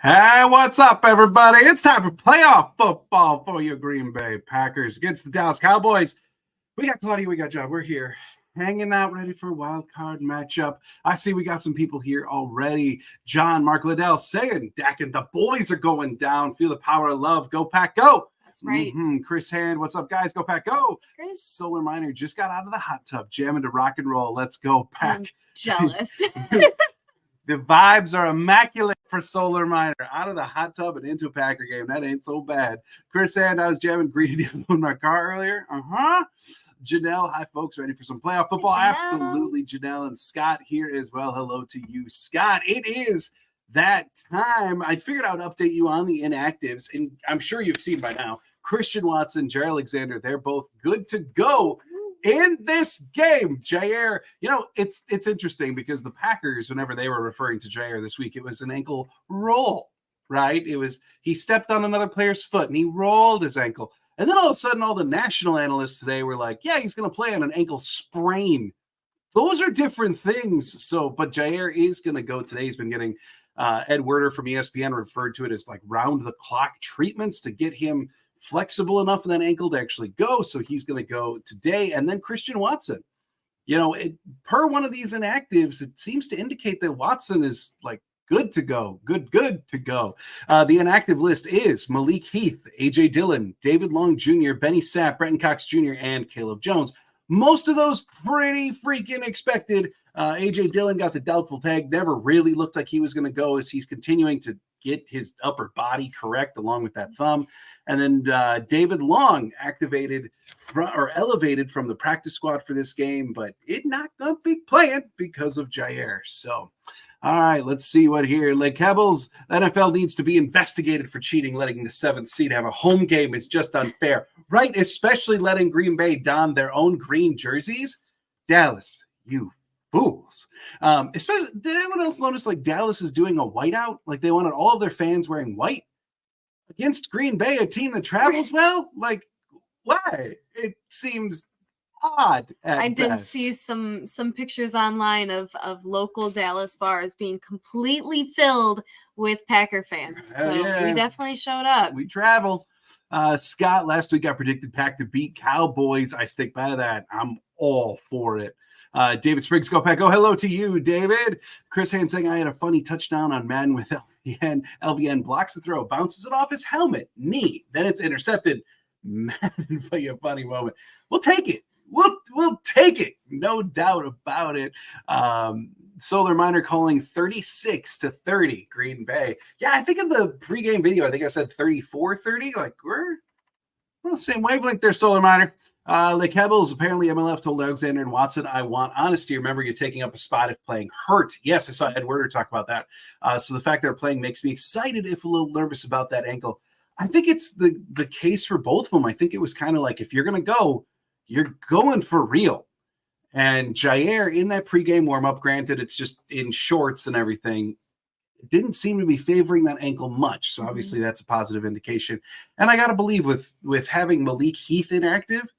Hey, what's up, everybody? It's time for playoff football for your Green Bay Packers against the Dallas Cowboys. We got Claudia, we got John. We're here hanging out, ready for a wild card matchup. I see we got some people here already. John, Mark Liddell saying, Dak and the boys are going down. Feel the power of love. Go, Pack, go. That's right. Chris Hand, what's up, guys? Go, Pack, go. Chris. Solar Miner just got out of the hot tub, jamming to rock and roll. Let's go, Pack. I'm jealous. The vibes are immaculate for Solar Miner. Out of the hot tub and into a Packer game. That ain't so bad. Chris and I was jamming greeting in my car earlier. Janelle, hi, folks. Ready for some playoff football? Hey, absolutely, Janelle. And Scott here as well. Hello to you, Scott. It is that time. I figured I would update you on the inactives. And I'm sure you've seen by now, Christian Watson, Jair Alexander, they're both good to go in this game. Jair, it's interesting because the Packers, whenever they were referring to Jair this week, it was an ankle roll, right? It was he stepped on another player's foot and he rolled his ankle. And then all of a sudden, all the national analysts today were like, yeah, he's going to play on an ankle sprain. Those are different things. So, but Jair is going to go today. He's been getting Ed Werder from ESPN referred to it as like round the clock treatments to get him flexible enough in that ankle to actually go. So he's going to go today. And then Christian Watson, per one of these inactives, it seems to indicate that Watson is like good to go. Good to go. The inactive list is Malik Heath, A.J. Dillon, David Long Jr., Benny Sapp, Brenton Cox Jr., and Caleb Jones. Most of those pretty freaking expected. A.J. Dillon got the doubtful tag. Never really looked like he was going to go as he's continuing to get his upper body correct along with that thumb. And then David Long elevated from the practice squad for this game, but it not going to be playing because of Jair. So, all right, let's see what here. Like Hebbles, NFL needs to be investigated for cheating, letting the 7th seed have a home game is just unfair, right? Especially letting Green Bay don their own green jerseys. Dallas, you fools. Especially, did anyone else notice like Dallas is doing a whiteout? Like they wanted all of their fans wearing white against Green Bay, a team that travels well? Like, why? It seems odd. I did see some pictures online of local Dallas bars being completely filled with Packer fans. So we definitely showed up. We travel. Scott, last week I predicted Pack to beat Cowboys. I stick by that. I'm all for it. David Spriggs, go Pack. Oh, hello to you, David. Chris Hand saying I had a funny touchdown on Madden with LVN. LVN blocks the throw, bounces it off his helmet, knee. Then it's intercepted. Madden, a funny moment. We'll take it. We'll take it. No doubt about it. Solar Miner calling 36-30 Green Bay. Yeah, I think in the pregame video, I think I said 34-30. Like we're on the same wavelength there, Solar Miner. Like Hebbles, apparently MLF told Alexander and Watson, I want honesty. Remember, you're taking up a spot if playing hurt. Yes, I saw Ed Werder talk about that. So the fact they're playing makes me excited, if a little nervous about that ankle. I think it's the case for both of them. I think it was kind of like, if you're going to go, you're going for real. And Jair, in that pregame warm-up, granted, it's just in shorts and everything, didn't seem to be favoring that ankle much. So obviously that's a positive indication. And I got to believe with having Malik Heath inactive,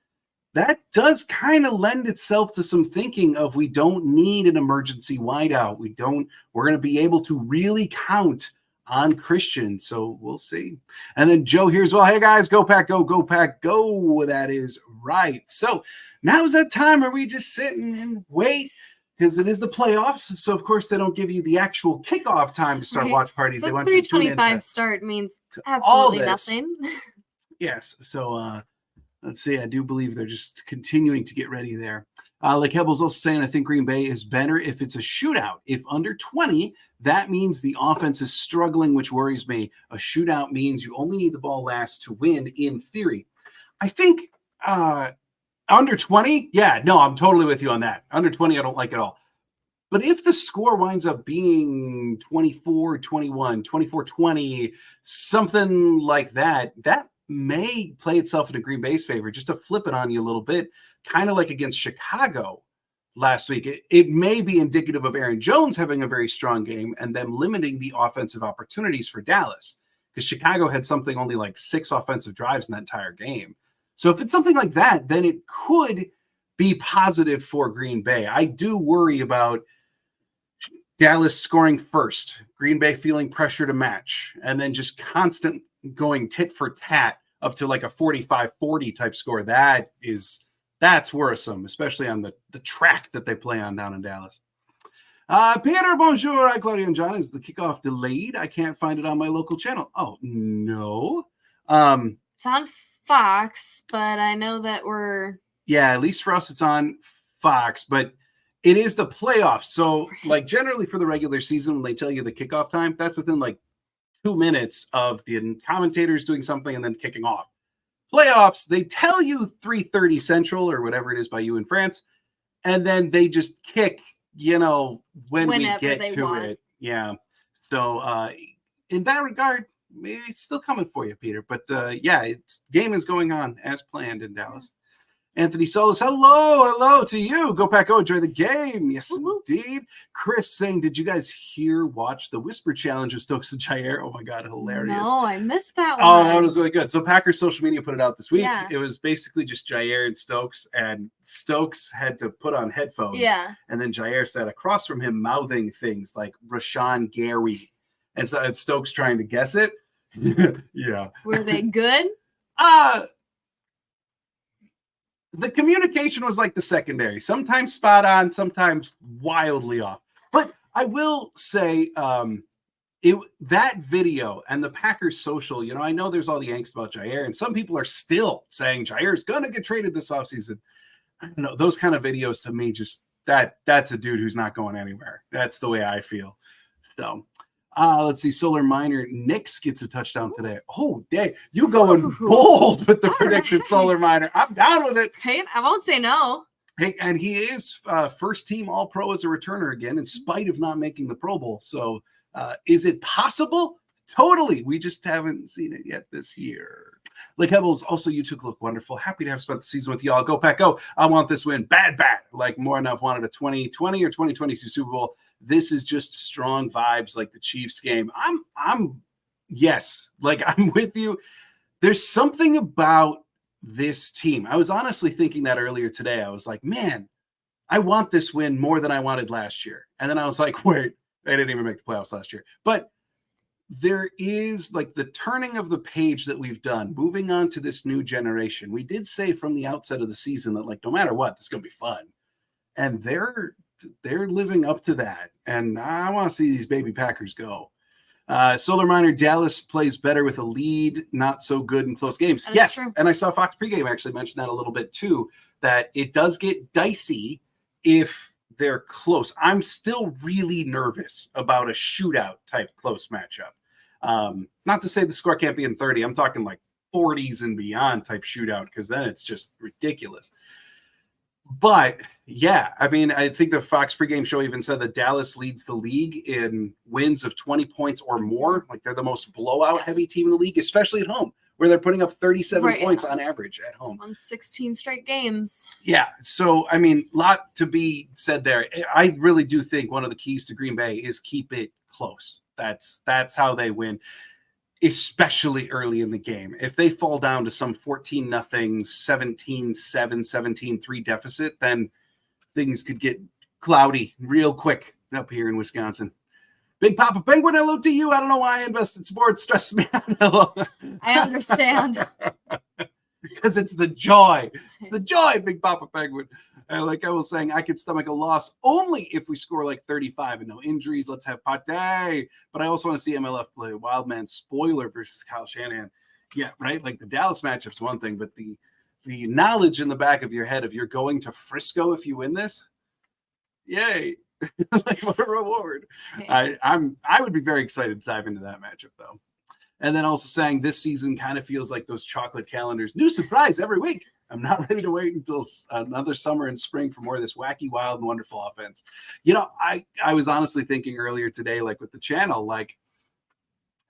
that does kind of lend itself to some thinking of we don't need an emergency wideout. We're going to be able to really count on Christian. So we'll see. And then Joe here as well. Hey guys, go Pack, go, go Pack, go. That is right. So now's that time where we just sit and wait because it is the playoffs. So of course they don't give you the actual kickoff time to start watch parties. The they want you to tune in 3:25 start means absolutely nothing. Yes. So, let's see. I do believe they're just continuing to get ready there. Like Hebel's also saying, I think Green Bay is better if it's a shootout. If under 20, that means the offense is struggling, which worries me. A shootout means you only need the ball last to win, in theory. I think under 20, yeah, no, I'm totally with you on that. Under 20, I don't like it all. But if the score winds up being 24-21, 24-20, something like that, that may play itself into Green Bay's favor, just to flip it on you a little bit, kind of like against Chicago last week. It may be indicative of Aaron Jones having a very strong game and them limiting the offensive opportunities for Dallas, because Chicago had something only like 6 offensive drives in that entire game. So if it's something like that, then it could be positive for Green Bay. I do worry about Dallas scoring first, Green Bay feeling pressure to match, and then just constant going tit for tat up to like a 45-40 type score. That's worrisome, especially on the track that they play on down in Dallas. Peter, bonjour. Hi, Claudia and John. Is the kickoff delayed? I can't find it on my local channel. Oh, no. It's on Fox, but I know that Yeah, at least for us, it's on Fox, but it is the playoffs. So, like, generally for the regular season, when they tell you the kickoff time, that's within like 2 minutes of the commentators doing something and then kicking off. Playoffs, they tell you 3:30 Central or whatever it is by you in France, and then they just kick, when we get to it. Yeah. So in that regard, maybe it's still coming for you, Peter. But game is going on as planned in Dallas. Anthony Solis, hello to you. Go Pack Go, enjoy the game. Yes, indeed. Chris saying, did you guys watch the Whisper Challenge of Stokes and Jair? Oh my God, hilarious. No, I missed that one. Oh, that was really good. So Packers social media put it out this week. Yeah. It was basically just Jair and Stokes had to put on headphones. Yeah. And then Jair sat across from him mouthing things like Rashawn Gary. And so Stokes trying to guess it. Yeah. Were they good? The communication was like the secondary, sometimes spot on, sometimes wildly off. But I will say that video and the Packers social, I know there's all the angst about Jair, and some people are still saying Jair's going to get traded this offseason. I don't know, those kind of videos to me, just that's a dude who's not going anywhere. That's the way I feel. So let's see. Solar Miner Knicks gets a touchdown today. Oh, dang. You going bold with the prediction, Solar Miner. I'm down with it. Hey, I won't say no. Hey, and he is first team All-Pro as a returner again, in spite of not making the Pro Bowl. So is it possible? Totally. We just haven't seen it yet this year. Like Hebbles, also you two look wonderful. Happy to have spent the season with y'all. Go Pack Go. I want this win. Bad. Like more than I've wanted a 2020 or 2022 Super Bowl. This is just strong vibes like the Chiefs game. Yes, like I'm with you. There's something about this team. I was honestly thinking that earlier today. I was like, man, I want this win more than I wanted last year. And then I was like, wait, they didn't even make the playoffs last year. But there is like the turning of the page that we've done, moving on to this new generation. We did say from the outset of the season that like, no matter what, this is going to be fun. And they're living up to that. And I want to see these baby Packers go. Solar Miner, Dallas plays better with a lead, not so good in close games. Yes. And I saw Fox pregame actually mention that a little bit too, that it does get dicey if they're close. I'm still really nervous about a shootout type close matchup. Not to say the score can't be in 30. I'm talking like 40s and beyond type shootout, because then it's just ridiculous. But yeah, I mean, I think the Fox pregame show even said that Dallas leads the league in wins of 20 points or more. Like they're the most blowout heavy team in the league, especially at home, where they're putting up 37 points on average at home. Won 16 straight games. Yeah. So, I mean, a lot to be said there. I really do think one of the keys to Green Bay is keep it close. That's how they win, especially early in the game. If they fall down to some 14-0, 17-7, 17-3 deficit, then things could get cloudy real quick up here in Wisconsin. Big Papa Penguin, hello to you. I don't know why I invest in sports. Stress me out. Hello. I understand. Because it's the joy. It's the joy, Big Papa Penguin. And like I was saying, I could stomach a loss only if we score like 35 and no injuries. Let's have pot day. But I also want to see MLF play Wildman spoiler versus Kyle Shanahan. Yeah, right? Like the Dallas matchup's one thing, but the knowledge in the back of your head of you're going to Frisco if you win this, yay. Like what a reward. Okay. I would be very excited to dive into that matchup though. And then also saying this season kind of feels like those chocolate calendars. New surprise every week. I'm not ready to wait until another summer and spring for more of this wacky, wild, and wonderful offense. You know, I was honestly thinking earlier today, like with the channel, like,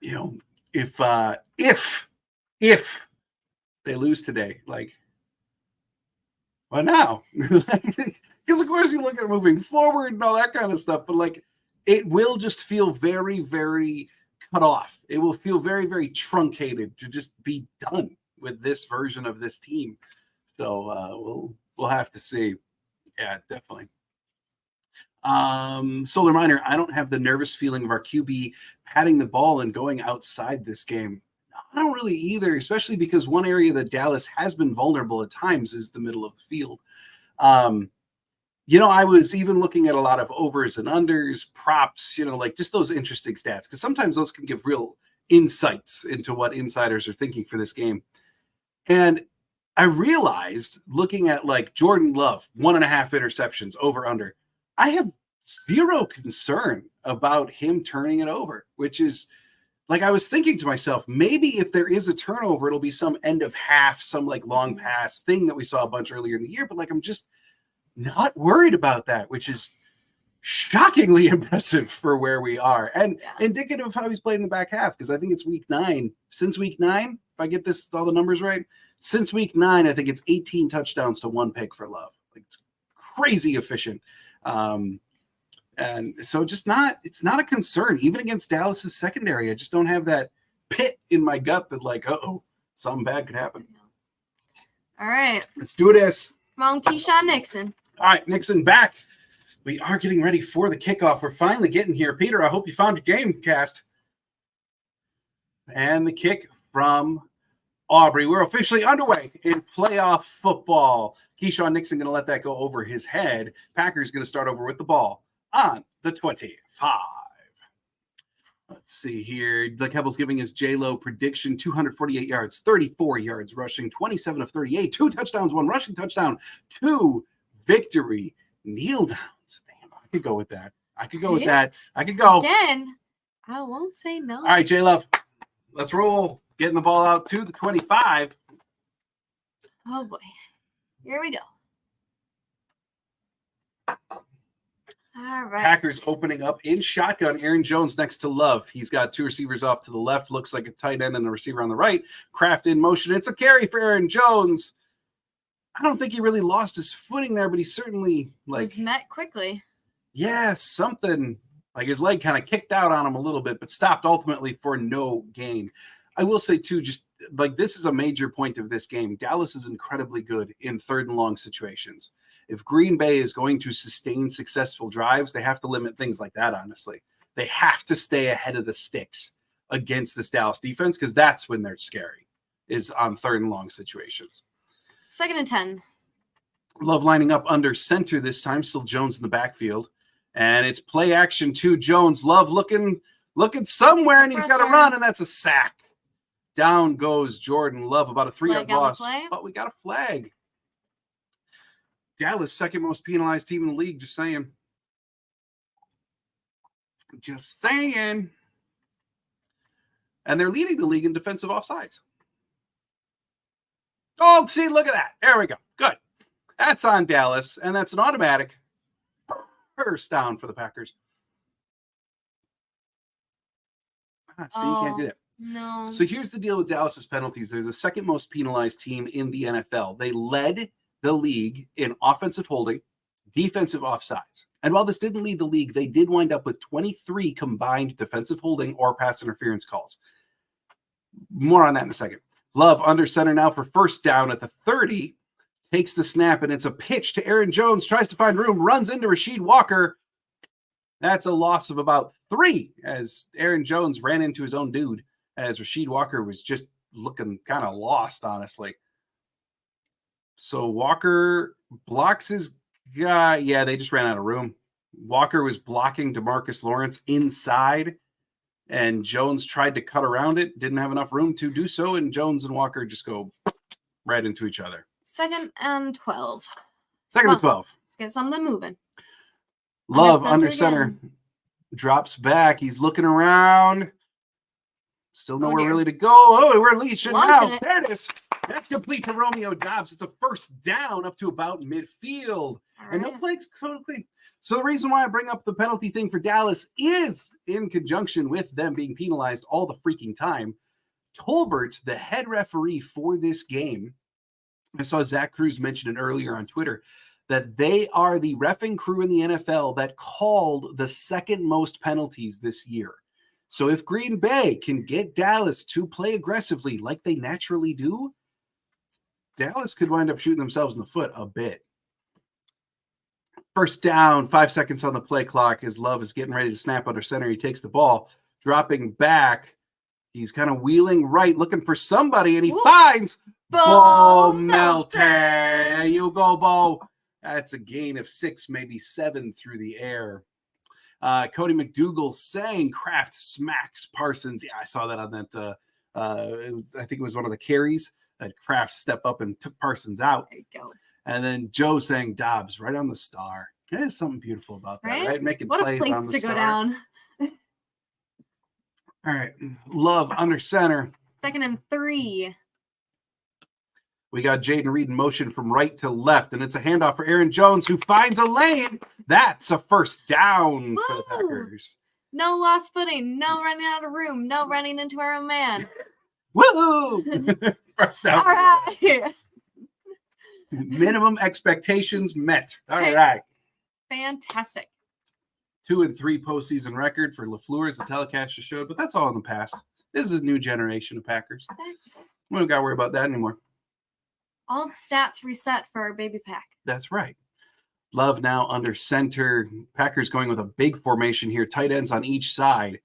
you know, if they lose today, like, well, now, because of course you look at moving forward and all that kind of stuff, but like, it will just feel very, very cut off. It will feel very, very truncated to just be done with this version of this team. So we'll have to see. Yeah, definitely. Solar Miner, I don't have the nervous feeling of our QB patting the ball and going outside this game. I don't really either, especially because one area that Dallas has been vulnerable at times is the middle of the field. I was even looking at a lot of overs and unders, props, like just those interesting stats, because sometimes those can give real insights into what insiders are thinking for this game. And I realized looking at like Jordan Love, 1.5 interceptions over under, I have zero concern about him turning it over, which is like, I was thinking to myself, maybe if there is a turnover, it'll be some end of half, some like long pass thing that we saw a bunch earlier in the year. But like, I'm just not worried about that, which is shockingly impressive for where we are and indicative of how he's played in the back half. Because I think it's week 9. Since week 9, if I get all the numbers right, since week 9, I think it's 18 touchdowns to 1 pick for Love. Like, it's crazy efficient. And so it's not a concern, even against Dallas's secondary. I just don't have that pit in my gut that like, something bad could happen. All right. Let's do this. Come on, Keyshawn Nixon. All right, Nixon back. We are getting ready for the kickoff. We're finally getting here. Peter, I hope you found your game cast. And the kick from Aubrey. We're officially underway in playoff football. Keyshawn Nixon going to let that go over his head. Packers going to start over with the ball on the 25. Let's see here. Doug Hebble's giving his J-Lo prediction: 248 yards, 34 yards rushing, 27 of 38, 2 touchdowns, 1 rushing touchdown, 2 victory kneel downs. Damn, I could go with that. I could go. Again, I won't say no. All right, J-Love, let's roll. Getting the ball out to the 25. Oh, boy. Here we go. All right. Packers opening up in shotgun. Aaron Jones next to Love. He's got 2 receivers off to the left. Looks like a tight end and a receiver on the right. Kraft in motion. It's a carry for Aaron Jones. I don't think he really lost his footing there, but he certainly was met quickly. Yeah, something like his leg kind of kicked out on him a little bit, but stopped ultimately for no gain. I will say, too, just like this is a major point of this game. Dallas is incredibly good in 3rd and long situations. If Green Bay is going to sustain successful drives, they have to limit things like that, honestly. They have to stay ahead of the sticks against this Dallas defense, because that's when they're scary, is on 3rd and long situations. 2nd and 10. Love lining up under center this time. Still Jones in the backfield. And it's play action to Jones. Love looking somewhere, and he's got to run, and that's a sack. Down goes Jordan Love, about a 3-yard loss. But we got a flag. Dallas, 2nd most penalized team in the league, just saying. Just saying. And they're leading the league in defensive offsides. Oh, see, look at that. There we go. Good. That's on Dallas, and that's an automatic first down for the Packers. See, you can't do that. No. So here's the deal with Dallas's penalties. They're the 2nd most penalized team in the NFL. They led the league in offensive holding, defensive offsides. And while this didn't lead the league, they did wind up with 23 combined defensive holding or pass interference calls. More on that in a second. Love under center now for 1st down at the 30. Takes the snap, and it's a pitch to Aaron Jones. Tries to find room, runs into Rasheed Walker. That's a loss of about 3 as Aaron Jones ran into his own dude, as Rasheed Walker was just looking kind of lost, honestly. So Walker blocks his guy. Yeah, they just ran out of room. Walker was blocking DeMarcus Lawrence inside, and Jones tried to cut around it. Didn't have enough room to do so, and Jones and Walker just go right into each other. 2nd and 12. 2nd and 12. Let's get something moving. Love under center. Drops back. He's looking around. Still nowhere really to go. Oh, we're leashing now. There it is. That's complete to Romeo Doubs. It's a 1st down up to about midfield. And no plays totally. So the reason why I bring up the penalty thing for Dallas is in conjunction with them being penalized all the freaking time. Tolbert, the head referee for this game, I saw Zach Cruz mention it earlier on Twitter, that they are the reffing crew in the NFL that called the 2nd most penalties this year. So if Green Bay can get Dallas to play aggressively like they naturally do, Dallas could wind up shooting themselves in the foot a bit. First down, 5 seconds on the play clock as Love is getting ready to snap under center. He takes the ball, dropping back. He's kind of wheeling right, looking for somebody, and he finds Bo Melton. There you go, Bo. That's a gain of 6, maybe 7 through the air. Cody McDougal saying Kraft smacks Parsons. Yeah, I saw that on that. I think it was one of the carries that Kraft stepped up and took Parsons out. There you go. And then Joe saying Dobbs right on the star. There's something beautiful about that, right? Making what plays a place on the to star. Go down. All right. Love under center. 2nd and 3. We got Jaden Reed in motion from right to left, and it's a handoff for Aaron Jones, who finds a lane. That's a first down for the Packers. No lost footing. No running out of room. No running into our own man. Woo! First down. All right. Minimum expectations met. All right. Fantastic. 2 and 3 postseason record for LaFleur, as the telecast just showed, but that's all in the past. This is a new generation of Packers. Exactly. We don't got to worry about that anymore. All the stats reset for our baby pack. That's right. Love now under center. Packers going with a big formation here. Tight ends on each side.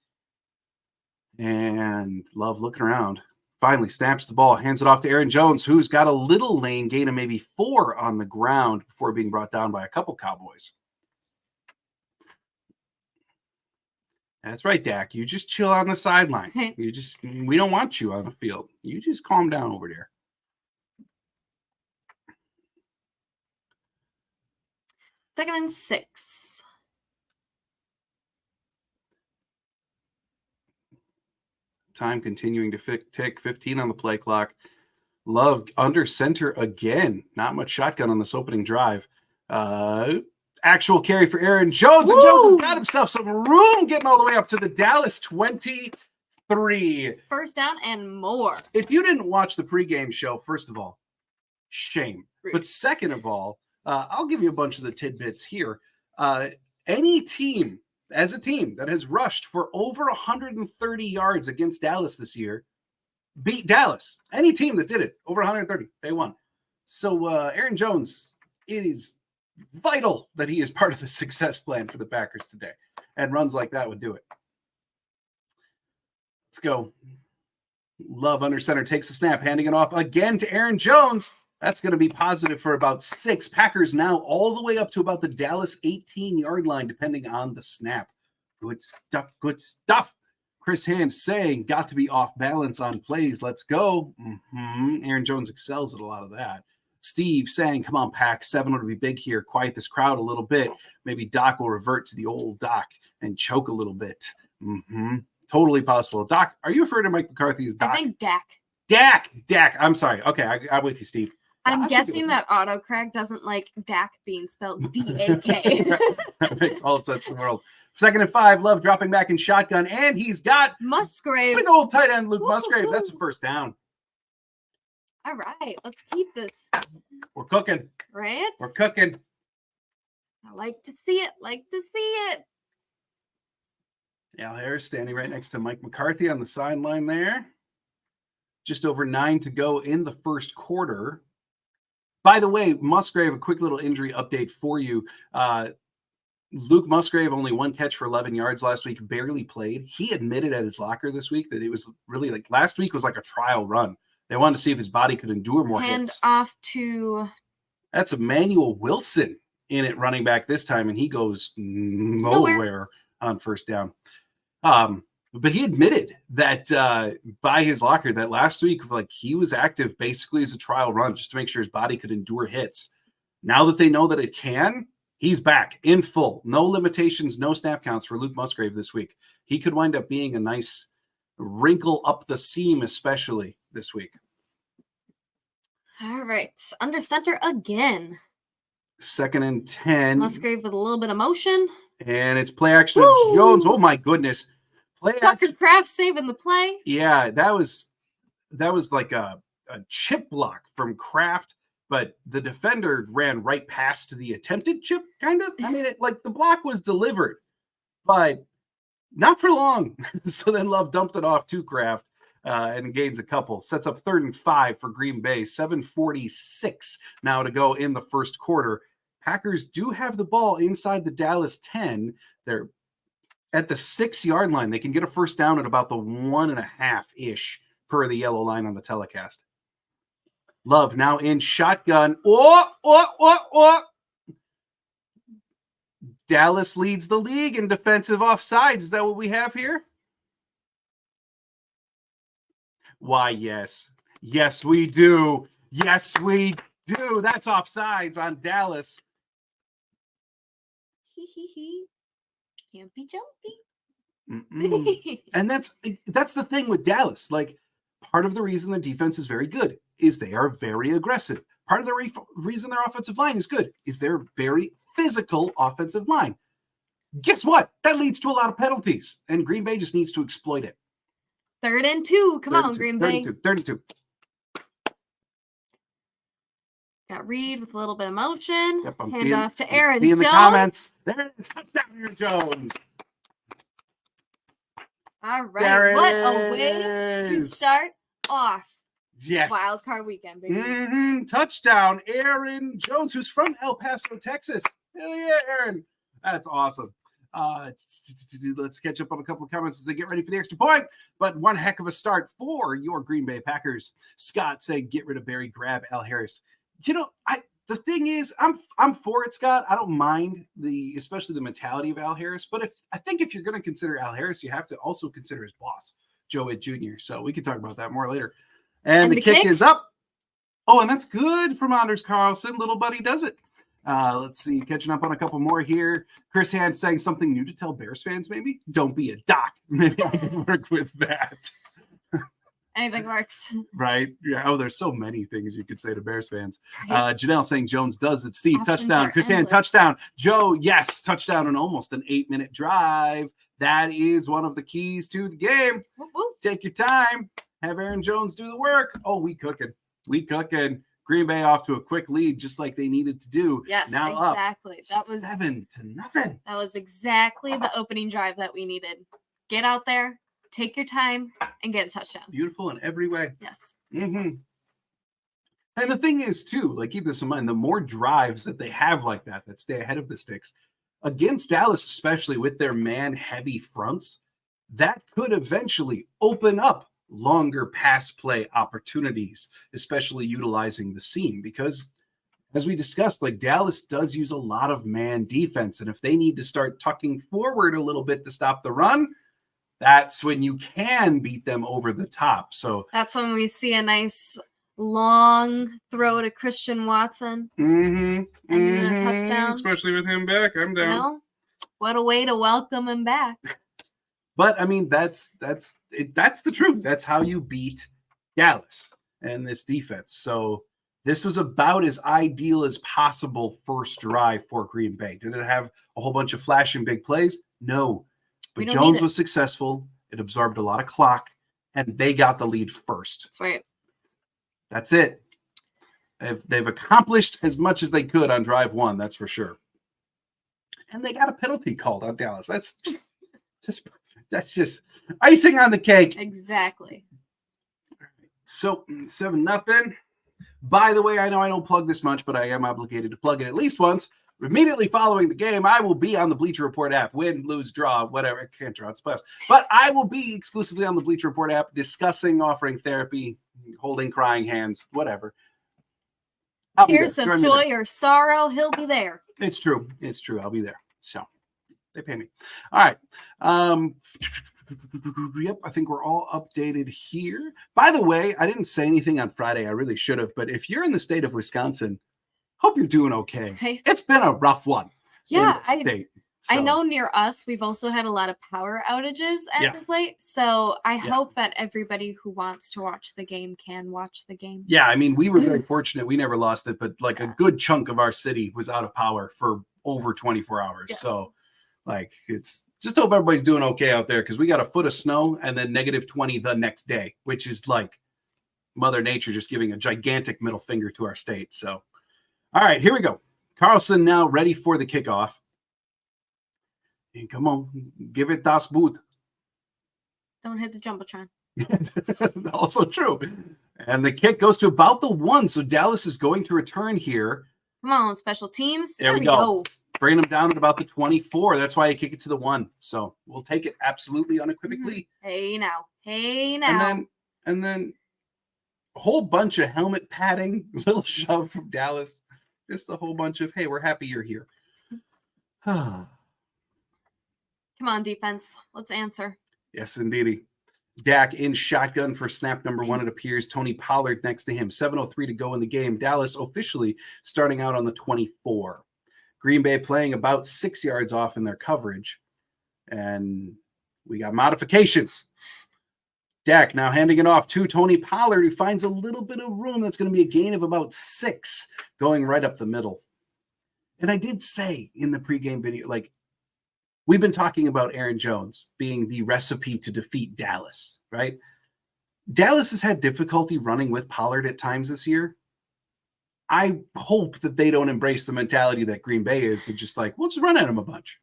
And Love looking around. Finally snaps the ball, hands it off to Aaron Jones, who's got a little lane gain of maybe 4 on the ground before being brought down by a couple Cowboys. That's right, Dak. You just chill on the sideline. We don't want you on the field. You just calm down over there. Second and 6. Time continuing to tick. 15 on the play clock. Love under center again. Not much shotgun on this opening drive. Actual carry for Aaron Jones. And Jones has got himself some room getting all the way up to the Dallas 23. First down and more. If you didn't watch the pregame show, first of all, shame. Rude. But second of all, I'll give you a bunch of the tidbits here. Any team, as a team, that has rushed for over 130 yards against Dallas this year beat Dallas. Any team that did it, over 130, they won. So Aaron Jones, it is vital that he is part of the success plan for the Packers today. And runs like that would do it. Let's go. Love under center takes the snap, handing it off again to Aaron Jones. That's going to be positive for about 6. Packers now all the way up to about the Dallas 18-yard line, depending on the snap. Good stuff, good stuff. Chris Hand saying, got to be off balance on plays. Let's go. Aaron Jones excels at a lot of that. Steve saying, come on, Pack. 7 would be big here. Quiet this crowd a little bit. Maybe Doc will revert to the old Doc and choke a little bit. Totally possible. Doc, are you referring to Mike McCarthy as Doc? I think Dak. Dak. I'm sorry. Okay, I'm with you, Steve. I'm guessing that autocorrect doesn't like Dak being spelled D-A-K. That makes all sense in the world. 2nd and 5, Love dropping back in shotgun, and he's got Musgrave. Big old tight end Luke Musgrave. That's a first down. All right, let's keep this. We're cooking. Right? We're cooking. I like to see it. Al Harris standing right next to Mike McCarthy on the sideline there. Just over 9 to go in the first quarter. By the way, Musgrave, a quick little injury update for you. Luke Musgrave, only 1 catch for 11 yards last week, barely played. He admitted at his locker this week that it was really like last week was like a trial run. They wanted to see if his body could endure more Hand hits. off to... That's Emmanuel Wilson in it running back this time, and he goes nowhere on first down. But he admitted that by his locker that last week, like he was active basically as a trial run just to make sure his body could endure hits. Now that they know that it can, he's back in full. No limitations, no snap counts for Luke Musgrave this week. He could wind up being a nice wrinkle up the seam, especially this week. All right. Under center again. 2nd and 10. Musgrave with a little bit of motion. And it's play action of Jones. Oh my goodness. Tucker Kraft saving the play. Yeah, that was like a chip block from Kraft, but the defender ran right past the attempted chip, kind of. I mean, the block was delivered, but not for long. So then Love dumped it off to Kraft and gains a couple. Sets up 3rd and 5 for Green Bay. 7:46 now to go in the first quarter. Packers do have the ball inside the Dallas 10. They're at the 6-yard line. They can get a first down at about the 1.5-ish per the yellow line on the telecast. Love now in shotgun. Dallas leads the league in defensive offsides. Is that what we have here? Why, yes. Yes, we do. Yes, we do. That's offsides on Dallas. Can't be jumpy. And that's the thing with Dallas. Like, part of the reason their defense is very good is they are very aggressive. Part of the reason their offensive line is good is they're very physical offensive line. Guess what? That leads to a lot of penalties, and Green Bay just needs to exploit it. 3rd and 2. Come on, Green Bay. 32. Got Reed with a little bit of motion. Yep, Hand off to Aaron Jones. See in the comments. There it is. Touchdown, Aaron Jones. All right. What a way to start off. Yes. Wild card weekend, baby. Touchdown, Aaron Jones, who's from El Paso, Texas. Hell yeah, Aaron. That's awesome. Let's catch up on a couple of comments as they get ready for the extra point. But one heck of a start for your Green Bay Packers. Scott saying, get rid of Barry, grab Al Harris. You know, the thing is, I'm for it, Scott. I don't mind especially the mentality of Al Harris. But I think if you're going to consider Al Harris, you have to also consider his boss, Joe Witt Jr. So we can talk about that more later. And the kick is up. Oh, and that's good from Anders Carlson. Little buddy does it. Let's see, catching up on a couple more here. Chris Hand saying something new to tell Bears fans, maybe? Don't be a doc. Maybe I can work with that. Anything works. Right? Yeah. Oh, there's so many things you could say to Bears fans. Janelle saying Jones does it. Steve, options touchdown. Chris Hand, touchdown. Joe, yes, touchdown in almost an 8-minute drive. That is one of the keys to the game. Whoop, whoop. Take your time. Have Aaron Jones do the work. Oh, we cooking. Green Bay off to a quick lead, just like they needed to do. Yes, now exactly. That was 7-0. That was exactly the opening drive that we needed. Get out there, take your time, and get a touchdown. Beautiful in every way. Yes. And the thing is, too, like, keep this in mind, the more drives that they have like that stay ahead of the sticks, against Dallas, especially with their man-heavy fronts, that could eventually open up longer pass play opportunities, especially utilizing the seam, because as we discussed, like, Dallas does use a lot of man defense. And if they need to start tucking forward a little bit to stop the run, that's when you can beat them over the top. So that's when we see a nice long throw to Christian Watson and a touchdown. Especially with him back. I'm down. You know, what a way to welcome him back. But I mean, that's the truth. That's how you beat Dallas and this defense. So this was about as ideal as possible first drive for Green Bay. Did it have a whole bunch of flashing big plays? No. But Jones was successful. It absorbed a lot of clock, and they got the lead first. That's right. That's it. They've accomplished as much as they could on drive one, that's for sure. And they got a penalty called on Dallas. That's just icing on the cake. Exactly. So 7-0. By the way, I know I don't plug this much, but I am obligated to plug it at least once. Immediately following the game, I will be on the Bleacher Report app. Win, lose, draw, whatever. I can't draw, it's playoffs. But I will be exclusively on the Bleacher Report app discussing, offering therapy, holding crying hands, whatever. Tears of joy or sorrow, he'll be there. It's true. I'll be there. So they pay me. All right. Yep, I think we're all updated here. By the way, I didn't say anything on Friday. I really should have. But if you're in the state of Wisconsin, hope you're doing okay. It's been a rough one. Yeah, I know near us, we've also had a lot of power outages as of late. So I hope that everybody who wants to watch the game can watch the game. Yeah, I mean, we were very fortunate. We never lost it, but like a good chunk of our city was out of power for over 24 hours. Yes. So like, it's just hope everybody's doing okay out there, because we got a foot of snow and then -20 the next day, which is like Mother Nature just giving a gigantic middle finger to our state. So, all right, here we go. Carlson now ready for the kickoff. And come on, give it das Boot. Don't hit the Jumbotron. Also true. And the kick goes to about the 1. So Dallas is going to return here. Come on, special teams. There we go. Bring them down at about the 24. That's why I kick it to the 1. So we'll take it absolutely unequivocally. Hey now. And then a whole bunch of helmet padding, little shove from Dallas. Just a whole bunch of, hey, we're happy you're here. Come on, defense. Let's answer. Yes, indeedy. Dak in shotgun for snap number 1, it appears. Tony Pollard next to him. 7:03 to go in the game. Dallas officially starting out on the 24. Green Bay playing about 6 yards off in their coverage. And we got modifications. Dak now handing it off to Tony Pollard, who finds a little bit of room. That's going to be a gain of about 6 going right up the middle. And I did say in the pregame video, like, we've been talking about Aaron Jones being the recipe to defeat Dallas, right? Dallas has had difficulty running with Pollard at times this year. I hope that they don't embrace the mentality that Green Bay is and just like, we'll just run at him a bunch.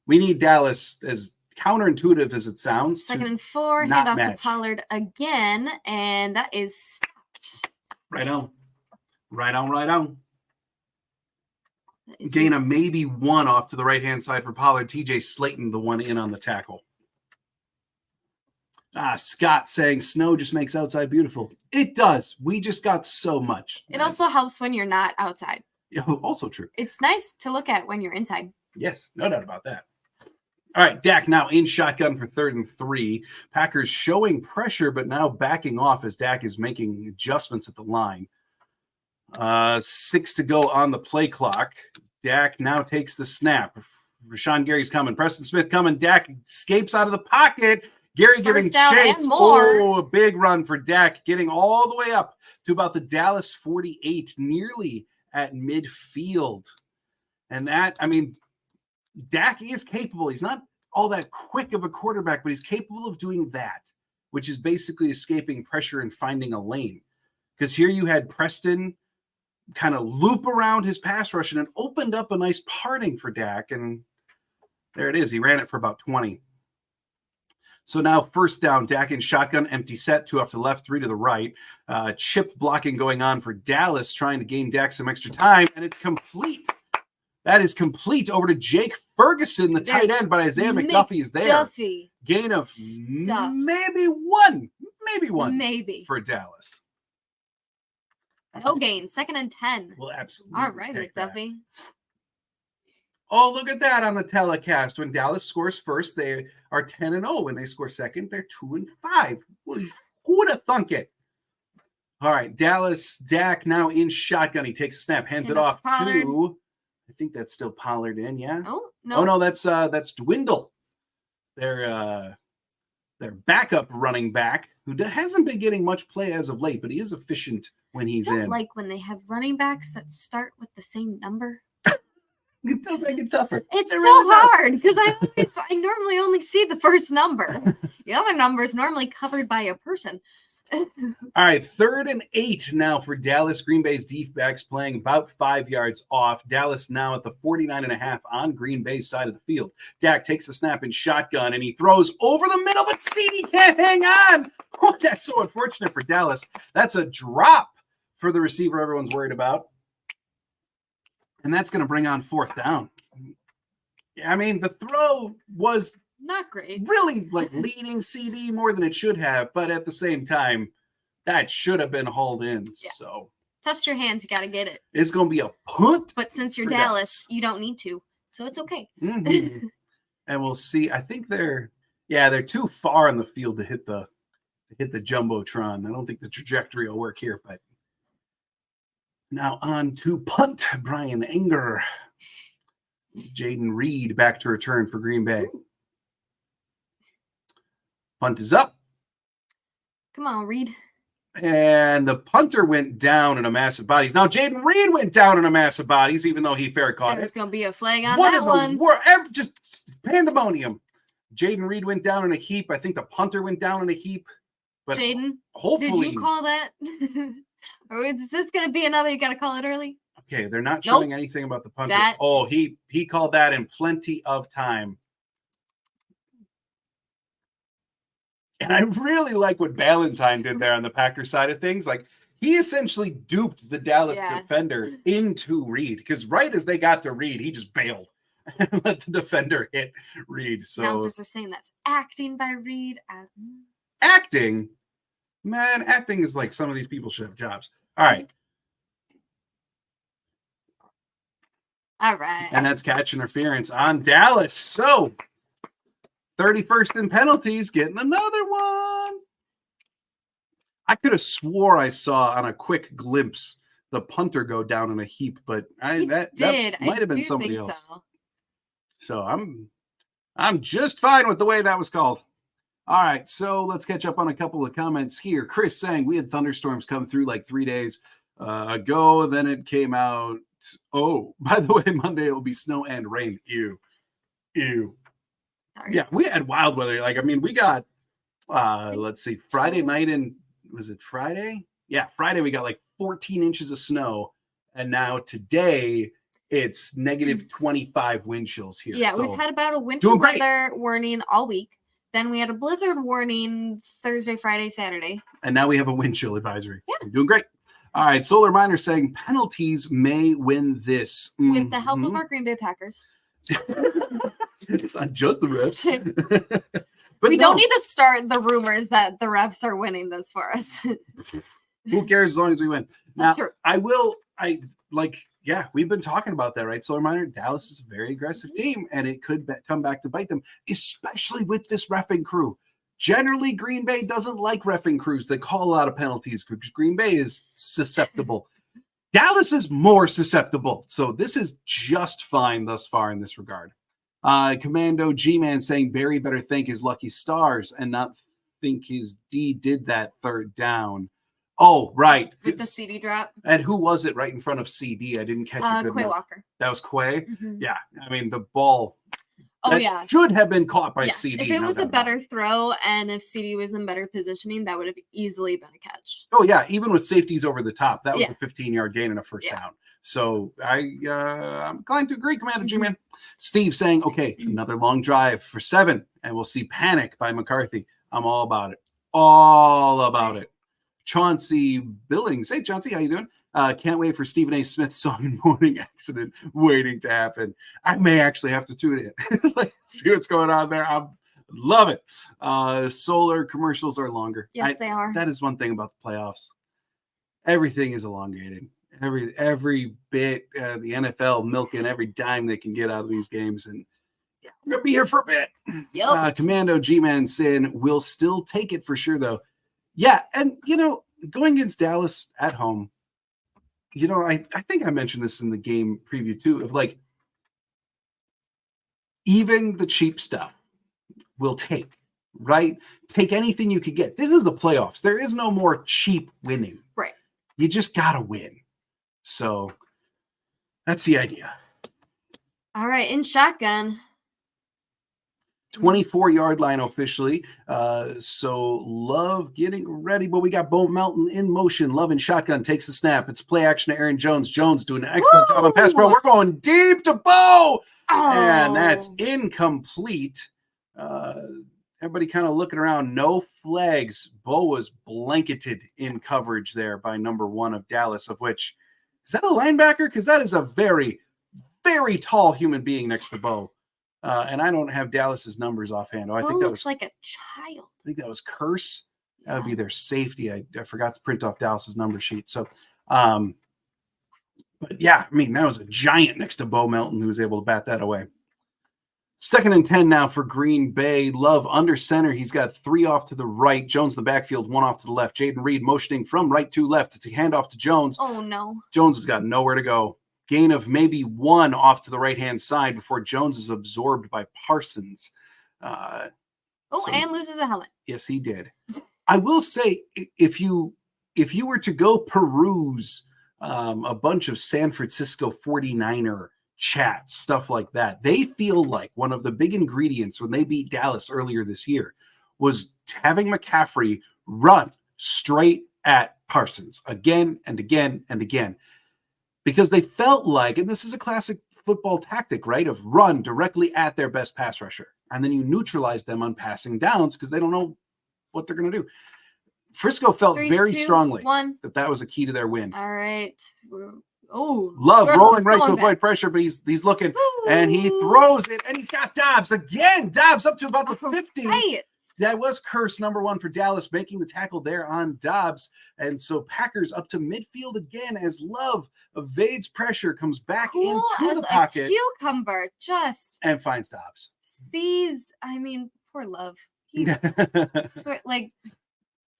We need Dallas, as counterintuitive as it sounds. 2nd and 4, hand off to Pollard again, and that is stopped. Right on. Gain of maybe 1 off to the right-hand side for Pollard. TJ Slayton, the one in on the tackle. Scott saying snow just makes outside beautiful. It does. We just got so much. It also helps when you're not outside. Yeah, also true. It's nice to look at when you're inside. Yes, no doubt about that. All right, Dak now in shotgun for 3rd and 3. Packers showing pressure, but now backing off as Dak is making adjustments at the line. 6 to go on the play clock. Dak now takes the snap. Rashawn Gary's coming. Preston Smith coming. Dak escapes out of the pocket. Gary giving chase. A big run for Dak, getting all the way up to about the Dallas 48, nearly at midfield. And that, I mean, Dak is capable. He's not all that quick of a quarterback, but he's capable of doing that, which is basically escaping pressure and finding a lane. Because here you had Preston kind of loop around his pass rush and it opened up a nice parting for Dak. And there it is. He ran it for about 20. So now 1st down, Dak in shotgun, empty set, 2 off to the left, 3 to the right. Chip blocking going on for Dallas, trying to gain Dak some extra time, and it's complete. That is complete over to Jake Ferguson, the tight end, but Isaiah McDuffie is there. Gain of maybe one for Dallas. No gain, 2nd and 10. Well, absolutely. All right, McDuffie. Oh, look at that on the telecast. When Dallas scores first, they are 10-0. When they score second, they're 2-5. Well, who would have thunk it? All right, Dallas, Dak now in shotgun. He takes a snap, hands it off Pollard. to, I think that's still Pollard in, yeah? Oh, no. Oh, no, that's Dwindle. Their backup running back, who hasn't been getting much play as of late, but he is efficient when he's in. Like when they have running backs that start with the same number. It does make it tougher. It's so hard because I normally only see the first number. The other number is normally covered by a person. All right, 3rd and 8 now for Dallas. Green Bay's D-backs playing about 5 yards off. Dallas now at the 49.5 on Green Bay's side of the field. Dak takes the snap in shotgun, and he throws over the middle, but CD can't hang on. Oh, that's so unfortunate for Dallas. That's a drop for the receiver everyone's worried about. And that's going to bring on 4th down. I mean, the throw was not great. Really like leading CD more than it should have, but at the same time, that should have been hauled in. Yeah. So trust your hands, you got to get it. It's going to be a punt. But since you're Dallas, you don't need to. So it's okay. Mm-hmm. And we'll see. I think they're too far on the field to hit the Jumbotron. I don't think the trajectory will work here, but now on to punt. Brian Enger. Jaden Reed back to return for Green Bay. Ooh. Punt is up. Come on, Reed. And the punter went down in a mass of bodies. Now Jaden Reed went down in a mass of bodies, even though he fair caught it. There's going to be a flag on that one. Just pandemonium. Jaden Reed went down in a heap. I think the punter went down in a heap. But Jaden, hopefully, did you call that? Or is this going to be another you got to call it early? Okay, they're not showing anything about the punter. He called that in plenty of time. And I really like what Ballantyne did there on the Packers side of things. Like, he essentially duped the Dallas defender into Reed, because right as they got to Reed, he just bailed and let the defender hit Reed. So announcers are saying that's acting by Reed. Acting? Man, acting is like some of these people should have jobs. All right. All right. And that's catch interference on Dallas. So 31st in penalties, getting another one. I could have swore I saw on a quick glimpse the punter go down in a heap, but that might have been somebody else. So I'm just fine with the way that was called. All right, so let's catch up on a couple of comments here. Chris saying we had thunderstorms come through like 3 days ago, then it came out. Oh, by the way, Monday it will be snow and rain. Ew. Sorry. Yeah, we had wild weather. Like, I mean, we got let's see, Friday night, and was it Friday? Yeah, Friday we got like 14 inches of snow, and now today it's negative 25 wind chills here. Yeah, so we've had about a winter weather warning all week. Then we had a blizzard warning Thursday, Friday, Saturday. And now we have a wind chill advisory. Yeah. We're doing great. All right, Solar Miner saying penalties may win this. With the help of our Green Bay Packers. It's not just the refs. But we don't need to start the rumors that the refs are winning this for us. Who cares as long as we win? Now, we've been talking about that, right? Solar Miner, Dallas is a very aggressive team, and it could come back to bite them, especially with this reffing crew. Generally, Green Bay doesn't like reffing crews that call a lot of penalties because Green Bay is susceptible. Dallas is more susceptible, so this is just fine thus far in this regard. Commando G-Man saying Barry better thank his lucky stars and not think his D did that third down. Oh, right. With the CD drop. And who was it right in front of CD? I didn't catch it. Quay Walker. That was Quay? Mm-hmm. Yeah. I mean, the ball should have been caught by CD. If it was a better throw and if CD was in better positioning, that would have easily been a catch. Oh, yeah. Even with safeties over the top, that was a 15-yard gain and a first down. So I'm inclined to agree, Commander G-Man. Steve saying, okay, another long drive for 7, and we'll see Panic by McCarthy. I'm all about it. All about it. Chauncey Billings. Hey, Chauncey, how you doing? Can't wait for Stephen A. Smith's song and morning accident waiting to happen. I may actually have to tune in. See what's going on there. I love it. Solar commercials are longer. Yes, they are. That is one thing about the playoffs. Everything is elongated. Every bit, the NFL milking every dime they can get out of these games. And we're going to be here for a bit. Yep. Commando G-Man saying we'll still take it for sure, though. Yeah, and, going against Dallas at home, I think I mentioned this in the game preview, too, of like, even the cheap stuff will take, right? Take anything you could get. This is the playoffs. There is no more cheap winning. Right. You just got to win. So that's the idea. All right, in shotgun. 24-yard line officially. So Love getting ready, but we got Bo Melton in motion. Love in shotgun takes the snap. It's play action to Aaron Jones. Jones doing an excellent job on pass pro. We're going deep to Bo. And that's incomplete. Everybody kind of looking around. No flags. Bo was blanketed in coverage there by number 1 of Dallas, of which, is that a linebacker? Because that is a very, very tall human being next to Bo. And I don't have Dallas's numbers offhand. I think that looks like a child. I think that was Curse. That would be their safety. I forgot to print off Dallas's number sheet. So, but yeah, I mean, that was a giant next to Bo Melton who was able to bat that away. 2nd and 10 now for Green Bay. Love under center. He's got 3 off to the right. Jones in the backfield, 1 off to the left. Jaden Reed motioning from right to left. It's a handoff to Jones. Oh, no. Jones has got nowhere to go. Gain of maybe 1 off to the right-hand side before Jones is absorbed by Parsons. And loses a helmet. Yes, he did. I will say, if you were to go peruse a bunch of San Francisco 49er chats, stuff like that, they feel like one of the big ingredients when they beat Dallas earlier this year was having McCaffrey run straight at Parsons again and again and again. Because they felt like, and this is a classic football tactic, right, of run directly at their best pass rusher. And then you neutralize them on passing downs because they don't know what they're going to do. Frisco felt 3, very 2, strongly 1. that was a key to their win. All right. Oh, Love rolling right to back. avoid pressure, but he's looking, and he throws it, and he's got Dobbs again. Dobbs up to about the 50. Right. That was curse number 1 for Dallas, making the tackle there on Dobbs. And so Packers up to midfield again as Love evades pressure, comes back into the pocket. Cucumber, and finds Dobbs. Poor Love. Like,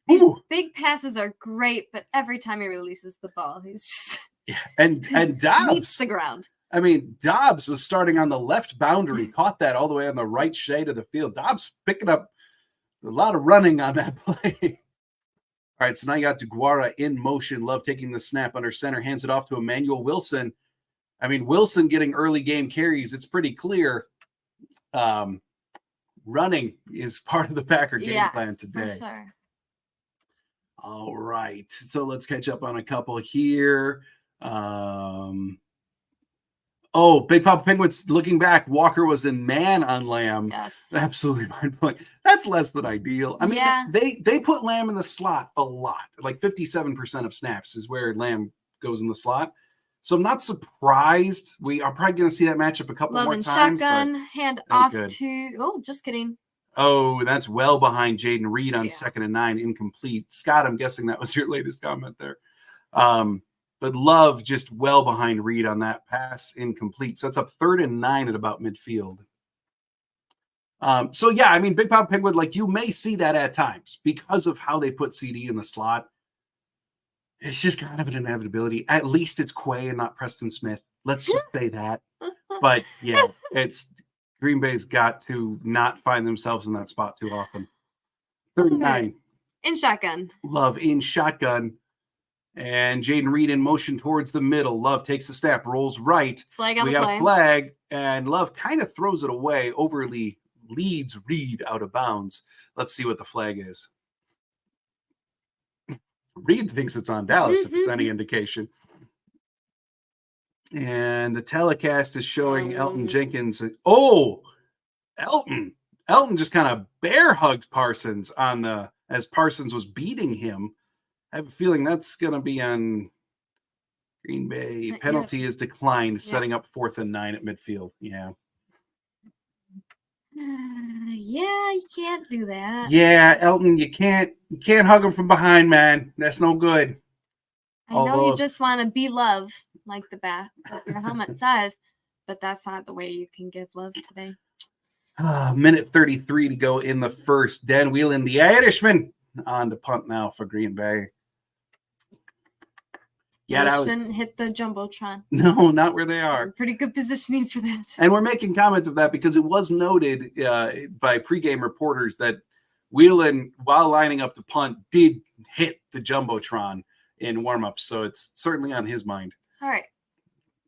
these big passes are great, but every time he releases the ball, he's just and Dobbs meets the ground. Dobbs was starting on the left boundary, caught that all the way on the right shade of the field. Dobbs picking up a lot of running on that play. All right, so now you got DeGuara in motion. Love taking the snap under center, hands it off to Emmanuel Wilson. Wilson getting early game carries. It's pretty clear. Running is part of the Packer game plan today. For sure. All right, so let's catch up on a couple here. Big Papa Penguins looking back. Walker was in man on Lamb. Yes. Absolutely mind-blowing. That's less than ideal. They put Lamb in the slot a lot. Like 57% of snaps is where Lamb goes in the slot. So I'm not surprised. We are probably going to see that matchup a couple more times. Shotgun, hand off to, just kidding. Oh, that's well behind Jaden Reed on 2nd and 9, incomplete. Scott, I'm guessing that was your latest comment there. But Love just well behind Reed on that pass, incomplete. So it's up 3rd and 9 at about midfield. Big Pop Penguin, like you may see that at times because of how they put CD in the slot. It's just kind of an inevitability. At least it's Quay and not Preston Smith. Let's just say that. But yeah, it's Green Bay's got to not find themselves in that spot too often. 39. In shotgun. Love in shotgun. And Jaden Reed in motion towards the middle. Love takes a snap, rolls right. Flag on we the got play. A flag, and Love kind of throws it away, overly leads Reed out of bounds. Let's see what the flag is. Reed thinks it's on Dallas, if it's any indication. And the telecast is showing Elton Jenkins. Elton just kind of bear hugged Parsons as Parsons was beating him. I have a feeling that's going to be on Green Bay. Penalty is declined, setting up 4th and 9 at midfield. Yeah. You can't do that. Yeah, Elton, you can't hug him from behind, man. That's no good. I know you just want to be Love, like the back of your helmet says, but that's not the way you can give love today. Minute 33 to go in the first. Dan Whelan, the Irishman, on to punt now for Green Bay. Yeah, that shouldn't hit the Jumbotron. No, not where they are. Pretty good positioning for that. And we're making comments of that because it was noted by pregame reporters that Whelan, while lining up to punt, did hit the Jumbotron in warmups. So it's certainly on his mind. All right.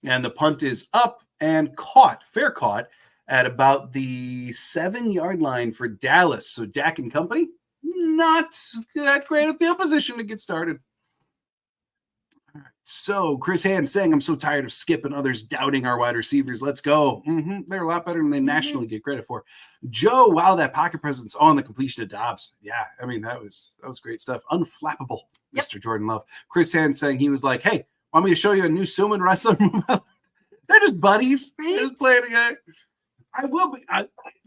And the punt is up and caught, fair caught, at about the 7-yard line for Dallas. So Dak and company, not that great a field position to get started. All right. So Chris Hand saying, I'm so tired of Skip and others doubting our wide receivers. Let's go. They're a lot better than they nationally get credit for. Joe, wow, that pocket presence on the completion of Dobbs. Yeah, that was great stuff. Unflappable, Mr. Jordan Love. Chris Hand saying he was like, hey, want me to show you a new Suman wrestler move? They're just buddies. Right? They're just playing together.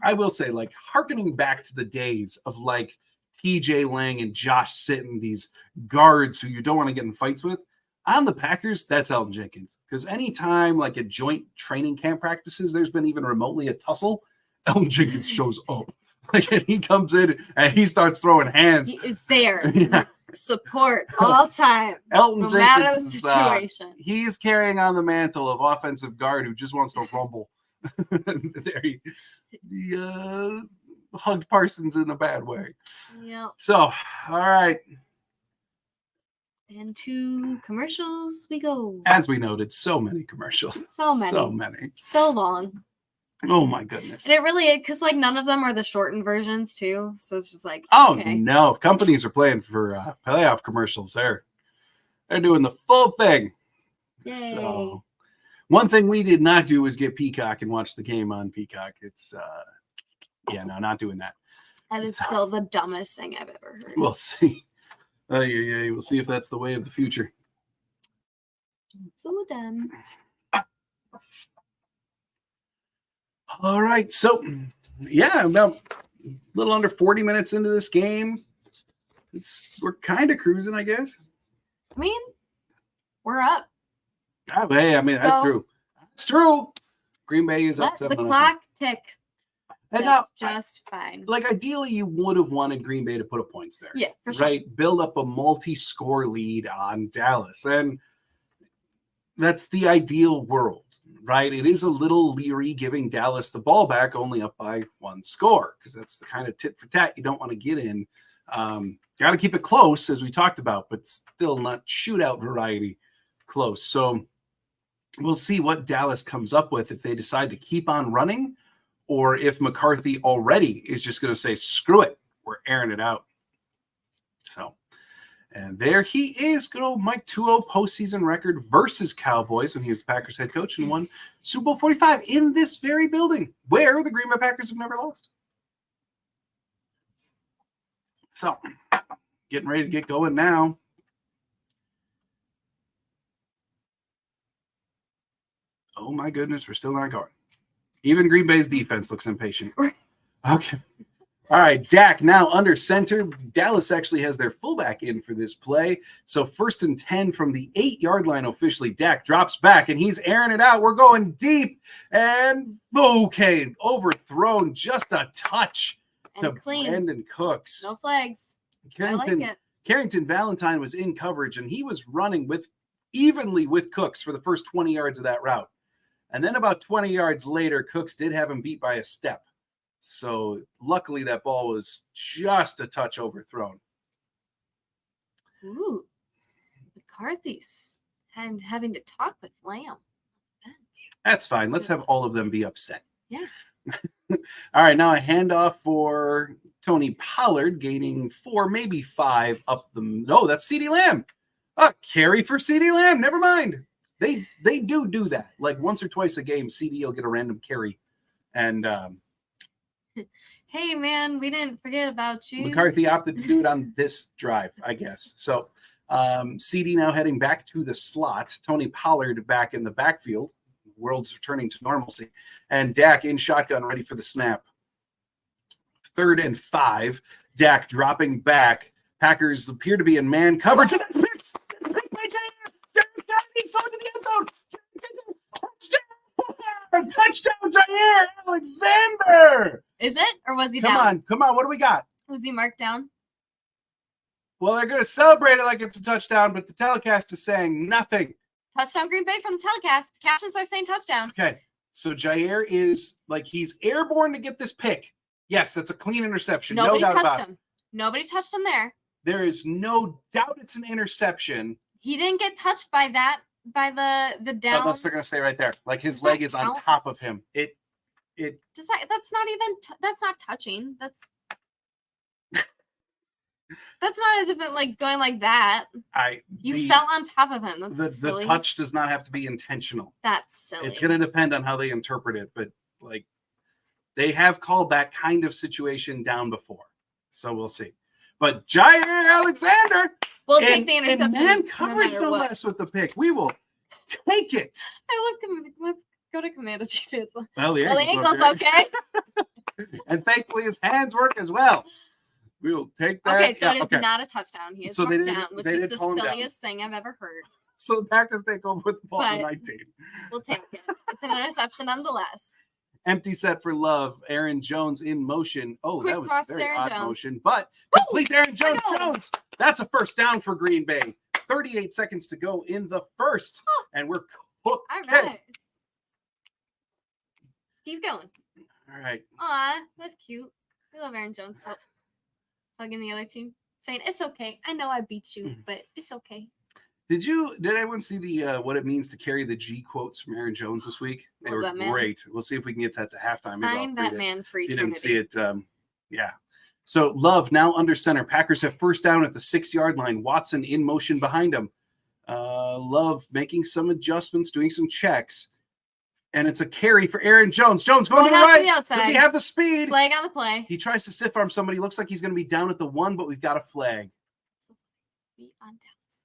I will say, like, hearkening back to the days of like TJ Lang and Josh Sitton, these guards who you don't want to get in fights with. On the Packers, that's Elton Jenkins. Because anytime, like, at joint training camp practices, there's been even remotely a tussle, Elton Jenkins shows up. Like, and he comes in and he starts throwing hands. He is there. Yeah. Support all time. Elton no Jenkins matter the situation. He's carrying on the mantle of offensive guard who just wants to rumble. There he hugged Parsons in a bad way. Yeah. So, all right. And to commercials we go. As we noted, so many commercials. So many. So long. Oh my goodness. And it really, because like none of them are the shortened versions too. So it's just like, okay. No, if companies are playing for playoff commercials, they're doing the full thing. Yay. So one thing we did not do was get Peacock and watch the game on Peacock. It's not doing that. That is still the dumbest thing I've ever heard. We'll see. Yeah. We'll see if that's the way of the future. So dumb. All right. So, yeah, about a little under 40 minutes into this game. We're kind of cruising, I guess. I mean, we're up. Oh, hey, I mean, that's true. It's true. Green Bay is up 7-0. The clock tick. And that's just fine. Like, ideally, you would have wanted Green Bay to put up points there. Yeah, for sure. Right? Build up a multi-score lead on Dallas. And that's the ideal world, right? It is a little leery giving Dallas the ball back only up by 1 score, because that's the kind of tit for tat you don't want to get in. Got to keep it close, as we talked about, but still not shootout variety close. So we'll see what Dallas comes up with if they decide to keep on running, or if McCarthy already is just going to say, screw it, we're airing it out. So, and there he is, good old Mike 2-0 postseason record versus Cowboys when he was Packers head coach and won Super Bowl 45 in this very building where the Green Bay Packers have never lost. So, getting ready to get going now. Oh my goodness, we're still not going. Even Green Bay's defense looks impatient. Okay. All right, Dak now under center. Dallas actually has their fullback in for this play. So 1st and 10 from the 8-yard line officially. Dak drops back, and he's airing it out. We're going deep. And, okay, overthrown just a touch to clean. Brandon Cooks. No flags. I like it. Carrington Valentine was in coverage, and he was running evenly with Cooks for the first 20 yards of that route. And then about 20 yards later, Cooks did have him beat by a step. So luckily that ball was just a touch overthrown. Ooh, McCarthy's having to talk with Lamb. That's fine. Let's have all of them be upset. Yeah. All right, now a handoff for Tony Pollard, gaining 4, maybe 5 up the. No, that's CeeDee Lamb. A carry for CeeDee Lamb. Never mind. They do that. Like once or twice a game, CeeDee will get a random carry, and. Hey, man, we didn't forget about you. McCarthy opted to do it on this drive, I guess. So CeeDee now heading back to the slot. Tony Pollard back in the backfield. World's returning to normalcy. And Dak in shotgun, ready for the snap. 3rd and 5. Dak dropping back. Packers appear to be in man coverage. He's going to the end zone. Touchdown, Jair Alexander. Is it? Or was he down? Come on. What do we got? Was he marked down? Well, they're going to celebrate it like it's a touchdown, but the telecast is saying nothing. Touchdown Green Bay from the telecast. Captions are saying touchdown. Okay. So Jair is he's airborne to get this pick. Yes, that's a clean interception. Nobody no doubt touched about him. Nobody touched him there. There is no doubt it's an interception. He didn't get touched by the down. Unless they're going to say right there. Like his leg is on top of him. It just that's not touching. That's not as if it like going like that. You fell on top of him. That's silly. The touch does not have to be intentional. That's silly. It's going to depend on how they interpret it, but like they have called that kind of situation down before, so we'll see. But Jair Alexander, we'll take the interception. Man coverage no less with the pick. We will take it. Let's go to Commander Chief. Well, the ankle's okay. And thankfully his hands work as well. We will take that. Okay, so it is not a touchdown. He is marked down, which is the silliest thing I've ever heard. So the Packers take over with the ball at 19. We'll take it. It's an interception nonetheless. Empty set for Love. Aaron Jones in motion. Oh, Quick that was toss a very Aaron odd Jones. motion, but complete Aaron Jones. Jones. That's a first down for Green Bay. 38 seconds to go in the first, and we're cooked. All right. Let's keep going. All right. Aw, that's cute. We love Aaron Jones. Hugging the other team, saying, "It's okay. I know I beat you, but it's okay." Did anyone see the what it means to carry the G quotes from Aaron Jones this week? They were great. We'll see if we can get that to halftime. Sign that man for eternity. You didn't see it. Yeah. So Love now under center. Packers have first down at the 6-yard line. Watson in motion behind him. Love making some adjustments, doing some checks. And it's a carry for Aaron Jones. Jones going to the right. Does he have the speed? Flag on the play. He tries to stiff arm somebody. Looks like he's going to be down at the 1, but we've got a flag. Be on Dallas.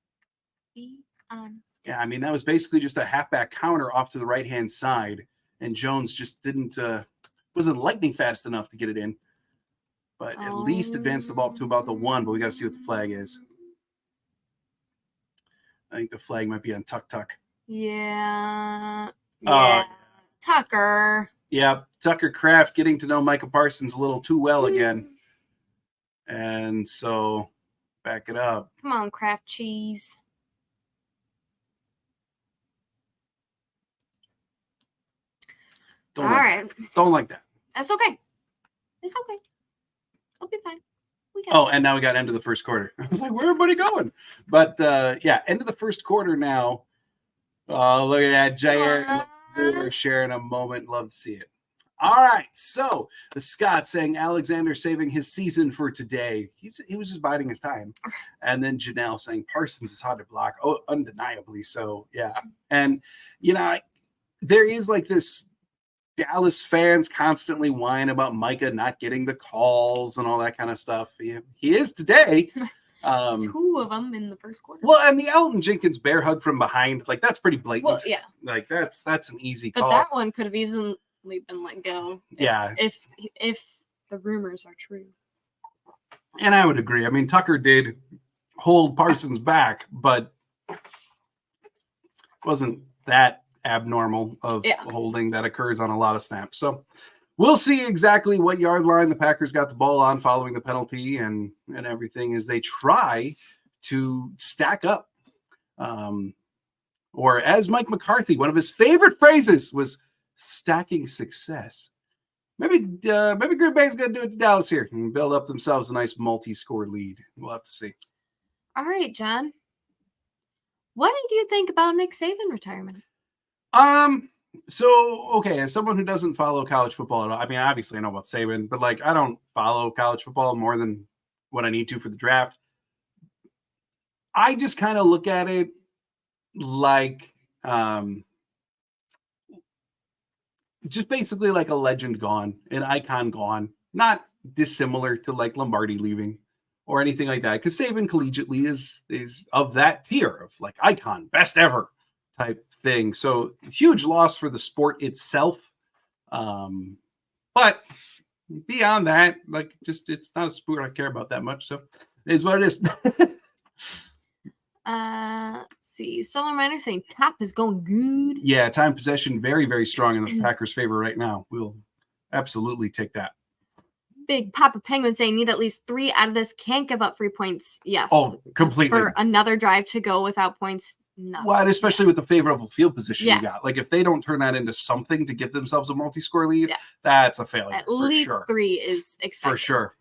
Be on. Yeah, I mean, that was basically just a halfback counter off to the right-hand side, and Jones just wasn't lightning fast enough to get it in, but at least advanced the ball to about the 1, but we got to see what the flag is. I think the flag might be on Tuck. Yeah. Tucker. Yeah, Tucker Kraft getting to know Micah Parsons a little too well again. And so, back it up. Come on, Kraft cheese. Don't like that. That's okay. It's okay. I'll be fine. And now we got end of the first quarter. I was like, where everybody going? But end of the first quarter now. Look at that, Jair. We're sharing a moment. Love to see it. All right, so the Scott saying Alexander saving his season for today. He was just biding his time. And then Janelle saying Parsons is hard to block. Oh, undeniably so. Yeah. And, there is like this Dallas fans constantly whine about Micah not getting the calls and all that kind of stuff. He is today. 2 of them in the first quarter. Well, and the Elton Jenkins bear hug from behind, like that's pretty blatant. Well, yeah. Like that's an easy call. But that one could have easily been let go. If the rumors are true. And I would agree. I mean, Tucker did hold Parsons back, but wasn't that abnormal of holding that occurs on a lot of snaps. So we'll see exactly what yard line the Packers got the ball on following the penalty and everything as they try to stack up. Or as Mike McCarthy, one of his favorite phrases was stacking success. Maybe Green Bay's going to do it to Dallas here and build up themselves a nice multi-score lead. We'll have to see. All right, John. What did you think about Nick Saban retirement? So, okay, as someone who doesn't follow college football at all, I mean, obviously I know about Saban, but like I don't follow college football more than what I need to for the draft. I just kind of look at it like just basically like a legend gone, an icon gone, not dissimilar to like Lombardi leaving or anything like that. Because Saban collegiately is of that tier of like icon, best ever type thing. So huge loss for the sport itself. But beyond that, like just it's not a sport I care about that much. So it is what it is. Let's see. Solar Miner saying top is going good. Yeah, time possession very, very strong in the Packers' favor right now. We'll absolutely take that. Big Papa Penguin saying need at least 3 out of this. Can't give up 3 points. Yes. Oh, completely. For another drive to go without points. No. Well, and especially with the favorable field position you got. Like if they don't turn that into something to give themselves a multi-score lead, that's a failure. At least 3 is expected. For sure.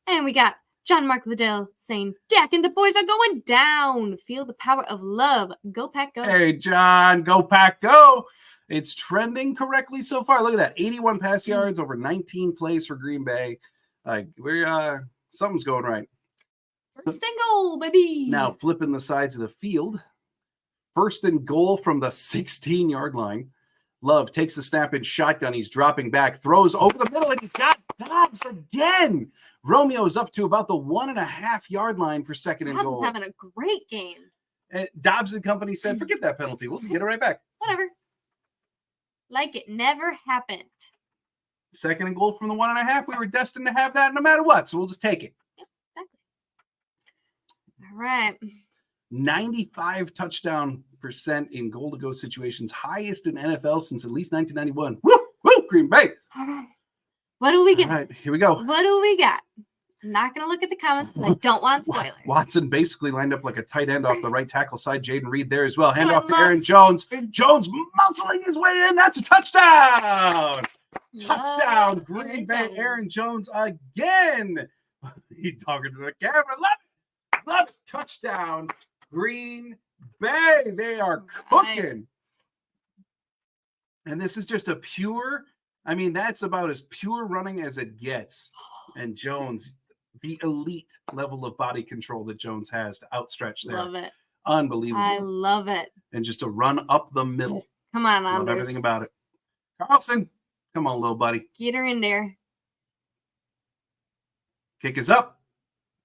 And we got John Mark Liddell saying, Dak and the boys are going down. Feel the power of love. Go Pack, go. Hey, John, go Pack, go. It's trending correctly so far. Look at that. 81 pass yards over 19 plays for Green Bay. Like we're something's going right. First and goal, baby. Now flipping the sides of the field. First and goal from the 16-yard line. Love takes the snap in shotgun. He's dropping back, throws over the middle, and he's got Dobbs again. Romeo is up to about the 1.5-yard line for second and goal. Dobbs is having a great game. And Dobbs and company said, forget that penalty. We'll just get it right back. Whatever. Like it never happened. Second and goal from the 1.5. We were destined to have that no matter what, so we'll just take it. Yep, exactly. All right. 95 touchdown % in goal-to-go situations, highest in NFL since at least 1991. Woo! Woo! Green Bay. All right. What do we get? All right, here we go. What do we got? I'm not going to look at the comments. I don't want spoilers. Watson basically lined up like a tight end off the right tackle side. Jaden Reed there as well. Hand off to Aaron Jones. Jones muscling his way in. That's a touchdown. Touchdown, Green Bay. Aaron Jones again. He talking to the camera. Love it. Touchdown, Green Bay. They are cooking. And this is just a pure, I mean, that's about as pure running as it gets. And Jones, the elite level of body control that Jones has to outstretch there. Love it. Unbelievable. I love it. And just a run up the middle. Come on, Anders. Love everything about it. Carlson, come on, little buddy. Get her in there. Kick is up.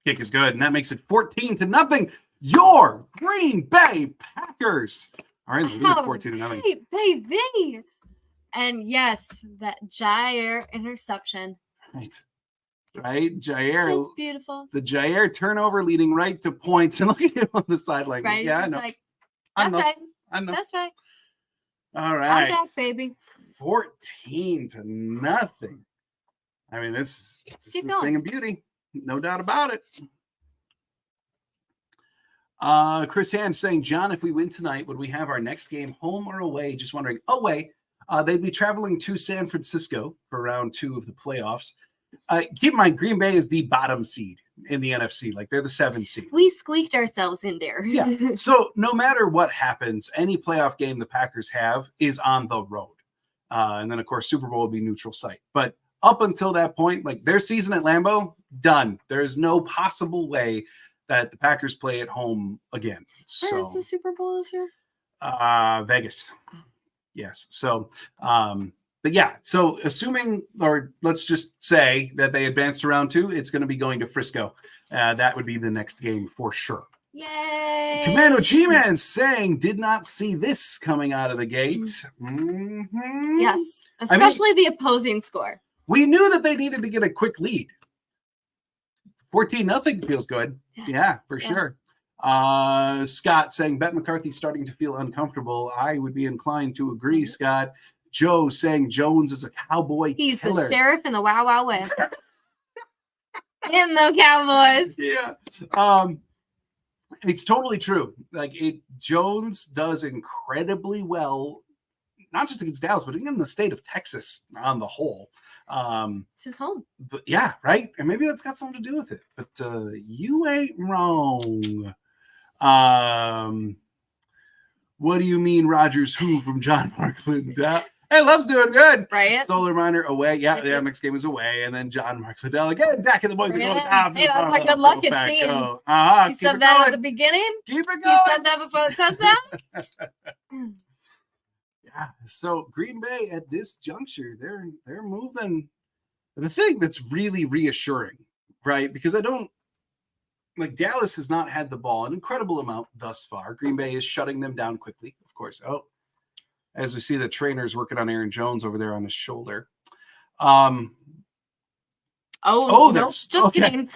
Kick is good. And that makes it 14-0. Your Green Bay Packers are in the lead 14-0. Hey, baby. And yes, that Jair interception. Right? Jair. Just beautiful. The Jair turnover leading right to points. And look at him on the sideline. Right. Yeah, I know. Like, that's right. I know. That's right. All right. I'm back, baby. 14-0. I mean, this is a thing of beauty. No doubt about it. Chris Hand saying, John, if we win tonight, would we have our next game home or away? Just wondering. Away. They'd be traveling to San Francisco for round 2 of the playoffs. Keep in mind, Green Bay is the bottom seed in the NFC. Like, they're the 7th seed. We squeaked ourselves in there. Yeah. So no matter what happens, any playoff game the Packers have is on the road. And then, of course, Super Bowl would be neutral site. But up until that point, like, their season at Lambeau, done. There's no possible way that the Packers play at home again. Where is the Super Bowl this year? Vegas. Yes. So, but yeah, so assuming, or let's just say that they advance to round 2, it's going to be going to Frisco. That would be the next game for sure. Yay! Commando G-Man saying, did not see this coming out of the gate. Mm-hmm. Yes, especially the opposing score. We knew that they needed to get a quick lead. 14-0 feels good. Yeah, for sure. Scott saying, Bet McCarthy's starting to feel uncomfortable. I would be inclined to agree, Scott. Joe saying Jones is a Cowboy He's killer. The sheriff in the Wild Wild West. Getting them Cowboys. Yeah. It's totally true. Like, Jones does incredibly well, not just against Dallas, but in the state of Texas on the whole. It's his home. But yeah, right? And maybe that's got something to do with it. But you ain't wrong. What do you mean, Rogers Who from John Markland? Hey, Love's doing good. Right. Solar Miner away. Yeah, the next game is away. And then John Mark Liddell again. Dak and the boys are going down. Hey, that's my good luck, it seems. You said that at the beginning? Keep it going. You said that before the touchdown? Yeah. So Green Bay at this juncture, they're moving. The thing that's really reassuring, right? Because Dallas has not had the ball an incredible amount thus far. Green Bay is shutting them down quickly, of course. As we see the trainers working on Aaron Jones over there on his shoulder. No, just kidding.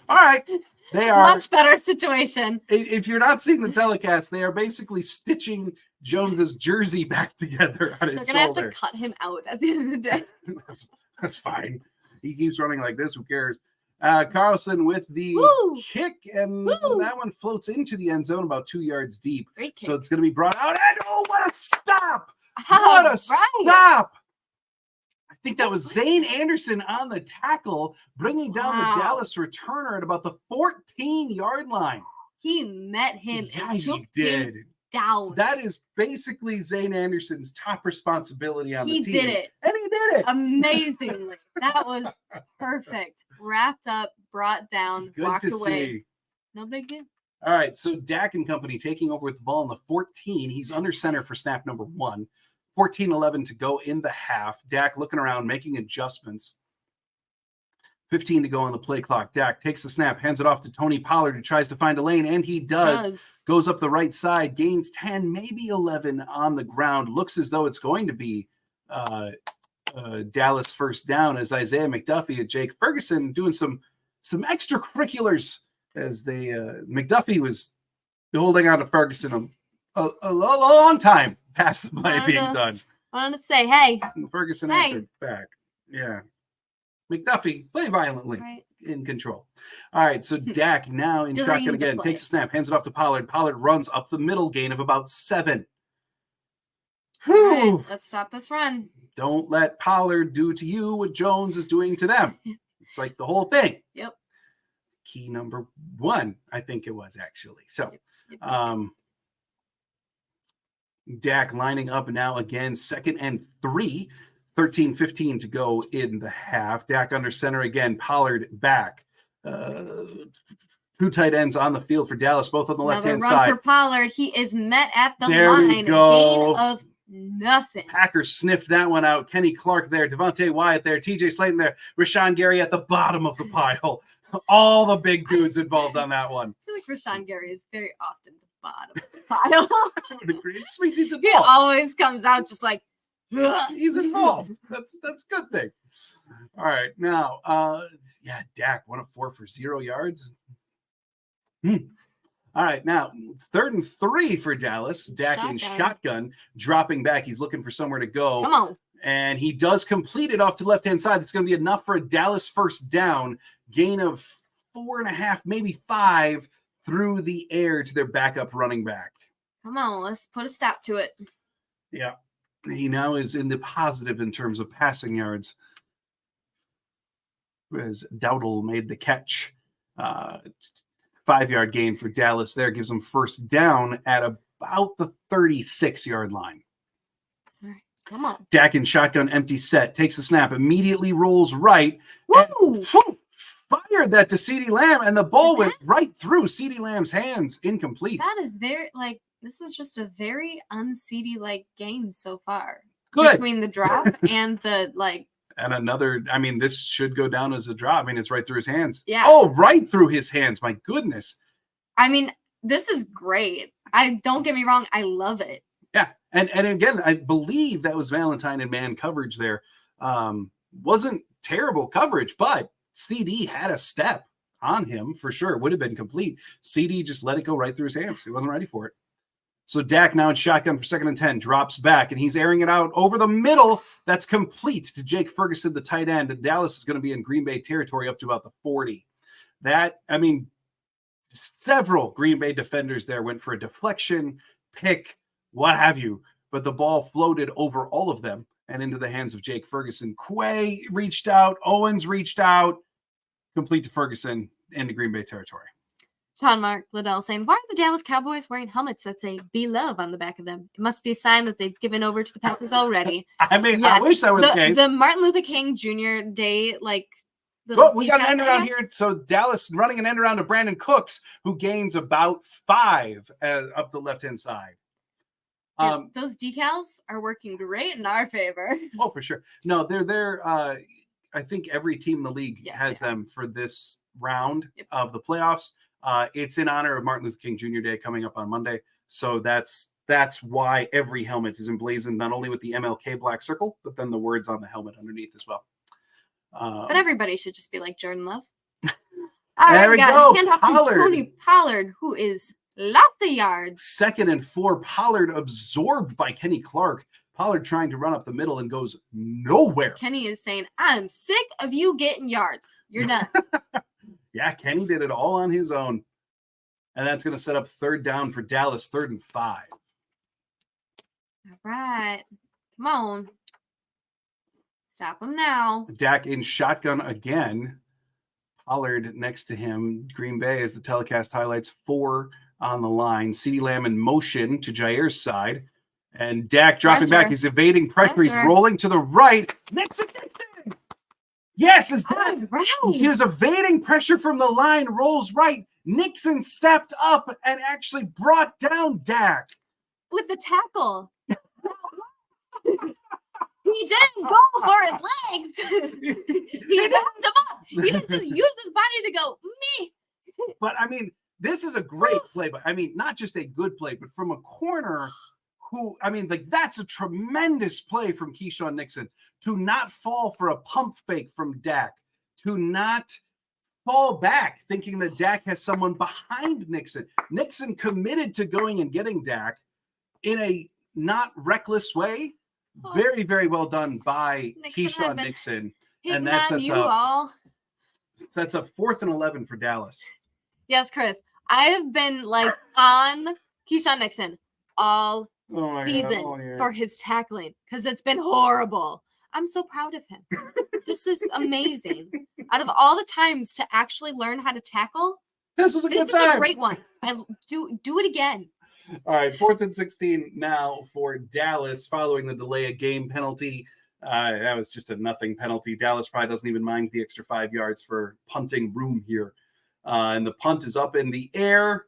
All right. They are much better situation. If you're not seeing the telecast, they are basically stitching Jones's jersey back together on his shoulder. They're going to have to cut him out at the end of the day. That's fine. He keeps running like this. Who cares? Carlson with the kick, and that one floats into the end zone about 2 yards deep. So it's going to be brought out. And what a stop! What a stop! I think that was Zane Anderson on the tackle, bringing down the Dallas returner at about the 14-yard line. He met him. Yeah, he did. Down. That is basically Zane Anderson's top responsibility on the team. He did it. And he did it. Amazingly. That was perfect. Wrapped up, brought down, walked away. See. No big deal. All right, so Dak and company taking over with the ball in the 14. He's under center for snap number 1. 14-11 to go in the half. Dak looking around, making adjustments. 15 to go on the play clock. Dak takes the snap, hands it off to Tony Pollard, who tries to find a lane, and he does. Goes up the right side, gains 10, maybe 11 on the ground. Looks as though it's going to be Dallas first down as Isaiah McDuffie and Jake Ferguson doing some extracurriculars as McDuffie was holding on to Ferguson a long time past the play being done. I want to say, hey. Ferguson answered back. Yeah. McDuffie, play violently, in control. All right, so Dak now in shotgun again, takes a snap, hands it off to Pollard. Pollard runs up the middle, gain of about 7. Right, let's stop this run. Don't let Pollard do to you what Jones is doing to them. It's like the whole thing. Yep. Key number 1, I think it was actually. So, Dak lining up now again, 2nd and 3. 13-15 to go in the half. Dak under center again. Pollard back. 2 tight ends on the field for Dallas, both on the left-hand side. Another run for Pollard. He is met at the there line. We go. Gain of nothing. Packers sniffed that one out. Kenny Clark there, Devontae Wyatt there, TJ Slayton there, Rashawn Gary at the bottom of the pile. All the big dudes involved on that one. I feel like Rashawn Gary is very often the bottom of the pile. I would agree. It just means he's involved. He always comes out just like, he's involved. That's a good thing. All right. Now, Dak 1 of 4 for 0 yards. All right. Now, it's 3rd and 3 for Dallas. Dak in shotgun, dropping back. He's looking for somewhere to go. Come on. And he does complete it off to the left-hand side. That's going to be enough for a Dallas first down. Gain of 4.5, maybe 5 through the air to their backup running back. Come on, let's put a stop to it. Yeah. He now is in the positive in terms of passing yards. As Dowdle made the catch. 5-yard gain for Dallas there. Gives them first down at about the 36-yard line. All right, come on. Dak in shotgun, empty set. Takes the snap. Immediately rolls right. Woo! Fired that to CeeDee Lamb, and the ball went right through CeeDee Lamb's hands. Incomplete. That is very, this is just a very un-CeeDee-like game so far. Good. Between the drop and the, And another, this should go down as a drop. It's right through his hands. Yeah. Oh, right through his hands. My goodness. This is great. Don't get me wrong. I love it. Yeah. And again, I believe that was Valentine and man coverage there. Wasn't terrible coverage, but CD had a step on him for sure. Would have been complete. CD just let it go right through his hands. He wasn't ready for it. So Dak now in shotgun for 2nd and 10, drops back, and he's airing it out over the middle. That's complete to Jake Ferguson, the tight end. And Dallas is going to be in Green Bay territory up to about the 40. Several Green Bay defenders there went for a deflection, pick, what have you. But the ball floated over all of them and into the hands of Jake Ferguson. Quay reached out. Owens reached out. Complete to Ferguson into Green Bay territory. Sean Mark Liddell saying, why are the Dallas Cowboys wearing helmets that say "Be Love" on the back of them? It must be a sign that they've given over to the Packers already. Yes. I wish that were the case. The Martin Luther King Jr. Day, we got an end around here. So Dallas running an end around to Brandon Cooks, who gains about 5 up the left-hand side. Those decals are working great in our favor. Oh, for sure. No, they're there. I think every team in the league has them for this round of the playoffs. It's in honor of Martin Luther King Jr. Day coming up on Monday. So that's why every helmet is emblazoned, not only with the MLK black circle, but then the words on the helmet underneath as well. But everybody should just be like Jordan Love. There we go. Hand off from Tony Pollard, who is lost the yards. 2nd and 4. Pollard absorbed by Kenny Clark. Pollard trying to run up the middle and goes nowhere. Kenny is saying, I'm sick of you getting yards. You're done. Yeah, Kenny did it all on his own. And that's going to set up 3rd down for Dallas, 3rd and 5. All right. Come on. Stop him now. Dak in shotgun again. Pollard next to him. Green Bay, as the telecast highlights, 4 on the line. CeeDee Lamb in motion to Jair's side. And Dak dropping back. He's evading pressure. He's rolling to the right. Nixon. Yes, it's Dak. Right. He was evading pressure from the line, rolls right. Nixon stepped up and actually brought down Dak. With the tackle. He didn't go for his legs. He backed him up. He didn't just use his body to go, me. But, this is a great play. But, not just a good play, but from a corner who, that's a tremendous play from Keyshawn Nixon to not fall for a pump fake from Dak, to not fall back thinking that Dak has someone behind Nixon. Nixon committed to going and getting Dak in a not reckless way. Very, very well done by Keyshawn Nixon. And that sets up 4th and 11 for Dallas. Yes, Chris. I have been on Keyshawn Nixon all season for his tackling because it's been horrible. I'm so proud of him. This is amazing. Out of all the times to actually learn how to tackle, this was a good time. This is a great one. I do it again. All right, 4th and 16 now for Dallas following the delay of game penalty. That was just a nothing penalty. Dallas probably doesn't even mind the extra 5 yards for punting room here. And the punt is up in the air.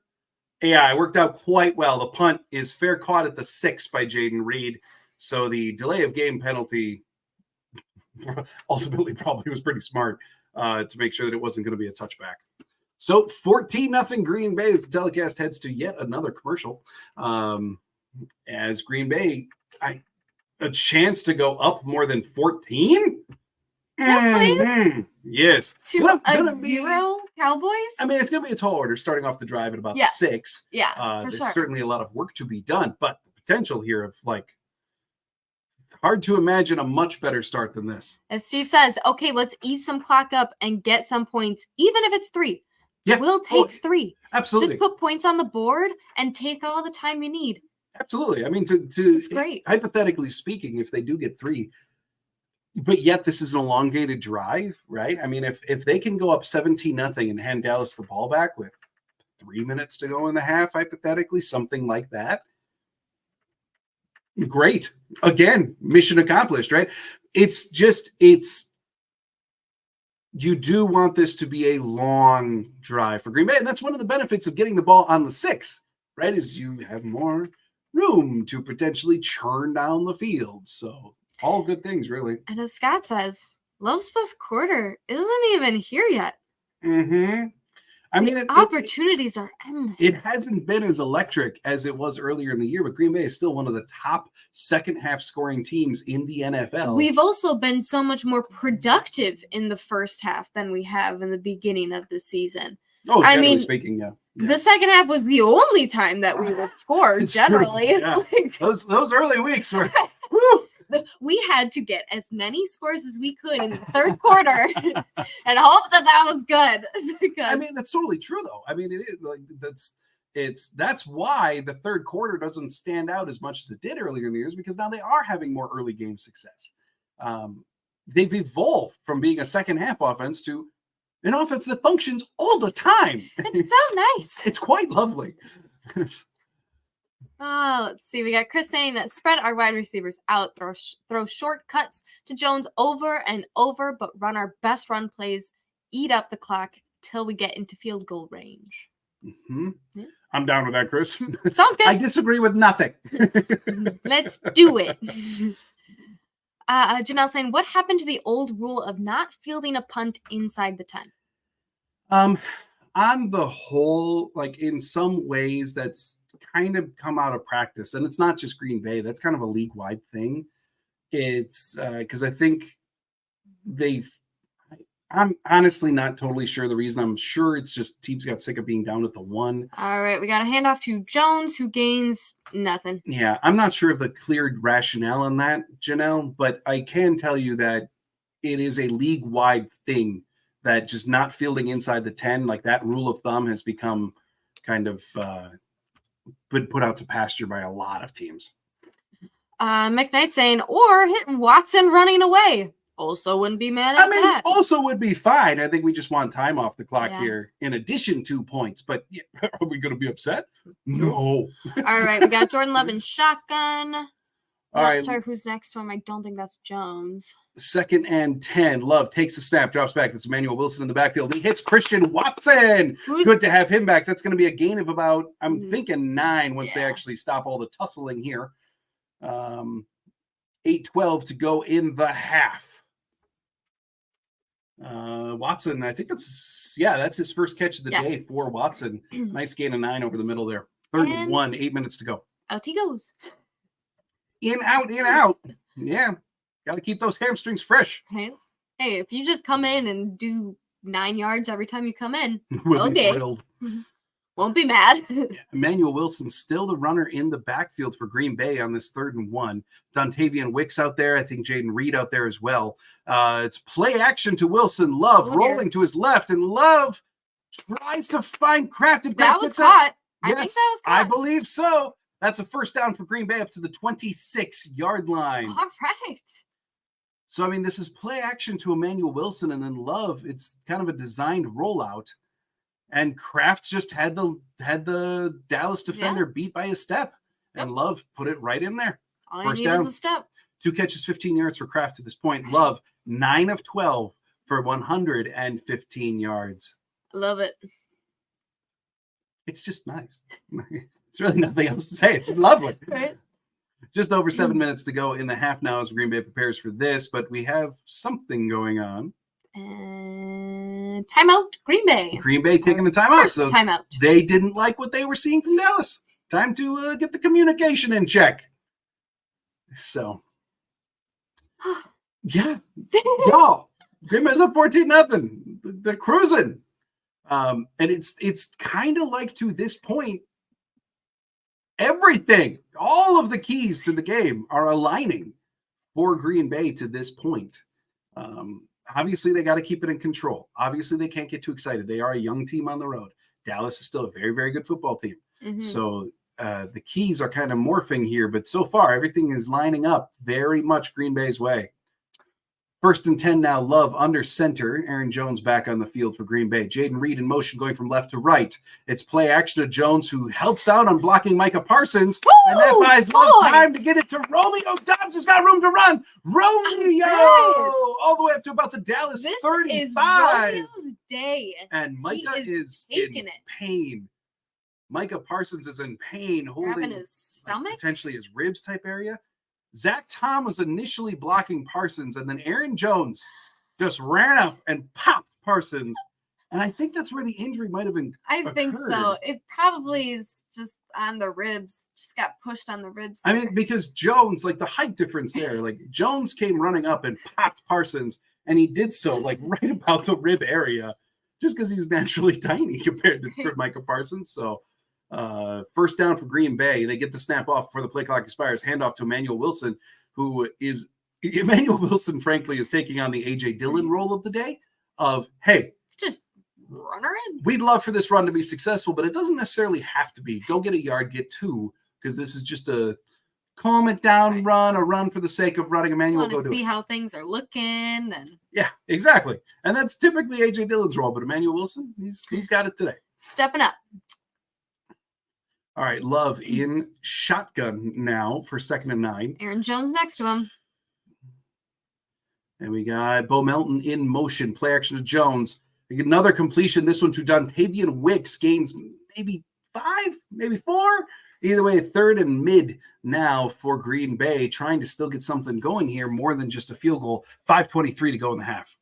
Yeah, it worked out quite well. The punt is fair caught at the 6 by Jaden Reed. So the delay of game penalty ultimately probably was pretty smart to make sure that it wasn't going to be a touchback. So 14-0 Green Bay as the telecast heads to yet another commercial. As Green Bay, a chance to go up more than 14? Yes, please. Mm-hmm. Yes. To a 0 Cowboys? I mean, it's going to be a tall order starting off the drive at about 6. Yeah, there's certainly a lot of work to be done, but the potential here of hard to imagine a much better start than this. As Steve says, okay, let's ease some clock up and get some points, even if it's 3. Yeah. We'll take 3. Absolutely. Just put points on the board and take all the time you need. Absolutely. I mean, it's great. Hypothetically speaking, if they do get 3, but yet this is an elongated drive, right? I mean, if they can go up 17-0 and hand Dallas the ball back with 3 minutes to go in the half, hypothetically, something like that, great. Again, mission accomplished, right? You do want this to be a long drive for Green Bay, and that's one of the benefits of getting the ball on the 6, right? Is you have more room to potentially churn down the field. So all good things, really. And as Scott says, Love's best quarter isn't even here yet. Mm-hmm. I mean, opportunities are endless. It hasn't been as electric as it was earlier in the year, but Green Bay is still one of the top second half scoring teams in the NFL. We've also been so much more productive in the first half than we have in the beginning of the season. Oh, generally speaking, yeah. The second half was the only time that we would score, generally. Yeah. Those early weeks were woo. We had to get as many scores as we could in the third quarter and hope that was good. Because... I mean, that's totally true, though. I mean, it is that's why the third quarter doesn't stand out as much as it did earlier in the years, because now they are having more early game success. They've evolved from being a second half offense to an offense that functions all the time. It's so nice. It's quite lovely. Let's see. We got Chris saying that spread our wide receivers out, throw short cuts to Jones over and over, but run our best run plays, eat up the clock till we get into field goal range. Mm-hmm. Yeah. I'm down with that, Chris. Sounds good. I disagree with nothing. Let's do it. Janelle saying, what happened to the old rule of not fielding a punt inside the 10? On the whole, in some ways, that's kind of come out of practice. And it's not just Green Bay. That's kind of a league-wide thing. It's because I think I'm honestly not totally sure the reason. I'm sure it's just teams got sick of being down at the 1. All right, we got a handoff to Jones, who gains nothing. Yeah, I'm not sure of the clear rationale in that, Janelle, but I can tell you that it is a league-wide thing that just not fielding inside the 10, that rule of thumb has become kind of been put out to pasture by a lot of teams. McKnight saying, or hit Watson running away. Also wouldn't be mad at that. Also would be fine. I think we just want time off the clock here in addition to points. But are we going to be upset? No. All right, we got Jordan Love in shotgun. All right. Sure who's next to him. I don't think that's Jones. 2nd and 10. Love takes the snap, drops back. That's Emmanuel Wilson in the backfield. He hits Christian Watson. Good to have him back. That's going to be a gain of about, I'm thinking 9 once they actually stop all the tussling here. 8:12 to go in the half. Watson, I think that's his first catch of the day for Watson. Nice gain of 9 over the middle there. 3rd and 1, 8 minutes to go. Out he goes. In, out. Yeah. Got to keep those hamstrings fresh. Hey, if you just come in and do 9 yards every time you come in, okay. Won't be mad. Emmanuel Wilson's still the runner in the backfield for Green Bay on this 3rd and 1. Dontavian Wicks out there. I think Jaden Reed out there as well. It's play action to Wilson. Love rolling to his left, and Love tries to find Kraft. That was caught. Yes, I think that was caught. I believe so. That's a first down for Green Bay up to the 26-yard line. All right. So, this is play action to Emmanuel Wilson, and then Love, it's kind of a designed rollout. And Kraft just had the Dallas defender beat by a step. And Love put it right in there. All first down. Is a step. 2 catches, 15 yards for Kraft at this point. Love, 9 of 12 for 115 yards. Love it. It's just nice. It's really nothing else to say. It's lovely. Right. Just over 7 minutes to go in the half now as Green Bay prepares for this, but we have something going on. And timeout, Green Bay. Green Bay taking the timeout. First timeout. They didn't like what they were seeing from Dallas. Time to get the communication in check. So, yeah. Y'all, Green Bay's up 14-0. They're cruising. And it's kind of like, to this point, everything, all of the keys to the game are aligning for Green Bay to this point. Obviously, they got to keep it in control. Obviously, they can't get too excited. They are a young team on the road. Dallas is still a very, very good football team. Mm-hmm. So the keys are kind of morphing here, but so far, everything is lining up very much Green Bay's way. 1st and 10 now, Love under center. Aaron Jones back on the field for Green Bay. Jaden Reed in motion going from left to right. It's play action to Jones, who helps out on blocking Micah Parsons. Woo! And that buys Love time to get it to Romeo Dobbs, who's got room to run. Romeo! All the way up to about the Dallas 35. This is Romeo's day. And Micah is in pain. Micah Parsons is in pain, holding his stomach, potentially his ribs type area. Zach Tom was initially blocking Parsons, and then Aaron Jones just ran up and popped Parsons. And I think that's where the injury might have been. I think so. It probably is just on the ribs, just got pushed on the ribs there. I mean, because Jones, like the height difference there, like Jones came running up and popped Parsons, and he did so like right about the rib area, just because he's naturally tiny compared to Micah Parsons. So first down for Green Bay. They get the snap off before the play clock expires. Handoff to Emmanuel Wilson, Emmanuel Wilson, frankly, is taking on the A.J. Dillon role of the day of, hey, just run her in. We'd love for this run to be successful, but it doesn't necessarily have to be. Go get a yard, get 2, because this is just a calm it down run, a run for the sake of running. Emmanuel, go do it. See how things are looking. And yeah, exactly. And that's typically A.J. Dillon's role, but Emmanuel Wilson, he's got it today. Stepping up. All right, Love in shotgun now for 2nd and 9. Aaron Jones next to him. And we got Bo Melton in motion. Play action to Jones. We get another completion. This one to Dontavian Wicks. Gains maybe 5, maybe 4. Either way, 3rd and mid now for Green Bay. Trying to still get something going here. More than just a field goal. 5:23 to go in the half.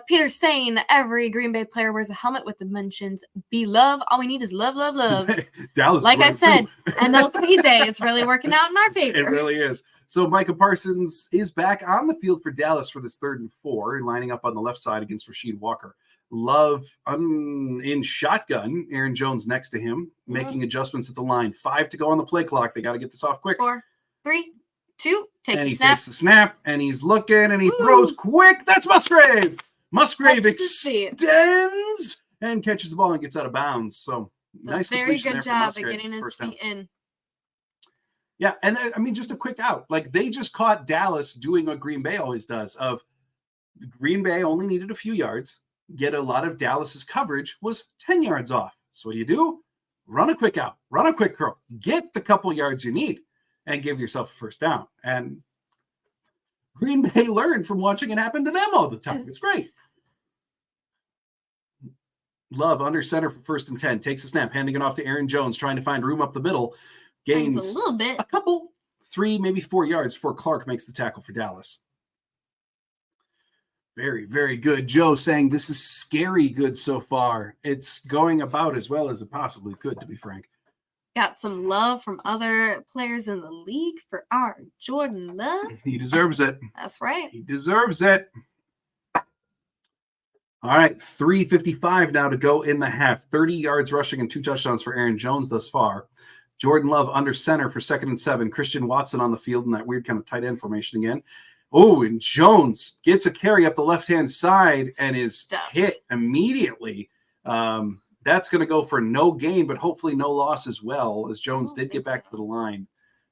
Peter's saying every Green Bay player wears a helmet with dimensions. Be love. All we need is love, love, love. Dallas, like I said, MLK Day is really working out in our favor. It really is. So Micah Parsons is back on the field for Dallas for this 3rd and 4, lining up on the left side against Rasheed Walker. Love in shotgun. Aaron Jones next to him, making adjustments at the line. 5 to go on the play clock. They got to get this off quick. 4, 3, 2, and he takes the snap, and he's looking, and he throws quick. That's Musgrave. Musgrave extends and catches the ball and gets out of bounds. So nice very good job at getting his feet in. Yeah, and I mean, just a quick out. Like, they just caught Dallas doing what Green Bay always does. Of Green Bay only needed a few yards. Get a lot of Dallas's coverage was 10 yards off. So what do? Run a quick out. Run a quick curl. Get the couple yards you need. And give yourself a first down. And Green Bay learned from watching it happen to them all the time. It's great. Love under center for 1st and 10. Takes a snap, handing it off to Aaron Jones, trying to find room up the middle. Gains a little bit. A couple, 3, maybe 4 yards before Clark makes the tackle for Dallas. Very, very good. Joe saying this is scary good so far. It's going about as well as it possibly could, to be frank. Got some love from other players in the league for our Jordan Love. He deserves it. That's right. He deserves it. All right, 3:55 now to go in the half. 30 yards rushing and 2 touchdowns for Aaron Jones thus far. Jordan Love under center for 2nd and 7. Christian Watson on the field in that weird kind of tight end formation again. Oh, and Jones gets a carry up the left-hand side and is hit immediately. That's going to go for no gain, but hopefully no loss as well, as Jones did get back to the line.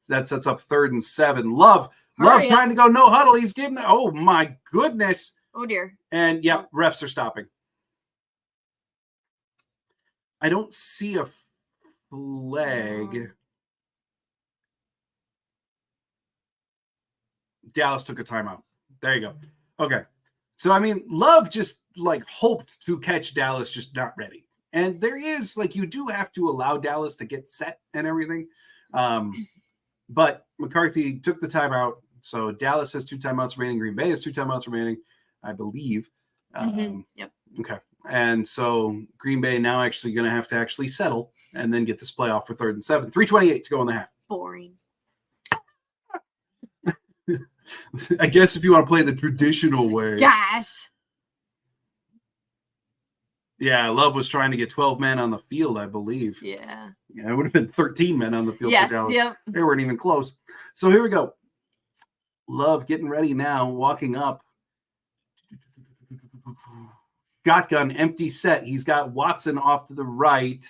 That sets up 3rd and 7. Love trying to go no huddle. He's getting, oh my goodness. Oh dear. And yeah, refs are stopping. I don't see a flag. Dallas took a timeout. There you go. Okay. So, I mean, Love just like hoped to catch Dallas, just not ready. And there is, like, you do have to allow Dallas to get set and everything. But McCarthy took the timeout. So Dallas has 2 timeouts remaining. Green Bay has 2 timeouts remaining, I believe. Yep. Okay. And so Green Bay now actually going to have to actually settle and then get this playoff for 3rd and 7. 3:28 to go in the half. Boring. I guess if you want to play the traditional way. Gosh. Yeah, Love was trying to get 12 men on the field, I believe. Yeah. Yeah, it would have been 13 men on the field for Dallas. Yep. They weren't even close. So here we go. Love getting ready now, walking up. Shotgun, empty set. He's got Watson off to the right.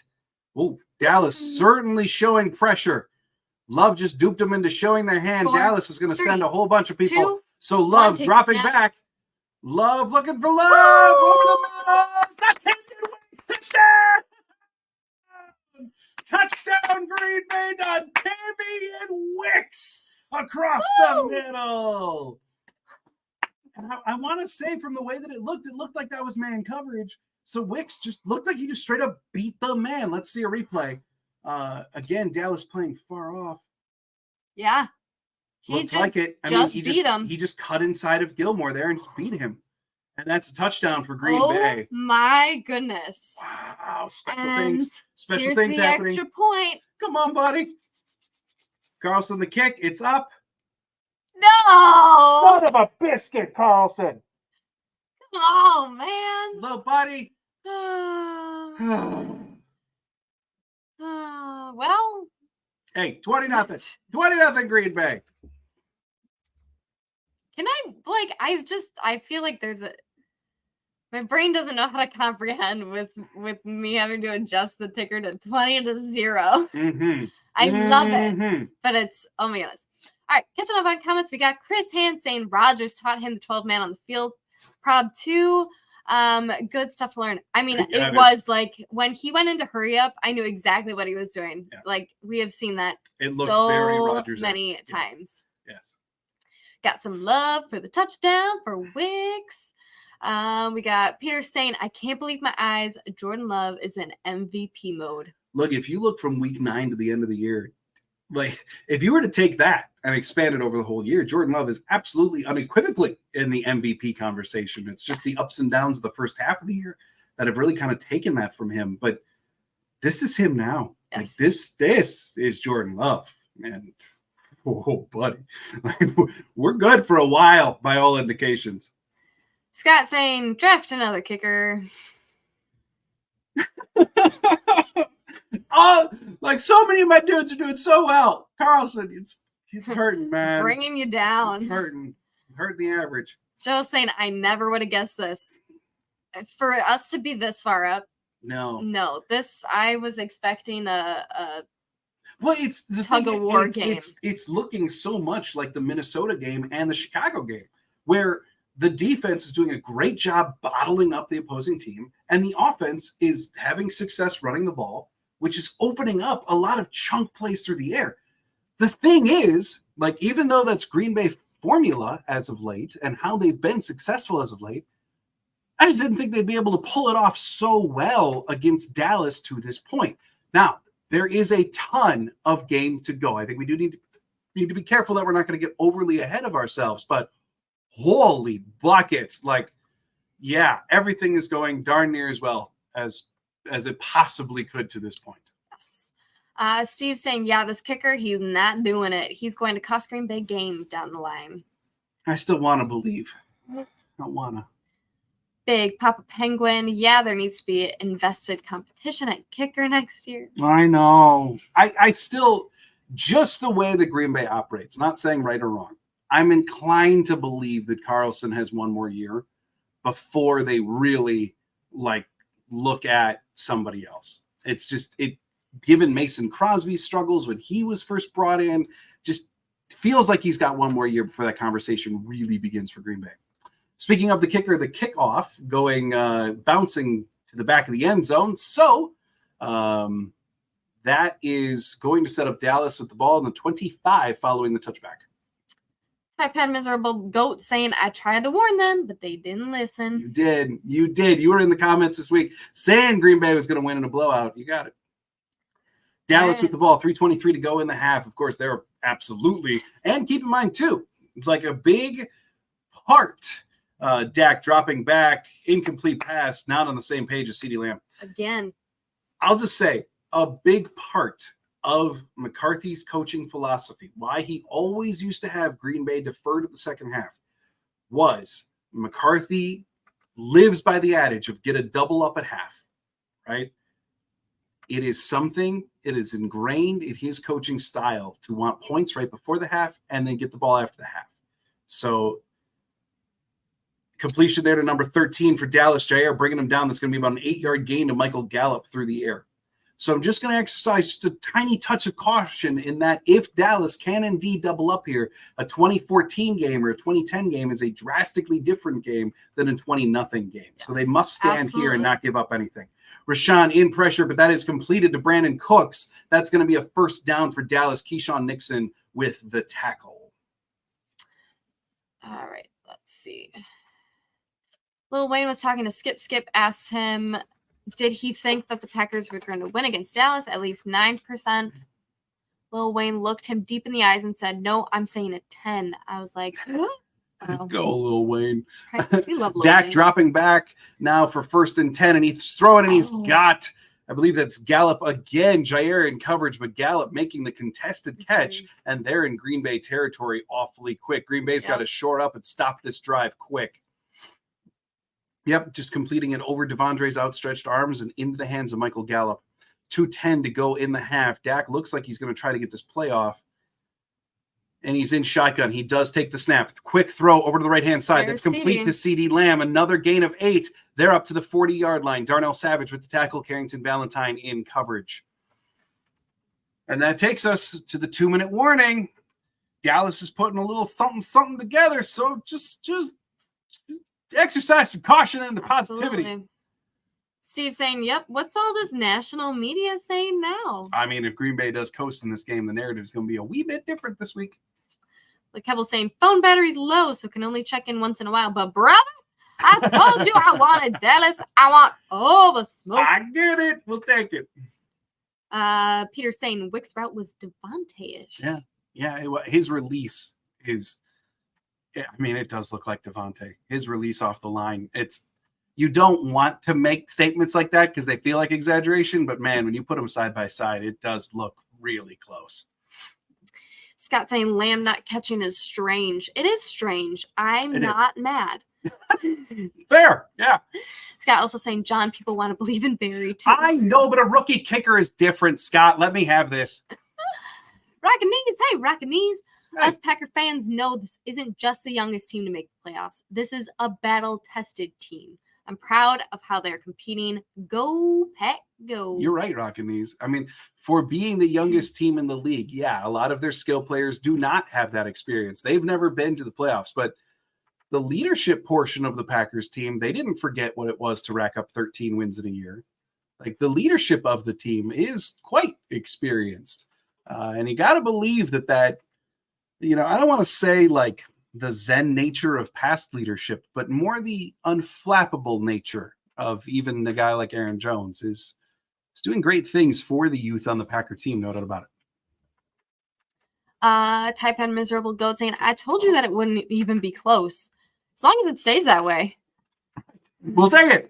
Oh, Dallas certainly showing pressure. Love just duped them into showing their hand. 4, Dallas was going to send a whole bunch of people. 2, so Love dropping back. Love looking for Love over the middle. Touchdown! Touchdown, Green Bay on Damian Wicks across the middle. And I want to say from the way that it looked like that was man coverage. So Wicks just looked like he just straight up beat the man. Let's see a replay. Again, Dallas playing far off. Yeah. He just beat him. He just cut inside of Gilmore there and beat him. And that's a touchdown for Green Bay. Oh my goodness. Wow. Special here's things the happening. Extra point. Come on, buddy. Carlson the kick. It's up. No. Son of a biscuit, Carlson. Oh, man. Little buddy. Well. Hey, 20-0. 20-0 Green Bay. Can I feel like my brain doesn't know how to comprehend with me having to adjust the ticker to 20-0. Mm-hmm. I love it. But it's, oh my goodness. All right, catching up on comments. We got Chris Hand saying Rodgers taught him the 12-man on the field. Prob 2. Good stuff to learn. I mean, it was like when he went into hurry up, I knew exactly what he was doing. Yeah. Like we have seen that it looked very Rodgers many times. Yes. Got some love for the touchdown for Wicks. We got Peter saying, I can't believe my eyes. Jordan Love is in MVP mode. Look, if you look from week 9 to the end of the year, like if you were to take that and expand it over the whole year, Jordan Love is absolutely unequivocally in the MVP conversation. It's just the ups and downs of the first half of the year that have really kind of taken that from him. But this is him now. Yes. Like this is Jordan Love. And oh, buddy, we're good for a while by all indications. Scott saying, draft another kicker. Oh, like so many of my dudes are doing so well. Carlson, it's hurting, man. Bringing you down. It's hurting the average. Joe's saying, I never would have guessed this. For us to be this far up. No. This, I was expecting a well, it's the tug of war game. It's looking so much like the Minnesota game and the Chicago game, where the defense is doing a great job bottling up the opposing team, and the offense is having success running the ball, which is opening up a lot of chunk plays through the air. The thing is, like, even though that's Green Bay formula as of late and how they've been successful as of late, I just didn't think they'd be able to pull it off so well against Dallas to this point. Now, there is a ton of game to go. I think we do need to be careful that we're not going to get overly ahead of ourselves, but holy buckets. Like, yeah, everything is going darn near as well as it possibly could to this point. Yes. Steve saying, yeah, this kicker, he's not doing it. He's going to cost Green Bay game down the line. I still want to believe. I don't want to. Big Papa Penguin. Yeah, there needs to be invested competition at kicker next year. I know. I still, just the way that Green Bay operates, not saying right or wrong, I'm inclined to believe that Carlson has one more year before they really look at somebody else. It's just, given Mason Crosby's struggles when he was first brought in, just feels like he's got one more year before that conversation really begins for Green Bay. Speaking of the kicker, the kickoff going, bouncing to the back of the end zone. So that is going to set up Dallas with the ball in the 25 following the touchback. Type Pen Miserable Goat saying, I tried to warn them, but they didn't listen. You did. You were in the comments this week saying Green Bay was going to win in a blowout. You got it. Dallas with the ball, 3:23 to go in the half. Of course, they're absolutely. And keep in mind, too, like a big part, Dak dropping back, incomplete pass, not on the same page as CeeDee Lamb. Again. I'll just say a big part of McCarthy's coaching philosophy, why he always used to have Green Bay defer to the second half, was McCarthy lives by the adage of get a double up at half, right? It is something, it is ingrained in his coaching style to want points right before the half and then get the ball after the half. So completion there to number 13 for Dallas. Jair bringing him down. That's going to be about an 8-yard gain to Michael Gallup through the air. So I'm just going to exercise just a tiny touch of caution in that if Dallas can indeed double up here, a 2014 game or a 2010 game is a drastically different game than a 20-0 game. Yes, so they must stand here and not give up anything. Rashawn in pressure, but that is completed to Brandon Cooks. That's going to be a first down for Dallas. Keyshawn Nixon with the tackle. All right, let's see. Lil Wayne was talking to Skip. Skip asked him, did he think that the Packers were going to win against Dallas? At least 9%. Lil Wayne looked him deep in the eyes and said, no, I'm saying a 10. I was like, oh. Go, Lil Wayne. We love Lil Dak Wayne. Dropping back now for 1st and 10, and he's throwing, and he's got, I believe that's Gallup again. Jair in coverage, but Gallup making the contested catch, and they're in Green Bay territory awfully quick. Green Bay's got to shore up and stop this drive quick. Yep, just completing it over Devondre's outstretched arms and into the hands of Michael Gallup. 2:10 to go in the half. Dak looks like he's going to try to get this play off. And he's in shotgun. He does take the snap. Quick throw over to the right-hand side. That's complete to CeeDee Lamb. Another gain of 8. They're up to the 40-yard line. Darnell Savage with the tackle. Carrington Valentine in coverage. And that takes us to the 2-minute warning. Dallas is putting a little something together. So just exercise some caution and positivity. Absolutely. Steve saying, yep, what's all this national media saying now? I mean, if Green Bay does coast in this game, the narrative is going to be a wee bit different this week. Like Kebble's saying, phone battery's low, so can only check in once in a while. But brother, I told you I wanted Dallas. I want all the smoke. I get it. We'll take it. Peter saying Wick's route was Devontae-ish. Yeah. His release is, I mean, it does look like Devontae. His release off the line. You don't want to make statements like that because they feel like exaggeration, but man, when you put them side by side, it does look really close. Scott saying Lamb not catching is strange. It is strange. I'm not mad. Fair, yeah. Scott also saying, John, people want to believe in Barry too. I know, but a rookie kicker is different, Scott. Let me have this. Rockin' Hey, Rockin' Knees. Us Packer fans know this isn't just the youngest team to make the playoffs. This is a battle-tested team. I'm proud of how they're competing. Go, Pack, go. You're right, Rockin' Knees. I mean, for being the youngest team in the league, yeah, a lot of their skill players do not have that experience. They've never been to the playoffs, but the leadership portion of the Packers team, they didn't forget what it was to rack up 13 wins in a year. Like, the leadership of the team is quite experienced. And you got to believe that, you know, I don't want to say like the Zen nature of past leadership, but more the unflappable nature of even a guy like Aaron Jones is doing great things for the youth on the Packer team. No doubt about it. Type N Miserable Goat saying, I told you that it wouldn't even be close. As long as it stays that way. We'll take it.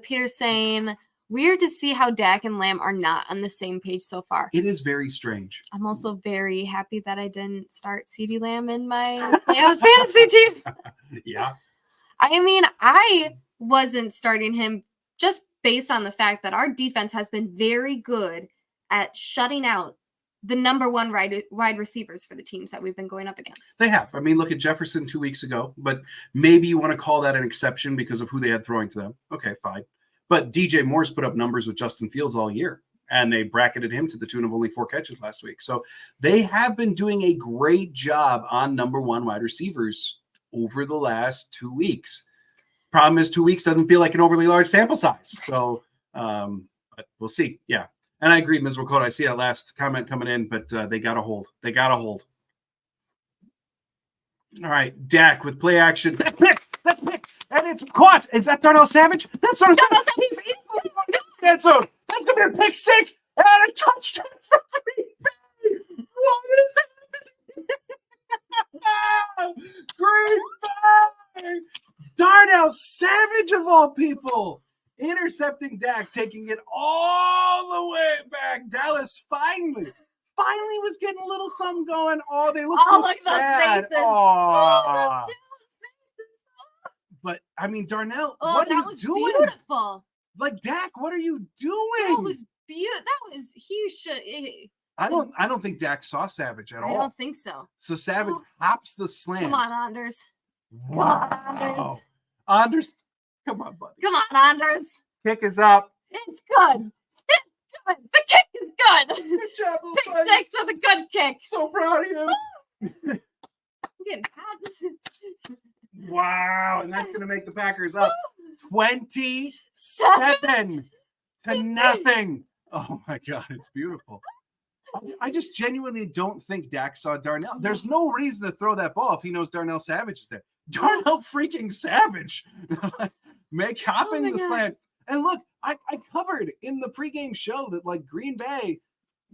Peter saying, weird to see how Dak and Lamb are not on the same page so far. It is very strange. I'm also very happy that I didn't start CeeDee Lamb in my playoff fantasy team. Yeah. I mean, I wasn't starting him just based on the fact that our defense has been very good at shutting out the number one wide receivers for the teams that we've been going up against. They have. I mean, look at Jefferson 2 weeks ago, but maybe you want to call that an exception because of who they had throwing to them. Okay, fine. But DJ Moore's put up numbers with Justin Fields all year, and they bracketed him to the tune of only 4 catches last week. So they have been doing a great job on number one wide receivers over the last 2 weeks. Problem is 2 weeks doesn't feel like an overly large sample size. So but we'll see. Yeah. And I agree, Ms. Wakota. I see that last comment coming in, but they got a hold. All right. Dak with play action. That's pick. And it's caught. Is that Darnell Savage? That's Darnell Savage. He's in the end zone. That's going to be a pick 6 and a touchdown for Green Bay. Darnell Savage of all people intercepting Dak, taking it all the way back. Dallas finally was getting a little something going. Oh, they look so sad. Those faces. Oh, those faces. But I mean, Darnell, what are you doing? Beautiful. Like, Dak, what are you doing? That was beautiful. That was I don't think Dak saw Savage at all. I don't think so. So Savage hops the slant. Come on, Anders. Wow. Come on, Anders. Anders, come on, buddy. Come on, Anders. Kick is up. It's good. It's good. The kick is good. Good job, Pick buddy. 6 with a good kick. So proud of you. I'm getting hot. Wow, and that's gonna make the Packers up 27 to nothing. Oh my God, it's beautiful. I just genuinely don't think Dak saw Darnell. There's no reason to throw that ball if he knows Darnell Savage is there. Darnell freaking Savage. Hopping the slant. And look, I covered in the pregame show that like Green Bay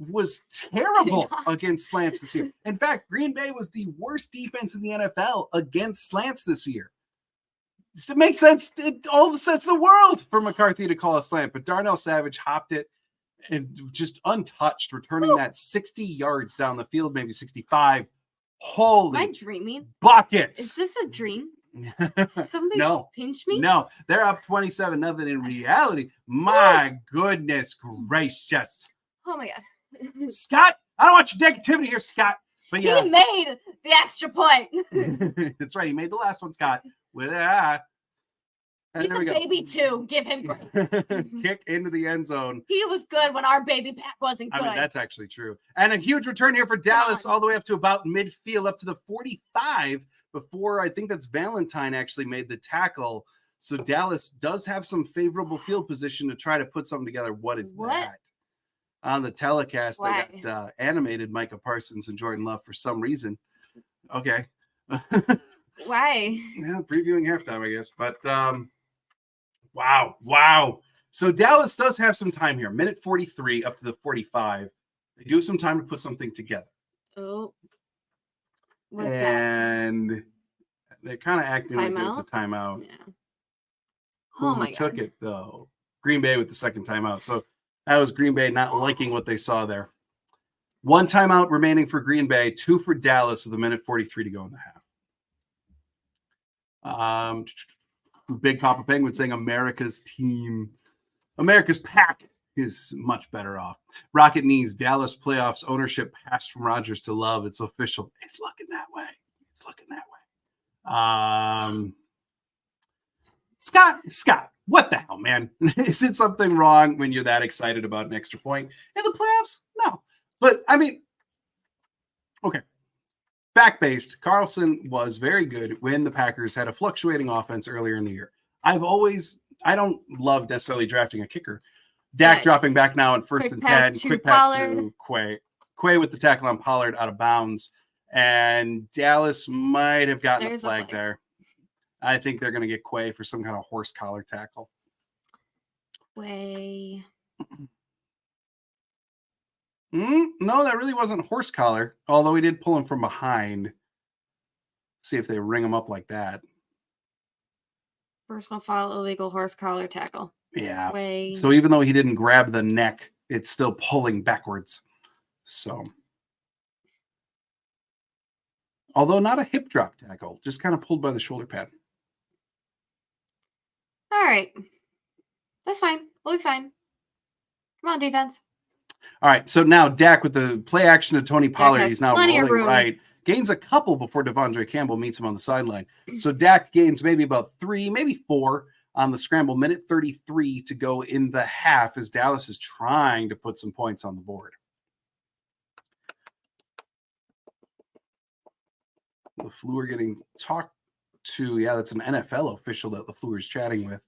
was terrible against slants this year. In fact, Green Bay was the worst defense in the NFL against slants this year. It makes sense. All the sense in the world for McCarthy to call a slant, but Darnell Savage hopped it and just untouched, returning that 60 yards down the field, maybe 65. Holy Am I dreaming? Buckets. Is this a dream? Somebody No. pinch me? No, they're up 27-0 in reality. My goodness gracious. Oh my God. Scott, I don't want your negativity here, Scott. But yeah. He made the extra point. That's right. He made the last one, Scott. With He's a baby too. Give him grace. Kick into the end zone. He was good when our baby pack wasn't good. I mean, that's actually true. And a huge return here for Dallas, all the way up to about midfield, up to the 45, before I think that's Valentine actually made the tackle. So Dallas does have some favorable field position to try to put something together. What is that? On the telecast, they got animated Micah Parsons and Jordan Love for some reason. Okay. Why? Yeah, previewing halftime, I guess. But wow. So Dallas does have some time here. Minute 43 up to the 45. They do have some time to put something together. Oh. And they're kind of acting like it's a timeout. Yeah. Who took it, though? Green Bay with the second timeout. So that was Green Bay not liking what they saw there. One timeout remaining for Green Bay, 2 for Dallas with a minute 43 to go in the half. Big Papa Penguin saying America's team, America's pack is much better off. Rocket Knees, Dallas playoffs ownership passed from Rodgers to Love. It's official. It's looking that way. Scott, what the hell, man? Is it something wrong when you're that excited about an extra point in the playoffs? No. But, I mean, okay. Fact-based, Carlson was very good when the Packers had a fluctuating offense earlier in the year. I don't love necessarily drafting a kicker. Dak dropping back now at 1st and 10. Quick pass to Quay. Quay with the tackle on Pollard out of bounds. And Dallas might have gotten a flag there. I think they're going to get Quay for some kind of horse collar tackle. Quay. No, that really wasn't horse collar, although he did pull him from behind. See if they ring him up like that. Personal foul, illegal horse collar tackle. Yeah. Quay. So even though he didn't grab the neck, it's still pulling backwards. So, although not a hip drop tackle, just kind of pulled by the shoulder pad. All right. That's fine. We'll be fine. Come on, defense. All right, so now Dak with the play action to Tony Pollard. He's now rolling right. Gains a couple before Devondre Campbell meets him on the sideline. So Dak gains maybe about 3, maybe 4 on the scramble. Minute 33 to go in the half as Dallas is trying to put some points on the board. LaFleur getting talked to. Yeah, that's an NFL official that LaFleur is chatting with.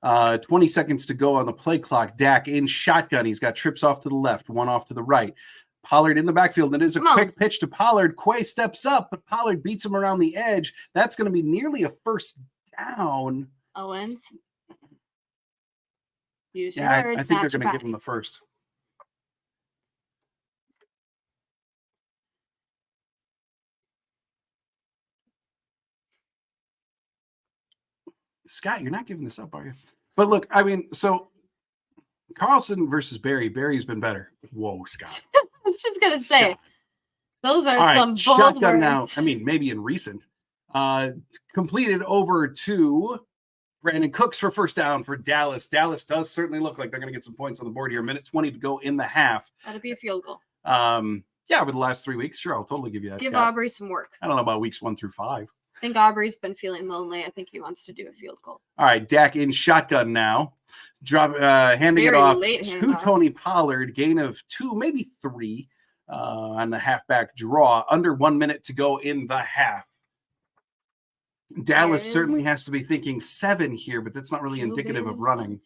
20 seconds to go on the play clock. Dak in shotgun. He's got trips off to the left, 1 off to the right. Pollard in the backfield. It is a quick pitch to Pollard. Quay steps up, but Pollard beats him around the edge. That's going to be nearly a first down. Owens. Use your words, I think they're going to give him the first. Scott, you're not giving this up, are you? But look, I mean, so Carlson versus Barry. Barry's been better. Whoa, Scott. I was just going to say, those are all some right, bold shotgun words. now. I mean, maybe in recent. Completed over to Brandon Cooks for first down for Dallas. Dallas does certainly look like they're going to get some points on the board here. 1:20 to go in the half. That'd be a field goal. Yeah, over the last 3 weeks. Sure, I'll totally give you that, Give Scott. Aubrey some work. I don't know about weeks 1 through 5. I think Aubrey's been feeling lonely. I think he wants to do a field goal. All right, Dak in shotgun now. Handing it off to Tony Pollard. Gain of 2, maybe 3 on the halfback draw. Under 1 minute to go in the half. Dallas certainly has to be thinking 7 here, but that's not really indicative of running.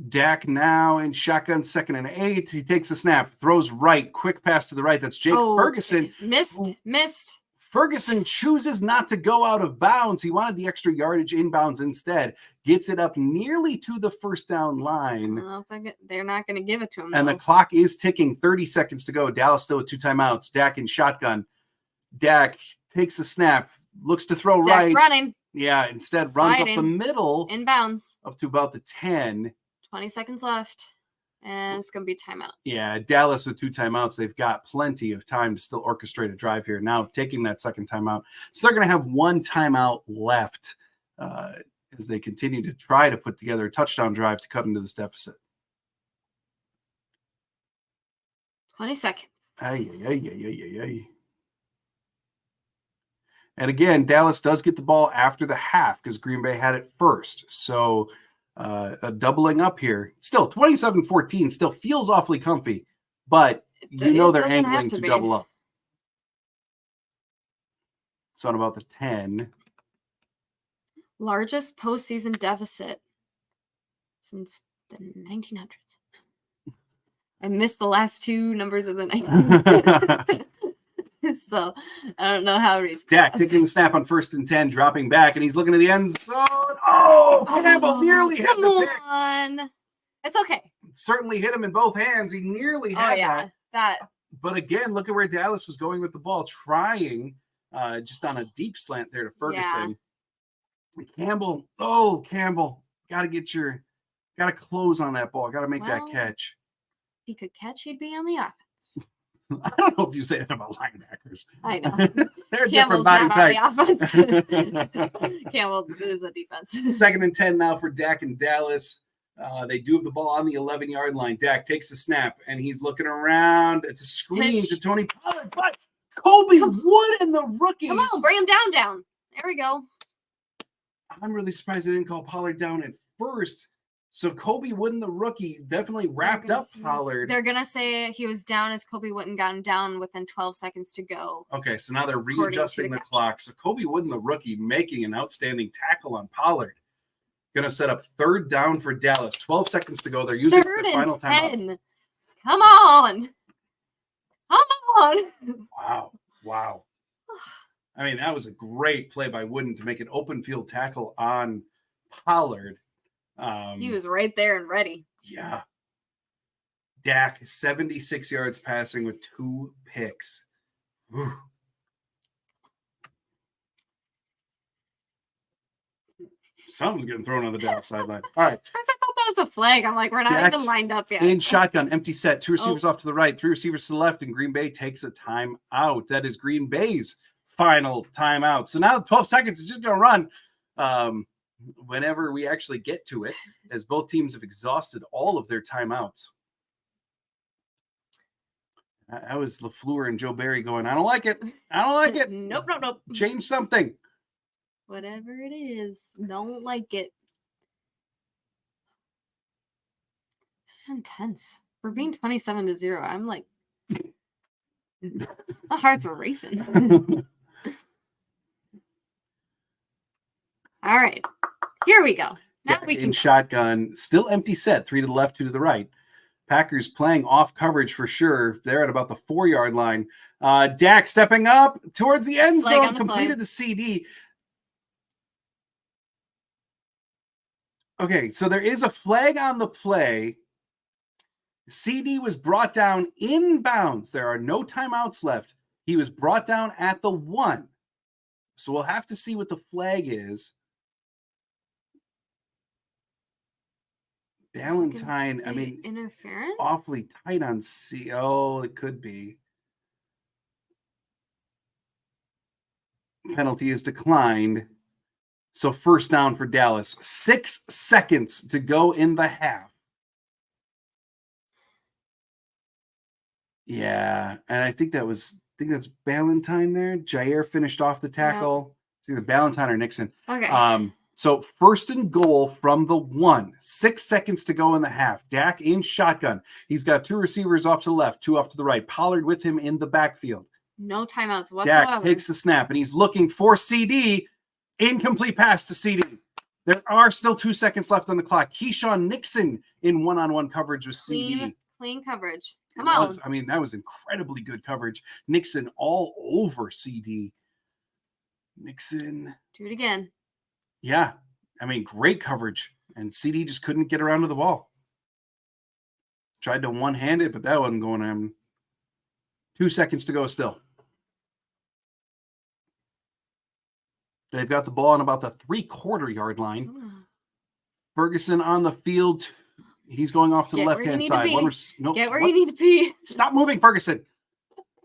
Dak now in shotgun, 2nd and 8. He takes the snap, throws right, quick pass to the right. That's Jake Ferguson. Missed. Ferguson chooses not to go out of bounds. He wanted the extra yardage inbounds instead. Gets it up nearly to the first down line. Well, they're not going to give it to him. And the clock is ticking. 30 seconds to go. Dallas still with 2 timeouts. Dak in shotgun. Dak takes the snap, looks to throw right. Running. Yeah, instead runs up the middle. Inbounds. Up to about the 10. 20 seconds left. And it's going to be timeout. Yeah, Dallas with 2 timeouts. They've got plenty of time to still orchestrate a drive here. Now taking that second timeout. So they're going to have 1 timeout left as they continue to try to put together a touchdown drive to cut into this deficit. 20 seconds. Ay. And again, Dallas does get the ball after the half because Green Bay had it first. So a doubling up here. Still, 27-14 still feels awfully comfy, but you know they're angling to double up. So on about the 10. Largest postseason deficit since the 1900s. I missed the last 2 numbers of the 1900s. So I don't know how he's Dak taking the snap on 1st and 10, dropping back, and he's looking at the end zone. Oh, Campbell nearly hit the pick. Come on. It's okay. Certainly hit him in both hands. He nearly had that. But again, look at where Dallas was going with the ball, trying just on a deep slant there to Ferguson. Yeah. Campbell, got to close on that ball. Got to make that catch. If he could catch, he'd be on the offense. I don't know if you say that about linebackers. I know. They're Campbell's different body not on the offense. Campbell is a defense. 2nd and 10 now for Dak and Dallas. They do have the ball on the 11-yard line. Dak takes the snap, and he's looking around. It's a screen to Tony Pollard, but Colby Wood and the rookie. Come on, bring him down. There we go. I'm really surprised they didn't call Pollard down at first. So Colby Wooden, the rookie, definitely wrapped up Pollard. They're going to say he was down as Colby Wooden got him down within 12 seconds to go. Okay, so now they're readjusting the clock. So Colby Wooden, the rookie, making an outstanding tackle on Pollard. Going to set up 3rd down for Dallas. 12 seconds to go. They're using the final timeout. Come on. Wow. I mean, that was a great play by Wooden to make an open field tackle on Pollard. He was right there and ready. Yeah. Dak, 76 yards passing with 2 picks. Whew. Something's getting thrown on the Dallas sideline. All right. I thought that was a flag. I'm like, we're not Dak even lined up yet. In shotgun, empty set. 2 receivers off to the right, 3 receivers to the left, and Green Bay takes a timeout. That is Green Bay's final timeout. So now 12 seconds is just going to run. Whenever we actually get to it, as both teams have exhausted all of their timeouts. That was LaFleur and Joe Barry going, I don't like it. Nope. Change something. Whatever it is, don't like it. This is intense. We're being 27-0. I'm like, my heart's racing. All right, here we go. Now we can shotgun, still empty set, 3 to the left, 2 to the right. Packers playing off coverage for sure. They're at about the 4-yard line. Dak stepping up towards the end zone, completed the CD. Okay, so there is a flag on the play. CD was brought down inbounds. There are no timeouts left. He was brought down at the 1. So we'll have to see what the flag is. Ballantyne, I mean, interference? Awfully tight on C. Oh, it could be. Penalty is declined. So first down for Dallas. 6 seconds to go in the half. Yeah, and I think that's Ballantyne there. Jair finished off the tackle. Yeah. It's either Ballantyne or Nixon. Okay. So first and goal from the 1. 6 seconds to go in the half. Dak in shotgun. He's got 2 receivers off to the left, 2 off to the right. Pollard with him in the backfield. No timeouts whatsoever. Dak takes the snap, and he's looking for CD. Incomplete pass to CD. There are still 2 seconds left on the clock. Keyshawn Nixon in one-on-one coverage with CD. Clean coverage. Come on. I mean, that was incredibly good coverage. Nixon all over CD. Nixon. Do it again. Yeah. I mean, great coverage. And CD just couldn't get around to the ball. Tried to one-hand it, but that wasn't going on. 2 seconds to go still. They've got the ball on about the 3/4 yard line. Ferguson on the field. He's going off to the left-hand side. Get where you need to be. Stop moving, Ferguson.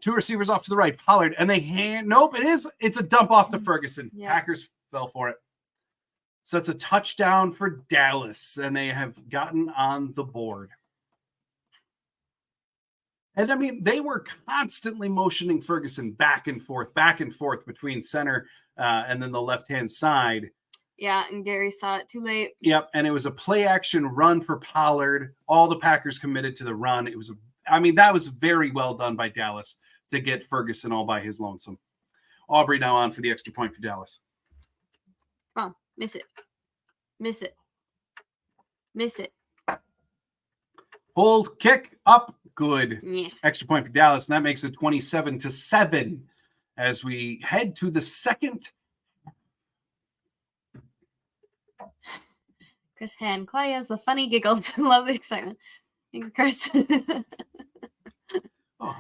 2 receivers off to the right. Pollard. And they hand. Nope, it's a dump off to Ferguson. Yeah. Packers fell for it. So it's a touchdown for Dallas. And they have gotten on the board. And I mean, they were constantly motioning Ferguson back and forth between center and then the left-hand side. Yeah, and Gary saw it too late. Yep, and it was a play-action run for Pollard. All the Packers committed to the run. That was very well done by Dallas to get Ferguson all by his lonesome. Aubrey now on for the extra point for Dallas. Come on, miss it. Miss it. Miss it. Hold, kick, up, good. Yeah. Extra point for Dallas, and that makes it 27-7 as we head to the second. Chris Hand. Claudia has the funny giggles. Love the excitement. Thanks, Chris. Oh.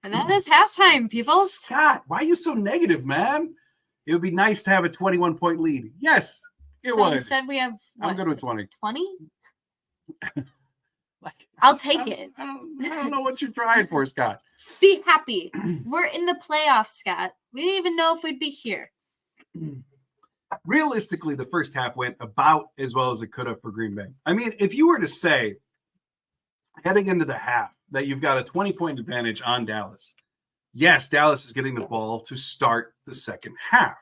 And that is halftime, people. Scott, why are you so negative, man? It would be nice to have a 21-point lead. Yes, it would. Instead, we have what? I'm good with 20. 20? I'll take it. I don't know what you're trying for, Scott. Be happy. We're in the playoffs, Scott. We didn't even know if we'd be here. Realistically, the first half went about as well as it could have for Green Bay. I mean, if you were to say heading into the half that you've got a 20-point advantage on Dallas, yes, Dallas is getting the ball to start the second half.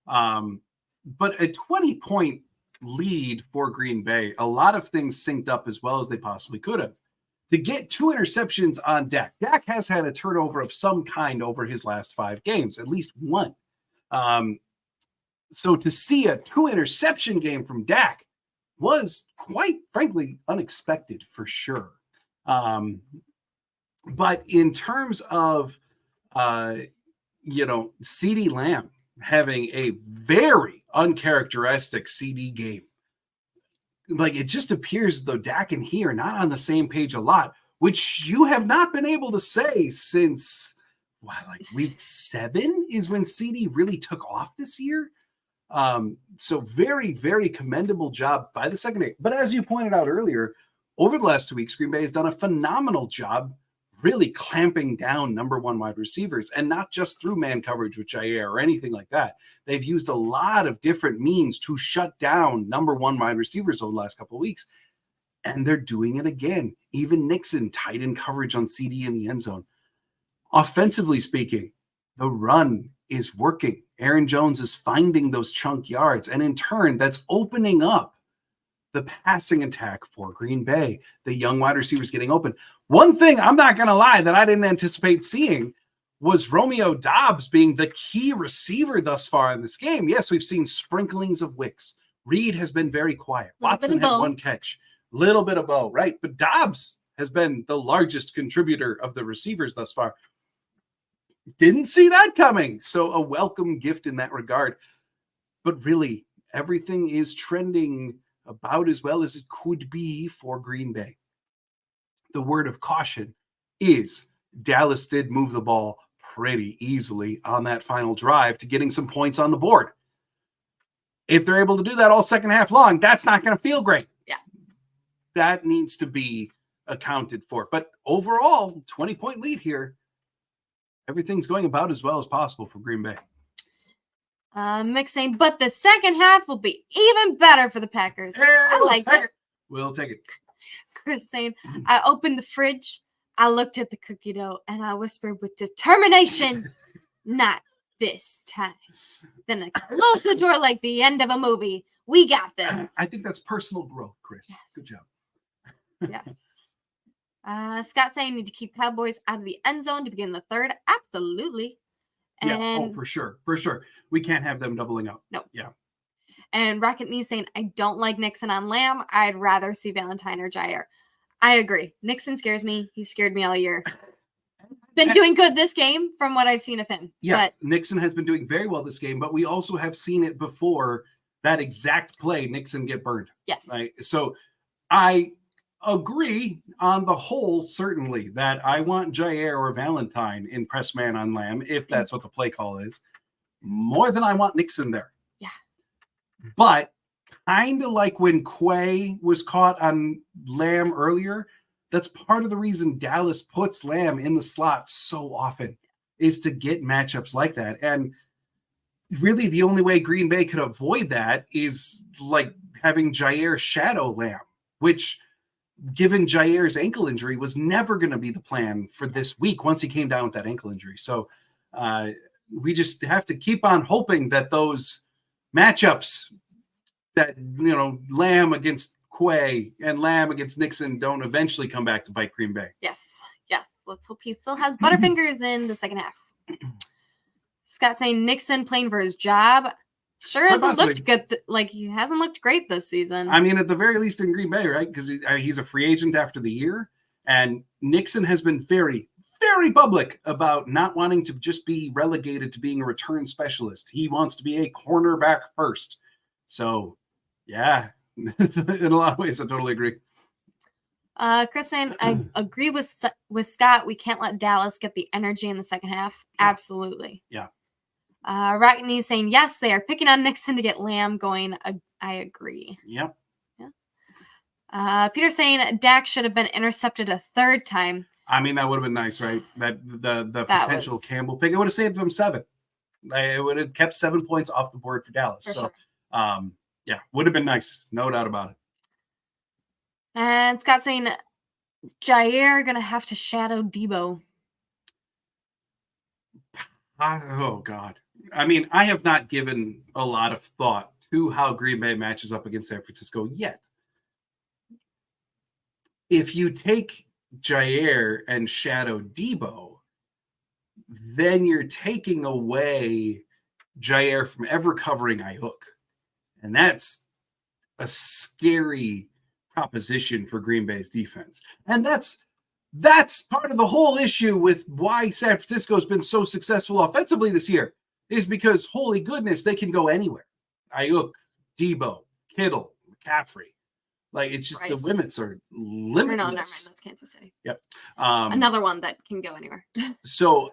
But a 20-point lead for Green Bay, a lot of things synced up as well as they possibly could have. To get 2 interceptions on Dak. Dak has had a turnover of some kind over his last 5 games, at least one. So to see a 2-interception game from Dak was quite frankly unexpected for sure. But in terms of, CeeDee Lamb having a very uncharacteristic CD game. Like, it just appears as though Dak and he are not on the same page a lot, which you have not been able to say since week 7 is when CD really took off this year. So very, very commendable job by the secondary. But as you pointed out earlier, over the last 2 weeks, Green Bay has done a phenomenal job really clamping down number 1 wide receivers, and not just through man coverage with Jair or anything like that. They've used a lot of different means to shut down number 1 wide receivers over the last couple of weeks. And they're doing it again. Even Nixon tight in coverage on CD in the end zone. Offensively speaking, the run is working. Aaron Jones is finding those chunk yards, and in turn, that's opening up the passing attack for Green Bay. The young wide receivers getting open. One thing, I'm not going to lie, that I didn't anticipate seeing was Romeo Doubs being the key receiver thus far in this game. Yes, we've seen sprinklings of Wicks. Reed has been very quiet. Watson had 1 catch. Little bit of Bo, right? But Doubs has been the largest contributor of the receivers thus far. Didn't see that coming. So a welcome gift in that regard. But really, everything is trending about as well as it could be for Green Bay. The word of caution is Dallas did move the ball pretty easily on that final drive to getting some points on the board. If they're able to do that all second half long, that's not going to feel great. Yeah. That needs to be accounted for. But overall, 20-point lead here. Everything's going about as well as possible for Green Bay. Mick saying, but the second half will be even better for the Packers. I like that. We'll take it. Chris saying, I opened the fridge, I looked at the cookie dough, and I whispered with determination, not this time. Then I closed the door like the end of a movie. We got this. I think that's personal growth, Chris. Yes. Good job. Yes. Scott saying, need to keep Cowboys out of the end zone to begin the third. Absolutely. And for sure. For sure. We can't have them doubling up. No. Yeah. And Rocket Knee saying, I don't like Nixon on Lamb. I'd rather see Valentine or Jair. I agree. Nixon scares me. He scared me all year. Been doing good this game from what I've seen of him. Yes, Nixon has been doing very well this game, but we also have seen it before that exact play, Nixon get burned. Yes. Right? So I agree on the whole, certainly, that I want Jair or Valentine in press man on Lamb, if that's what the play call is, more than I want Nixon there. Yeah. But kind of like when Quay was caught on Lamb earlier, that's part of the reason Dallas puts Lamb in the slot so often, is to get matchups like that. And really the only way Green Bay could avoid that is like having Jair shadow Lamb, which, given Jair's ankle injury, was never going to be the plan for this week once he came down with that ankle injury. So we just have to keep on hoping that those matchups that, Lamb against Quay and Lamb against Nixon don't eventually come back to bite Green Bay. Yes. Let's hope he still has Butterfingers in the second half. Scott saying Nixon playing for his job. Sure hasn't looked good. He hasn't looked great this season. I mean, at the very least in Green Bay, right? Because he's a free agent after the year. And Nixon has been very, very public about not wanting to just be relegated to being a return specialist. He wants to be a cornerback first. So, yeah, in a lot of ways, I totally agree. Chris saying, I agree with Scott. We can't let Dallas get the energy in the second half. Yeah. Absolutely. Yeah. Rockney saying, yes, they are picking on Nixon to get Lamb going. I agree. Yep. Yeah. Peter saying Dak should have been intercepted a third time. I mean, that would have been nice, right? That the potential Campbell pick. It would have saved them 7. It would have kept 7 points off the board for Dallas. Sure. Yeah, would have been nice. No doubt about it. And Scott saying Jair going to have to shadow Debo. Oh, God. I mean, I have not given a lot of thought to how Green Bay matches up against San Francisco yet. If you take Jair and shadow Debo, then you're taking away Jair from ever covering Ayuk. And that's a scary proposition for Green Bay's defense. And that's part of the whole issue with why San Francisco has been so successful offensively this year, is because, holy goodness, they can go anywhere. Ayuk, Debo, Kittle, McCaffrey. It's just the limits are limitless. No, never mind. That's Kansas City. Yep. Another one that can go anywhere. So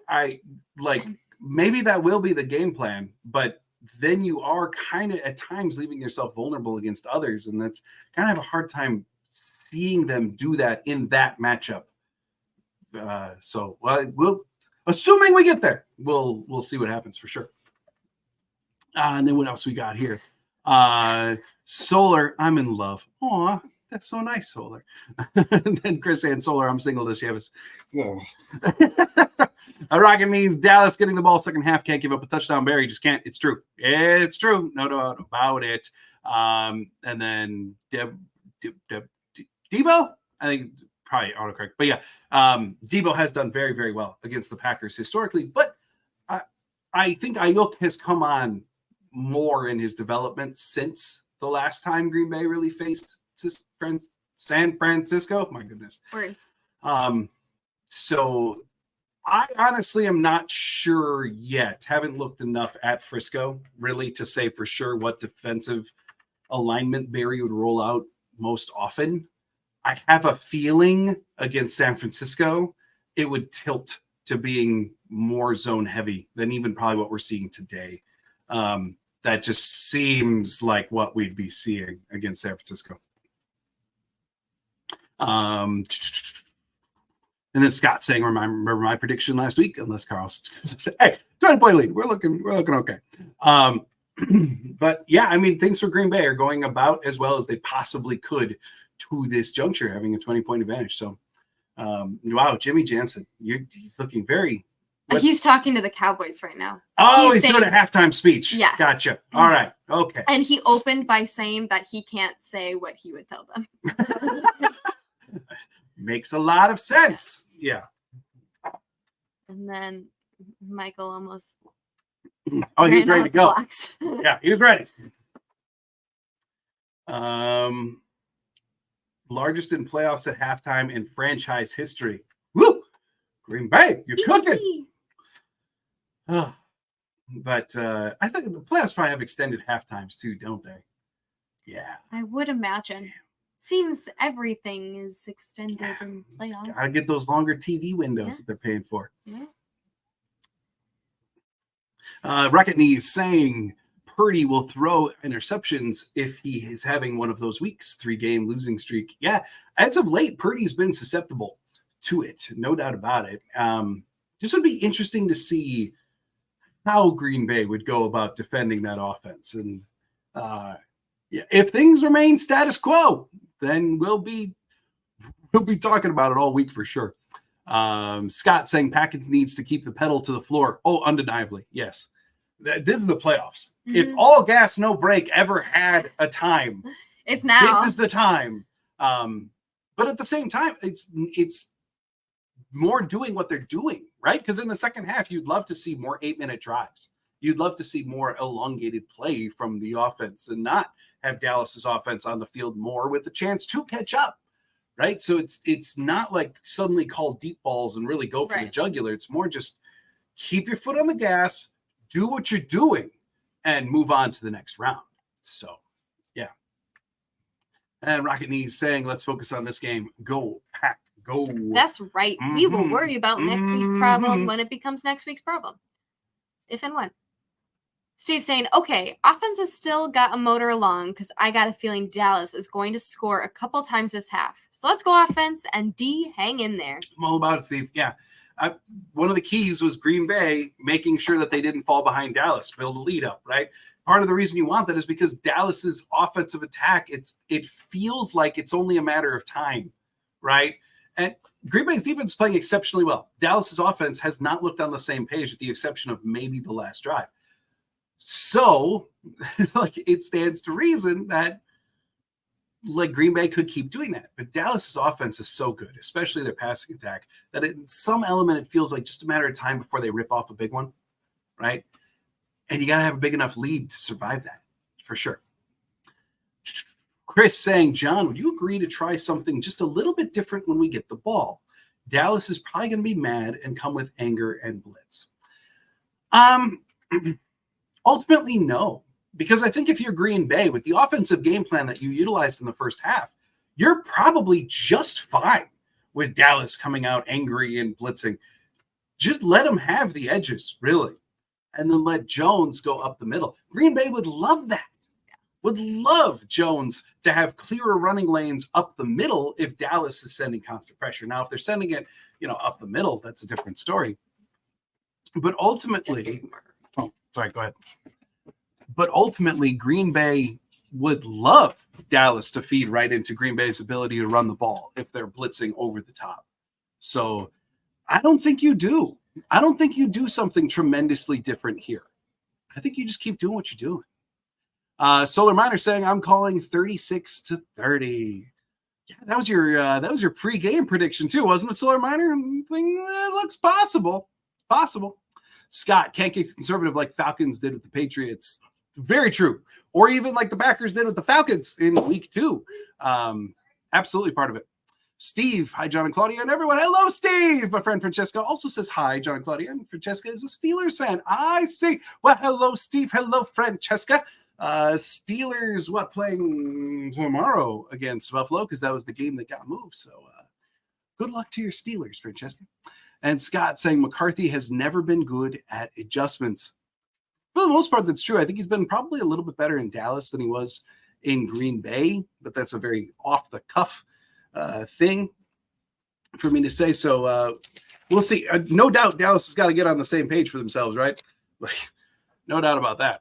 maybe that will be the game plan, but then you are kind of at times leaving yourself vulnerable against others. And that's kind of have a hard time seeing them do that in that matchup. We'll assuming we get there, we'll see what happens for sure. And then what else we got here? Solar, I'm in love. Aw, that's so nice, Solar. And then Chris and Solar, I'm single. Does she have a rocket means Dallas getting the ball second half, can't give up a touchdown. Barry just can't. It's true. It's true. No doubt about it. And then Debo, I think probably autocorrect, but yeah, Debo has done very, very well against the Packers historically, but I think Ayuk has come on more in his development since the last time Green Bay really faced San Francisco. My goodness. Words. So I honestly am not sure yet. Haven't looked enough at Frisco really to say for sure what defensive alignment Barry would roll out most often. I have a feeling against San Francisco, it would tilt to being more zone heavy than even probably what we're seeing today. That just seems like what we'd be seeing against San Francisco. And then Scott saying, remember my prediction last week? Unless Carl's say, hey, 20-point lead. We're looking okay. But yeah, I mean, things for Green Bay are going about as well as they possibly could to this juncture, having a 20-point advantage. So, wow, Jimmy Jansen, he's looking very. He's talking to the Cowboys right now. Oh, he's doing a halftime speech. Yes. Gotcha. All right. Okay. And he opened by saying that he can't say what he would tell them. Makes a lot of sense. Yes. Yeah. And then Michael almost. Oh, he was ready to go. Yeah, he was ready. Largest in playoffs at halftime in franchise history. Woo! Green Bay, you're cooking. But I think the playoffs probably have extended halftimes too, don't they? Yeah. I would imagine. Damn. Seems everything is extended in playoffs. Gotta get those longer TV windows that they're paying for. Yeah. Rocket Knees saying Purdy will throw interceptions if he is having one of those weeks, 3-game losing streak. Yeah, as of late, Purdy's been susceptible to it, no doubt about it. This would be interesting to see how Green Bay would go about defending that offense. And if things remain status quo, then we'll be talking about it all week for sure. Scott saying Packers needs to keep the pedal to the floor. Oh, undeniably, yes. This is the playoffs. Mm-hmm. If all gas, no brake ever had a time, it's now. This is the time. But at the same time, it's more doing what they're doing, right? Because in the second half, you'd love to see more 8-minute drives. You'd love to see more elongated play from the offense and not have Dallas's offense on the field more with the chance to catch up, right? So it's not like suddenly call deep balls and really go for the jugular. It's more just keep your foot on the gas, do what you're doing, and move on to the next round. So, yeah. And Rocket Knees saying, let's focus on this game. Go, Pack, go. That's right. Mm-hmm. We will worry about next week's problem when it becomes next week's problem. If and when. Steve saying, okay, offense has still got a motor along because I got a feeling Dallas is going to score a couple times this half. So let's go offense, and D, hang in there. I'm all about it, Steve. Yeah. One of the keys was Green Bay making sure that they didn't fall behind Dallas, build a lead up, right? Part of the reason you want that is because Dallas's offensive attack, it feels like it's only a matter of time, right? And Green Bay's defense is playing exceptionally well. Dallas's offense has not looked on the same page with the exception of maybe the last drive. So, like, it stands to reason that, like, Green Bay could keep doing that. But Dallas's offense is so good, especially their passing attack, that in some element it feels like just a matter of time before they rip off a big one, right? And you got to have a big enough lead to survive that, for sure. Chris saying, John, would you agree to try something just a little bit different when we get the ball? Dallas is probably going to be mad and come with anger and blitz. Ultimately, no. Because I think if you're Green Bay, with the offensive game plan that you utilized in the first half, you're probably just fine with Dallas coming out angry and blitzing. Just let them have the edges, really. And then let Jones go up the middle. Green Bay would love that. Would love Jones to have clearer running lanes up the middle if Dallas is sending constant pressure. Now, if they're sending it, up the middle, that's a different story. But ultimately, go ahead. But ultimately, Green Bay would love Dallas to feed right into Green Bay's ability to run the ball if they're blitzing over the top. So I don't think you do. I don't think you do something tremendously different here. I think you just keep doing what you're doing. Solar Miner saying, I'm calling 36-30. Yeah, that was your pre-game prediction too, wasn't it, Solar Miner? That looks possible. Possible. Scott, can't get conservative like Falcons did with the Patriots. Very true. Or even like the Packers did with the Falcons in week 2. Absolutely part of it. Steve, hi, John and Claudia, and everyone. Hello, Steve. My friend Francesca also says hi, John and Claudia. And Francesca is a Steelers fan. I see. Well, hello, Steve. Hello, Francesca. Steelers, playing tomorrow against Buffalo because that was the game that got moved. So good luck to your Steelers, Francesca. And Scott saying McCarthy has never been good at adjustments. For the most part, that's true. I think he's been probably a little bit better in Dallas than he was in Green Bay, but that's a very off-the-cuff thing for me to say. So we'll see. No doubt Dallas has got to get on the same page for themselves, right? Like, no doubt about that.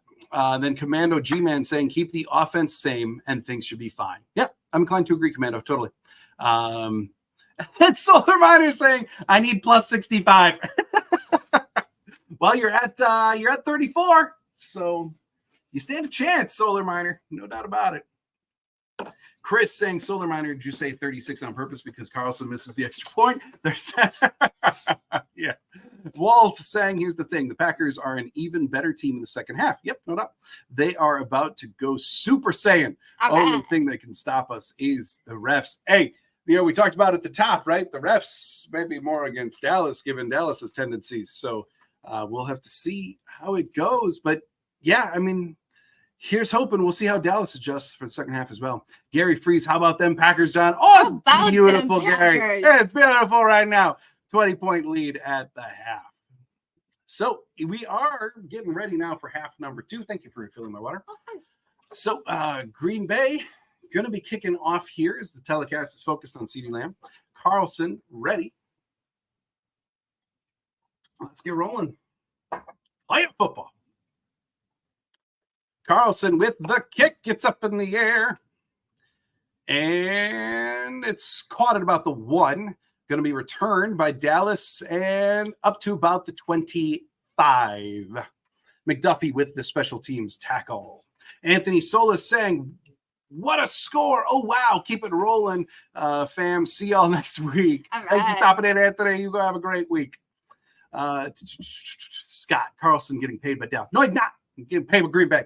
Then Commando G-Man saying, keep the offense same and things should be fine. Yep, I'm inclined to agree, Commando, totally. And Solar Miner saying, I need plus 65. Well, you're at 34, so you stand a chance, Solar Miner. No doubt about it. Chris saying, Solar Miner, did you say 36 on purpose because Carlson misses the extra point? There's yeah. Walt saying, here's the thing. The Packers are an even better team in the second half. Yep, no doubt. They are about to go Super Saiyan. Only thing that can stop us is the refs. Hey, we talked about at the top, right? The refs may be more against Dallas, given Dallas's tendencies. So we'll have to see how it goes. But, yeah, I mean, here's hoping. We'll see how Dallas adjusts for the second half as well. Gary Freeze, how about them Packers, John? Oh, it's beautiful, Gary. It's beautiful right now. 20-point lead at the half. So we are getting ready now for half number 2. Thank you for refilling my water. Oh, nice. So Green Bay going to be kicking off here as the telecast is focused on CeeDee Lamb. Carlson ready. Let's get rolling. Play it football. Carlson with the kick, gets up in the air. And it's caught at about the 1. Going to be returned by Dallas and up to about the 25. McDuffie with the special teams tackle. Anthony Solis saying, what a score. Oh, wow. Keep it rolling, fam. See y'all next week. Right. Thanks for stopping in, Anthony. You go have a great week. Scott Carlson getting paid by Dallas. No, he's not. He's getting paid with Green Bay.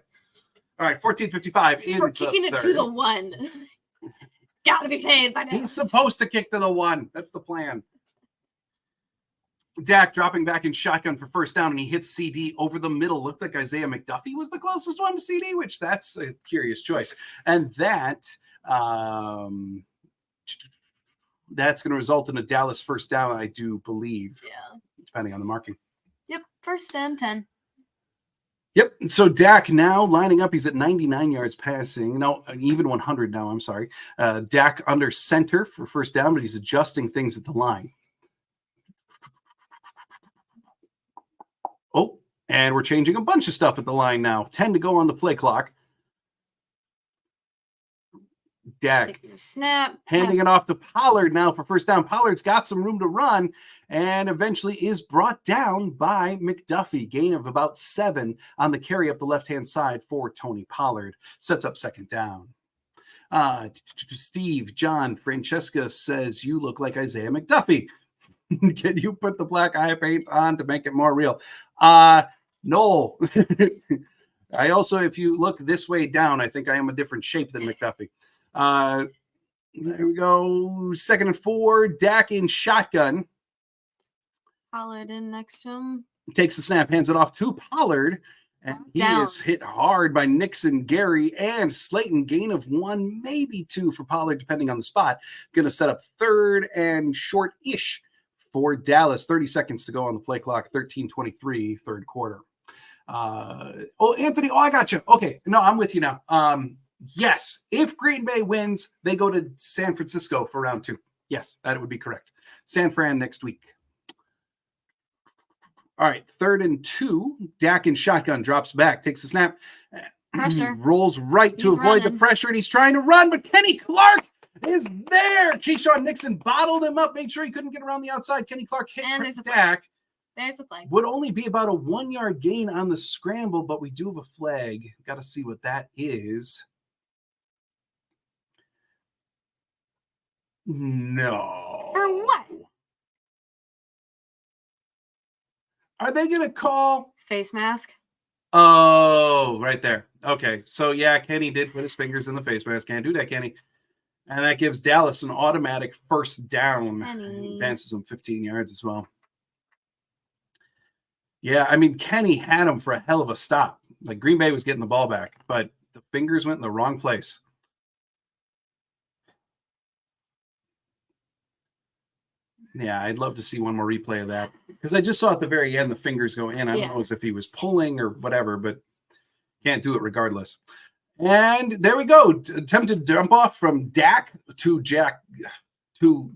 All right, 14:55 in We're kicking it to the 1. It's got to be paid by Dallas. He's supposed to kick to the 1. That's the plan. Dak dropping back in shotgun for first down, and he hits CD over the middle. Looked like Isaiah McDuffie was the closest one to CD, which that's a curious choice. And that's going to result in a Dallas first down, I do believe. Yeah. Depending on the marking. Yep, first and 10. Yep. So Dak now lining up. He's at 99 yards passing. No, even 100 now. I'm sorry. Dak under center for first down, but he's adjusting things at the line. Oh, and we're changing a bunch of stuff at the line now. 10 to go on the play clock. Dak snap, handing it off to Pollard now for first down. Pollard's got some room to run and eventually is brought down by McDuffie. Gain of about 7 on the carry up the left-hand side for Tony Pollard. Sets up second down. Steve John Francesca says, you look like Isaiah McDuffie. Can you put the black eye paint on to make it more real? No. I also, if you look this way down, I think I am a different shape than McDuffie. There we go. 2nd and 4. Dak in shotgun. Pollard in next to him. Takes the snap, hands it off to Pollard. And he is hit hard by Nixon, Gary, and Slayton. Gain of 1, maybe 2 for Pollard, depending on the spot. Going to set up 3rd and short-ish for Dallas. 30 seconds to go on the play clock. 13:23, third quarter. Anthony. Oh, I got you. Okay. No, I'm with you now. Yes, if Green Bay wins, they go to San Francisco for round 2. Yes, that would be correct. San Fran next week. All right, 3rd and 2. Dak in shotgun drops back, takes the snap. Pressure. Rolls right to avoid the pressure, and he's trying to run, but Kenny Clark is there. Keyshawn Nixon bottled him up, made sure he couldn't get around the outside. Kenny Clark hit Dak. There's a flag. Would only be about a 1-yard gain on the scramble, but we do have a flag. Got to see what that is. No. For what? Are they going to call? Face mask. Oh, right there. Okay. So, yeah, Kenny did put his fingers in the face mask. Can't do that, Kenny. And that gives Dallas an automatic first down. Advances them 15 yards as well. Yeah, I mean, Kenny had him for a hell of a stop. Like, Green Bay was getting the ball back, but the fingers went in the wrong place. Yeah, I'd love to see one more replay of that because I just saw at the very end the fingers go in. I don't know as if he was pulling or whatever, but can't do it regardless. And there we go. Attempted jump off from Dak to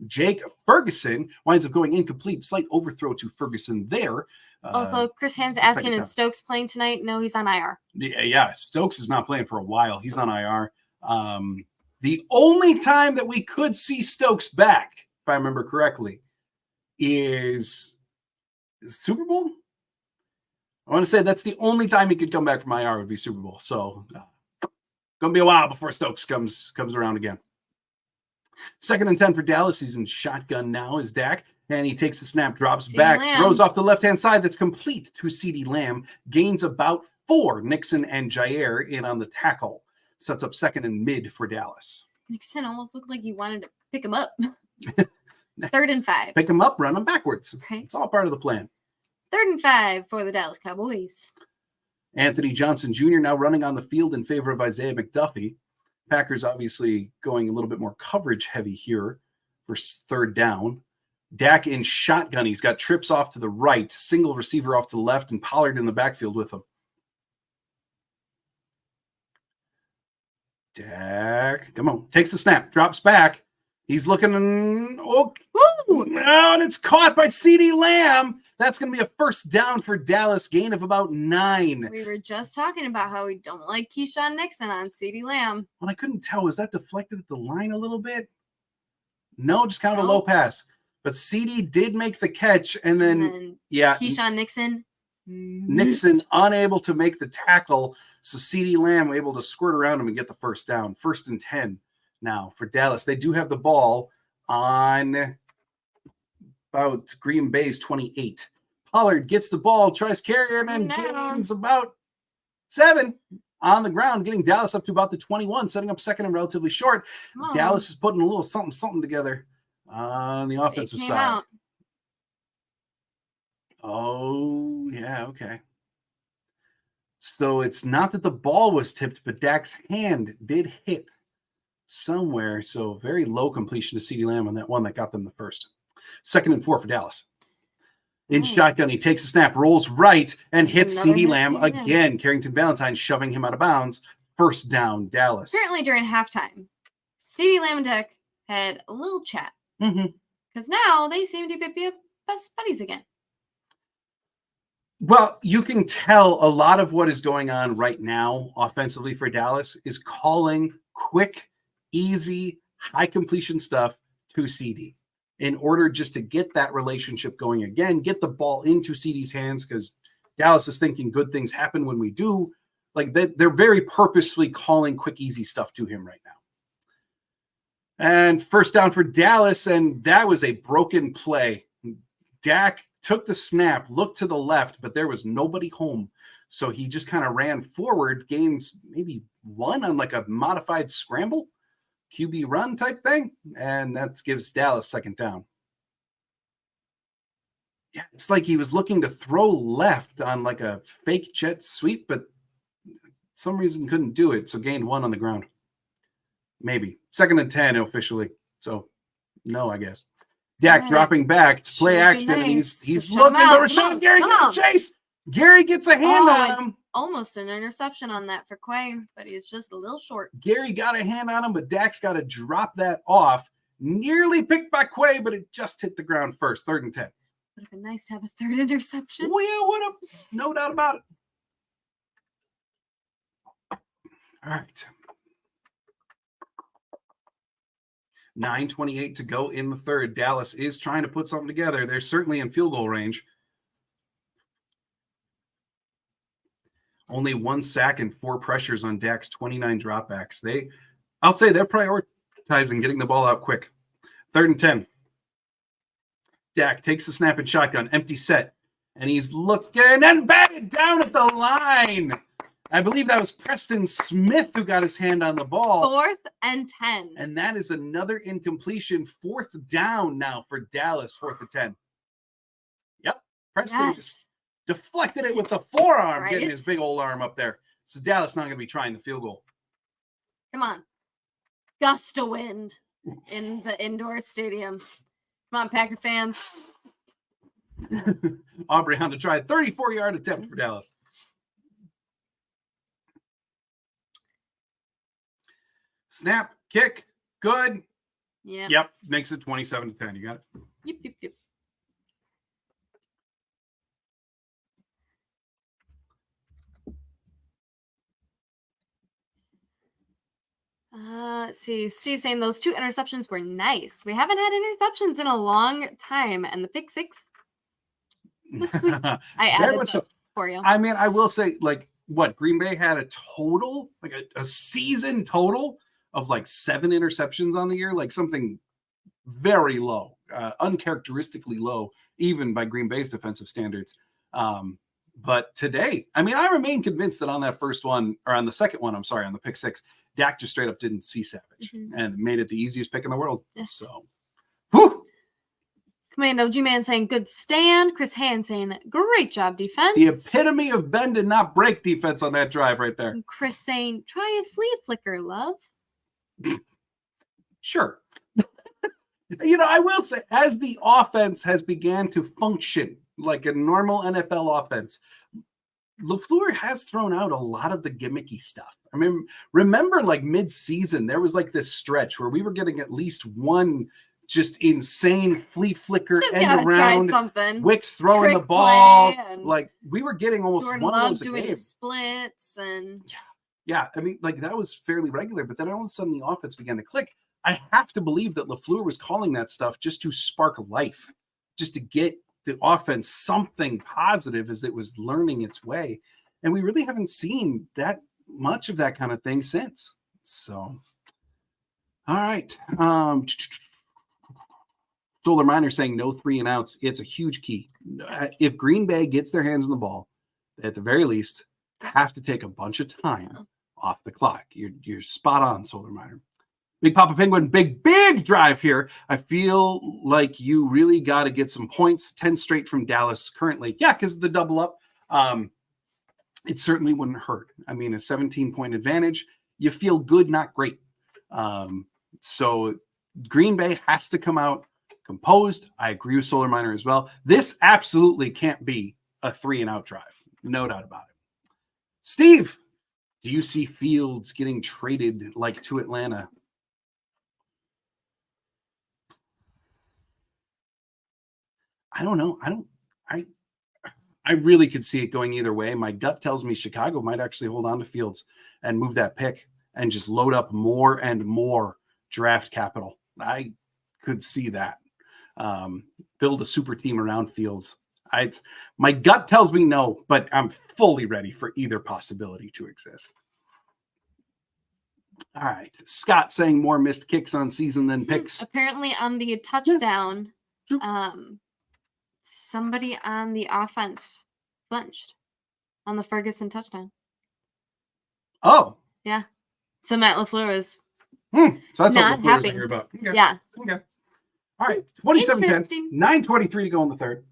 Jake Ferguson. Winds up going incomplete. Slight overthrow to Ferguson there. Also, Chris Hand's asking, is Stokes playing tonight? No, he's on IR. Yeah, Stokes is not playing for a while. He's on IR. The only time that we could see Stokes back, if I remember correctly, is Super Bowl. I want to say that's the only time he could come back from IR would be Super Bowl. So gonna be a while before Stokes comes around again. 2nd and 10 for Dallas. He's in shotgun now is Dak, and he takes the snap, drops back, throws off the left-hand side. That's complete to CeeDee Lamb. Gains about 4. Nixon and Jair in on the tackle. Sets up 2nd and mid for Dallas. Nixon almost looked like he wanted to pick him up. 3rd and 5. Pick him up, run him backwards. Okay. It's all part of the plan. 3rd and 5 for the Dallas Cowboys. Anthony Johnson Jr. now running on the field in favor of Isaiah McDuffie. Packers obviously going a little bit more coverage heavy here for 3rd down. Dak in shotgun. He's got trips off to the right, single receiver off to the left, and Pollard in the backfield with him. Dak, come on, takes the snap, drops back. He's looking, and it's caught by CeeDee Lamb. That's going to be a 1st down for Dallas, gain of about 9. We were just talking about how we don't like Keyshawn Nixon on CeeDee Lamb. Well, I couldn't tell. Was that deflected at the line a little bit? No, just kind of a low pass. But CeeDee did make the catch, and then Keyshawn Nixon unable to make the tackle, so CeeDee Lamb able to squirt around him and get the 1st down. 1st and 10 now for Dallas. They do have the ball on about Green Bay's 28. Pollard gets the ball, tries carrying, and gains about 7 on the ground, getting Dallas up to about the 21, setting up 2nd and relatively short. Dallas is putting a little something together on the offensive side. Oh, yeah, okay. So it's not that the ball was tipped, but Dak's hand did hit somewhere. So very low completion to CeeDee Lamb on that one that got them the 1st. 2nd and 4 for Dallas. In shotgun, he takes a snap, rolls right, and hits CeeDee Lamb again. Carrington Valentine shoving him out of bounds. 1st down, Dallas. Apparently during halftime, CeeDee Lamb and Dak had a little chat. Because now they seem to be best buddies again. Well, you can tell a lot of what is going on right now offensively for Dallas is calling quick, easy, high completion stuff to CeeDee in order just to get that relationship going again, get the ball into CeeDee's hands, because Dallas is thinking good things happen when we do. Like they're very purposefully calling quick, easy stuff to him right now. And 1st down for Dallas, and that was a broken play. Dak took the snap, looked to the left, but there was nobody home. So he just kind of ran forward, gains maybe 1 on like a modified scramble, QB run type thing, and that gives Dallas 2nd down. Yeah, it's like he was looking to throw left on like a fake jet sweep, but some reason couldn't do it, so gained 1 on the ground. Maybe. 2nd and 10 officially. So no, I guess. Dak dropping back to play action, and he's looking for Rashawn Gary to chase. Gary gets a hand on him. Almost an interception on that for Quay, but he's just a little short. Gary got a hand on him, but Dak's got to drop that off. Nearly picked by Quay, but it just hit the ground first. 3rd and 10. Would have been nice to have a 3rd interception. Well, yeah, would have. No doubt about it. All right. 9:28 to go in the 3rd. Dallas is trying to put something together. They're certainly in field goal range. Only 1 sack and 4 pressures on Dak's 29 dropbacks. I'll say they're prioritizing getting the ball out quick. 3rd and 10. Dak takes the snap and shotgun, empty set, and he's looking and batted down at the line. I believe that was Preston Smith who got his hand on the ball. 4th and 10. And that is another incompletion. 4th down now for Dallas, 4th and 10. Yep. Preston just deflected it with the forearm, getting his big old arm up there. So Dallas not going to be trying the field goal. Come on. Gust of wind in the indoor stadium. Come on, Packer fans. Aubrey on to try 34-yard attempt for Dallas. Snap, kick, good. Yep. Makes it 27-10. You got it? Yep. Let's see. Steve's saying those 2 interceptions were nice. We haven't had interceptions in a long time, and the pick 6 was sweet. I added that for you. I mean, I will say, like, what Green Bay had a total, like a season total of like 7 interceptions on the year, like something very low, uncharacteristically low, even by Green Bay's defensive standards. But today, I mean, I remain convinced that on that first one, or on the second one, I'm sorry, on the pick 6, Dak just straight up didn't see Savage and made it the easiest pick in the world. Yes. So, whew. Commando G-Man saying good stand. Chris Hand saying great job defense. The epitome of bend and not break defense on that drive right there. And Chris saying try a flea flicker, love. Sure. You know, I will say, as the offense has began to function like a normal NFL offense, LaFleur has thrown out a lot of the gimmicky stuff. I mean, remember like mid-season, there was like this stretch where we were getting at least one just insane flea flicker end around. Wicks throwing the ball. Like we were getting almost Jordan one Love of those doing a game. Splits and yeah. I mean, like that was fairly regular, but then all of a sudden the offense began to click. I have to believe that LaFleur was calling that stuff just to spark life, just to get the offense something positive as it was learning its way. And we really haven't seen that much of that kind of thing since. So, all right. Solar Miner saying no 3 and outs. It's a huge key. If Green Bay gets their hands on the ball, at the very least, have to take a bunch of time off the clock. You're spot on, Solar Miner. Big Papa Penguin, big drive here. I feel like you really got to get some points. 10 straight from Dallas currently. Yeah, because the double up, it certainly wouldn't hurt. I mean, a 17-point advantage, you feel good, not great. So Green Bay has to come out composed. I agree with Solar Miner as well. This absolutely can't be a 3 and out drive. No doubt about it. Steve, do you see Fields getting traded like to Atlanta? I don't know. I really could see it going either way. My gut tells me Chicago might actually hold on to Fields and move that pick and just load up more and more draft capital. I could see that. Build a super team around Fields. My gut tells me no, but I'm fully ready for either possibility to exist. All right. Scott saying more missed kicks on season than picks. Apparently on the touchdown, somebody on the offense flinched on the Ferguson touchdown. Oh. Yeah. So Matt LaFleur was so that's not what LaFleur happy. Was about. Okay. Yeah. Okay. All right. 27-10. 9:23 to go in the third.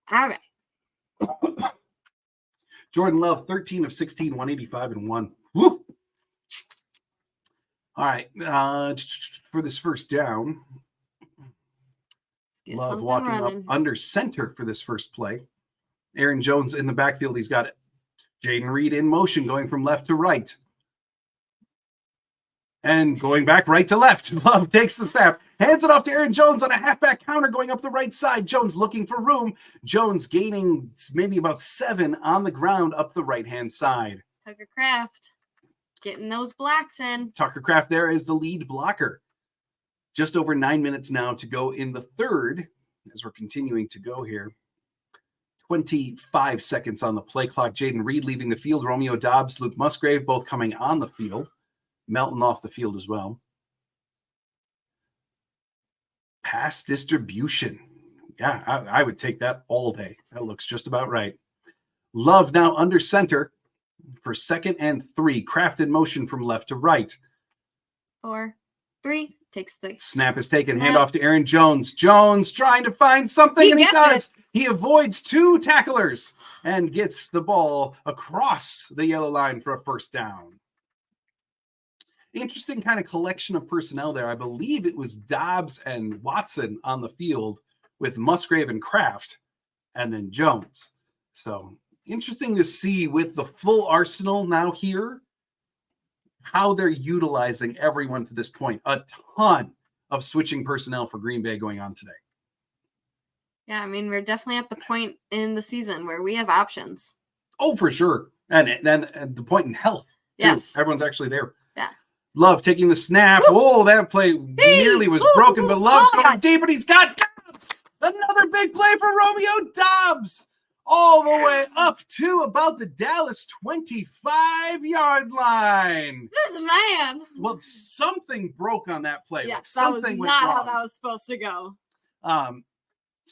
All right. Jordan Love, 13 of 16, 185 and 1. Woo. All right. For this first down, Love walking up under center for this first play. Aaron Jones in the backfield. He's got it. Jaden Reed in motion going from left to right. And going back right to left. Love takes the snap. Hands it off to Aaron Jones on a halfback counter going up the right side. Jones looking for room. Jones gaining maybe about 7 on the ground up the right-hand side. Tucker Kraft getting those blocks in. Tucker Kraft there is the lead blocker. Just over 9 minutes now to go in the third as we're continuing to go here. 25 seconds on the play clock. Jaden Reed leaving the field. Romeo Dobbs, Luke Musgrave both coming on the field. Melton off the field as well. Pass distribution. Yeah, I would take that all day. That looks just about right. Love now under center for 2nd and 3. Kraft in motion from left to right. 4, 3. Takes the snap is taken. Hand off to Aaron Jones. Jones trying to find something, and he does. He avoids 2 tacklers and gets the ball across the yellow line for a first down. interesting kind of collection of personnel there. I believe it was Dobbs and Watson on the field with Musgrave and Kraft, and then Jones. So interesting to see with the full arsenal now here, how they're utilizing everyone to this point. A ton of switching personnel for Green Bay going on today. Yeah, I mean, we're definitely at the point in the season where we have options. Oh, for sure. And then the point in health, too. Yes. Everyone's actually there. Yeah. Love taking the snap. Woo! Oh, that play nearly was broken, but Love's going deep, and he's got Dobbs. Another big play for Romeo Dobbs. All the way up to about the Dallas 25-yard line. This man. Well, something broke on that play. Yes, like that was something not went how wrong. that was supposed to go.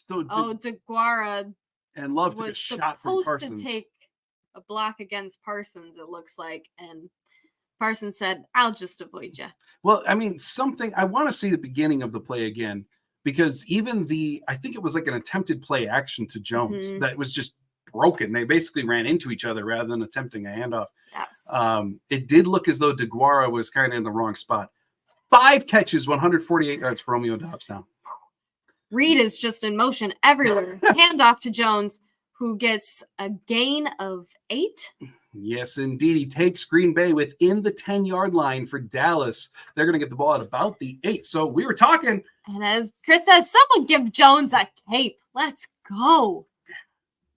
DeGuara and Love took a shot from Parsons. Was supposed to take a block against Parsons, it looks like, and Parsons said, "I'll just avoid you." Well, I mean, I want to see the beginning of the play again, because even I think it was like an attempted play action to Jones that was just broken. They basically ran into each other rather than attempting a handoff. Yes. It did look as though DeGuara was kind of in the wrong spot. 5 catches, 148 yards for Romeo Dobbs now. Reed is just in motion everywhere. Handoff to Jones, who gets a gain of 8. Yes, indeed. He takes Green Bay within the 10-yard line for Dallas. They're going to get the ball at about the 8. So we were talking. And as Chris says, someone give Jones a cape. Let's go.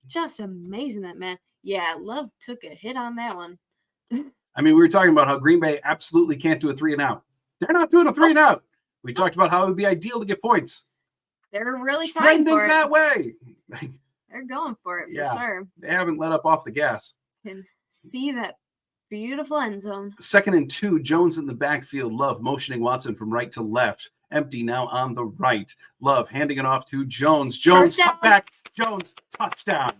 Just amazing, that man. Yeah, Love took a hit on that one. I mean, we were talking about how Green Bay absolutely can't do a 3-and-out. They're not doing a 3-and-out. We talked about how it would be ideal to get points. They're really trying for it. That way. They're going for it, for sure. They haven't let up off the gas. Can see that beautiful end zone. 2nd and 2, Jones in the backfield. Love motioning Watson from right to left. Empty now on the right. Love handing it off to Jones. Jones cut back. Jones, touchdown.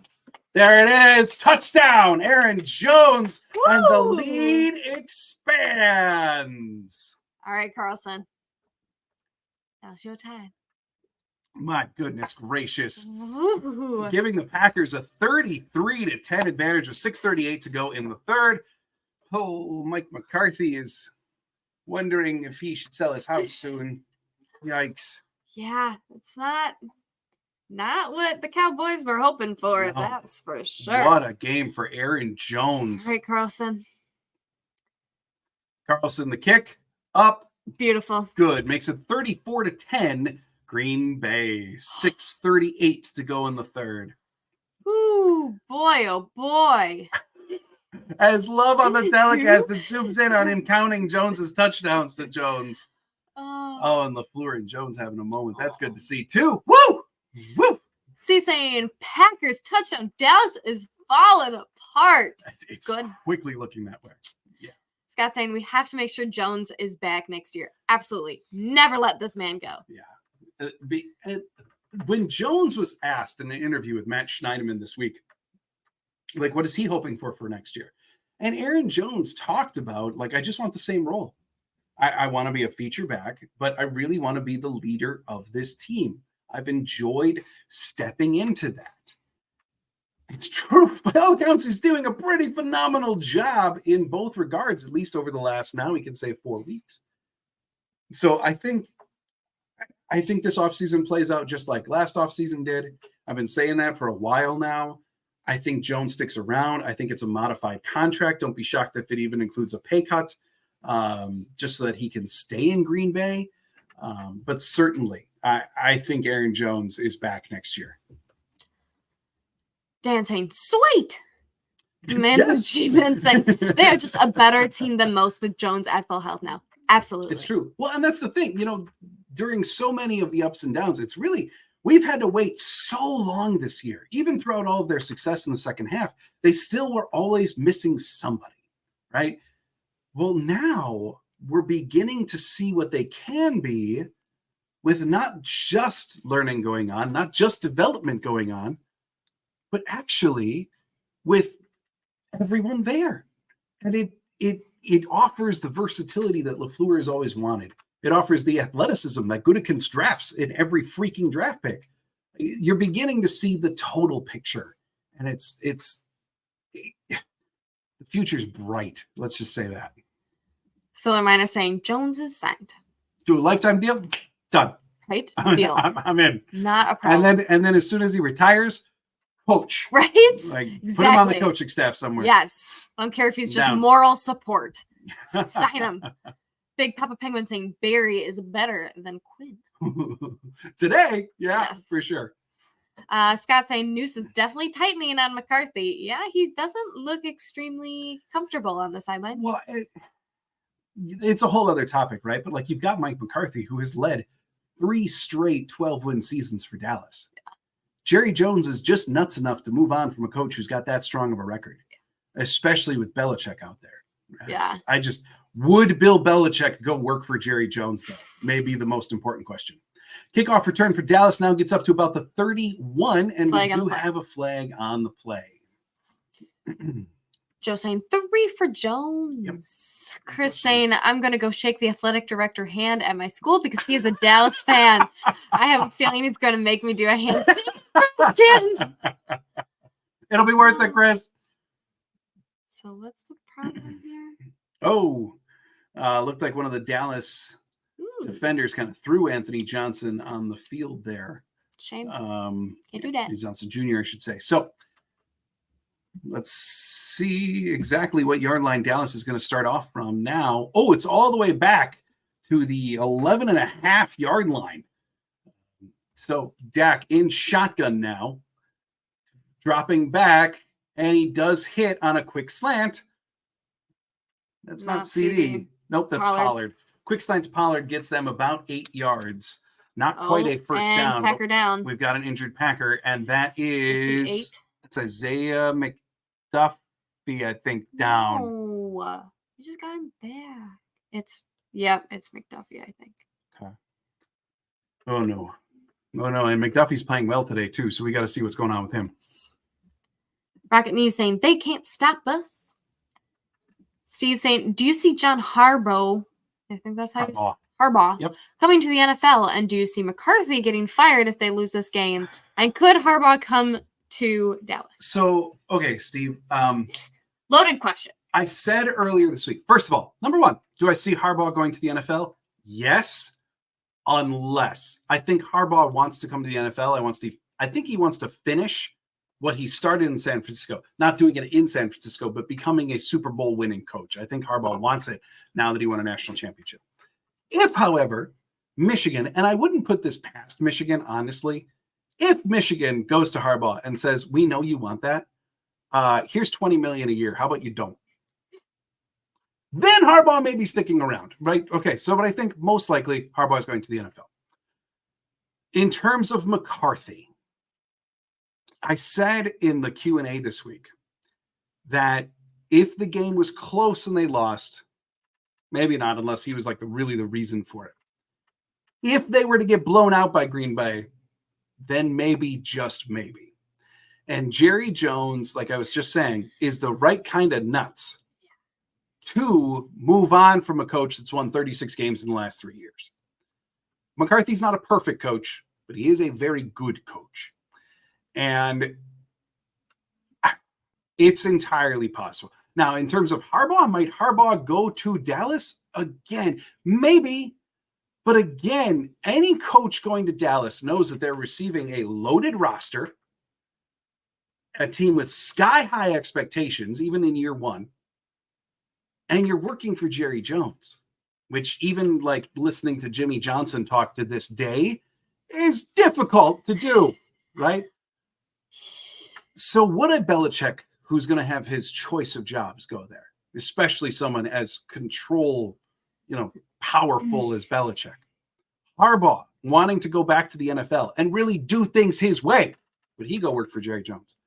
There it is. Touchdown. Aaron Jones. Woo! And the lead expands. All right, Carlson. Now's your time. My goodness gracious. Ooh. Giving the Packers a 33-10 advantage with 6:38 to go in the third. Oh, Mike McCarthy is wondering if he should sell his house soon. Yikes. Yeah, it's not what the Cowboys were hoping for. No. That's for sure. What a game for Aaron Jones. All right, Carlson. Carlson, the kick. Up. Beautiful. Good. Makes it 34-10. Green Bay, 6:38 to go in the third. Ooh, boy, oh boy. As Love on the telecast and zooms in on him counting Jones's touchdowns to Jones. Oh, and LaFleur and Jones having a moment. That's good to see, too. Woo! Woo! Steve saying Packers touchdown. Dallas is falling apart. It's good. Quickly looking that way. Yeah. Scott saying we have to make sure Jones is back next year. Absolutely. Never let this man go. Yeah. When Jones was asked in an interview with Matt Schneiderman this week, like, what is he hoping for next year? And Aaron Jones talked about, like, I just want the same role. I want to be a feature back, but I really want to be the leader of this team. I've enjoyed stepping into that. It's true. By all accounts, he's doing a pretty phenomenal job in both regards, at least over the last, now we can say 4 weeks. So I think this offseason plays out just like last offseason did. I've been saying that for a while now. I think Jones sticks around. I think it's a modified contract. Don't be shocked if it even includes a pay cut, just so that he can stay in Green Bay. But certainly, I think Aaron Jones is back next year. Dan saying, sweet. Man, yes. Saying, they are just a better team than most with Jones at full health now. Absolutely. It's true. Well, and that's the thing, during so many of the ups and downs, it's really, we've had to wait so long this year. Even throughout all of their success in the second half, they still were always missing somebody, right? Well, now we're beginning to see what they can be with not just learning going on, not just development going on, but actually with everyone there. And it offers the versatility that LaFleur has always wanted. It offers the athleticism that Gutekunst drafts in every freaking draft pick. You're beginning to see the total picture, and it's the future's bright. Let's just say that. Solar Miner saying Jones is signed. Do a lifetime deal. Done. Right? Deal. I'm in. Not a problem. And then as soon as he retires, coach. Right? Like Exactly. put him on the coaching staff somewhere. Yes. I don't care if he's just moral support. Sign him. Big Papa Penguin saying Barry is better than Quinn. Today, yes. For sure. Scott saying Noose is definitely tightening on McCarthy. Yeah, he doesn't look extremely comfortable on the sidelines. Well, it's a whole other topic, right? But like you've got Mike McCarthy, who has led 3 straight 12-win seasons for Dallas. Yeah. Jerry Jones is just nuts enough to move on from a coach who's got that strong of a record, especially with Belichick out there. Would Bill Belichick go work for Jerry Jones, though? Maybe the most important question. Kickoff return for Dallas now gets up to about the 31, and we do have a flag on the play. Joe saying 3 for Jones. Yep. Chris saying, I'm going to go shake the athletic director hand at my school because he is a Dallas fan. I have a feeling he's going to make me do a handshake again. It'll be worth it, Chris. So what's the problem here? Looked like one of the Dallas defenders kind of threw Anthony Johnson on the field there. Shame. Can't do that. Johnson Jr., I should say. So let's see exactly what yard line Dallas is going to start off from now. Oh, it's all the way back to the 11.5-yard line. So Dak in shotgun now, dropping back, and he does hit on a quick slant. That's not CD. Nope, that's Pollard. Quick slant to Pollard gets them about 8 yards. Not quite a first down. Packer down. We've got an injured Packer, and that is 58. It's Isaiah McDuffie, I think, down. No, you just got him back. It's McDuffie, I think. Okay. Oh no, and McDuffie's playing well today too, so we got to see what's going on with him. Rocket Knee saying they can't stop us. Steve saying, do you see John Harbaugh? I think that's how you say Harbaugh. Yep. Coming to the NFL, and do you see McCarthy getting fired if they lose this game? And could Harbaugh come to Dallas? So, okay, Steve. Loaded question. I said earlier this week, first of all, number one, do I see Harbaugh going to the NFL? Yes, unless I think Harbaugh wants to come to the NFL. I think he wants to finish what he started in San Francisco, not doing it in San Francisco, but becoming a Super Bowl winning coach. I think Harbaugh wants it now that he won a national championship. If, however, Michigan, and I wouldn't put this past Michigan, honestly, if Michigan goes to Harbaugh and says, we know you want that, here's $20 million a year. How about you don't? Then Harbaugh may be sticking around, right? Okay, but I think most likely Harbaugh is going to the NFL. In terms of McCarthy, I said in the Q&A this week that if the game was close and they lost, maybe not, unless he was like really the reason for it. If they were to get blown out by Green Bay, then maybe, just maybe. And Jerry Jones, like I was just saying, is the right kind of nuts to move on from a coach that's won 36 games in the last 3 years. McCarthy's not a perfect coach, but he is a very good coach. And it's entirely possible. Now, in terms of Harbaugh, might Harbaugh go to Dallas? Again, maybe. But again, any coach going to Dallas knows that they're receiving a loaded roster, a team with sky-high expectations, even in year one, and you're working for Jerry Jones, which even like listening to Jimmy Johnson talk to this day is difficult to do, right? So would a Belichick, who's going to have his choice of jobs, go there, especially someone as powerful as Belichick? Harbaugh wanting to go back to the NFL and really do things his way, would he go work for Jerry Jones?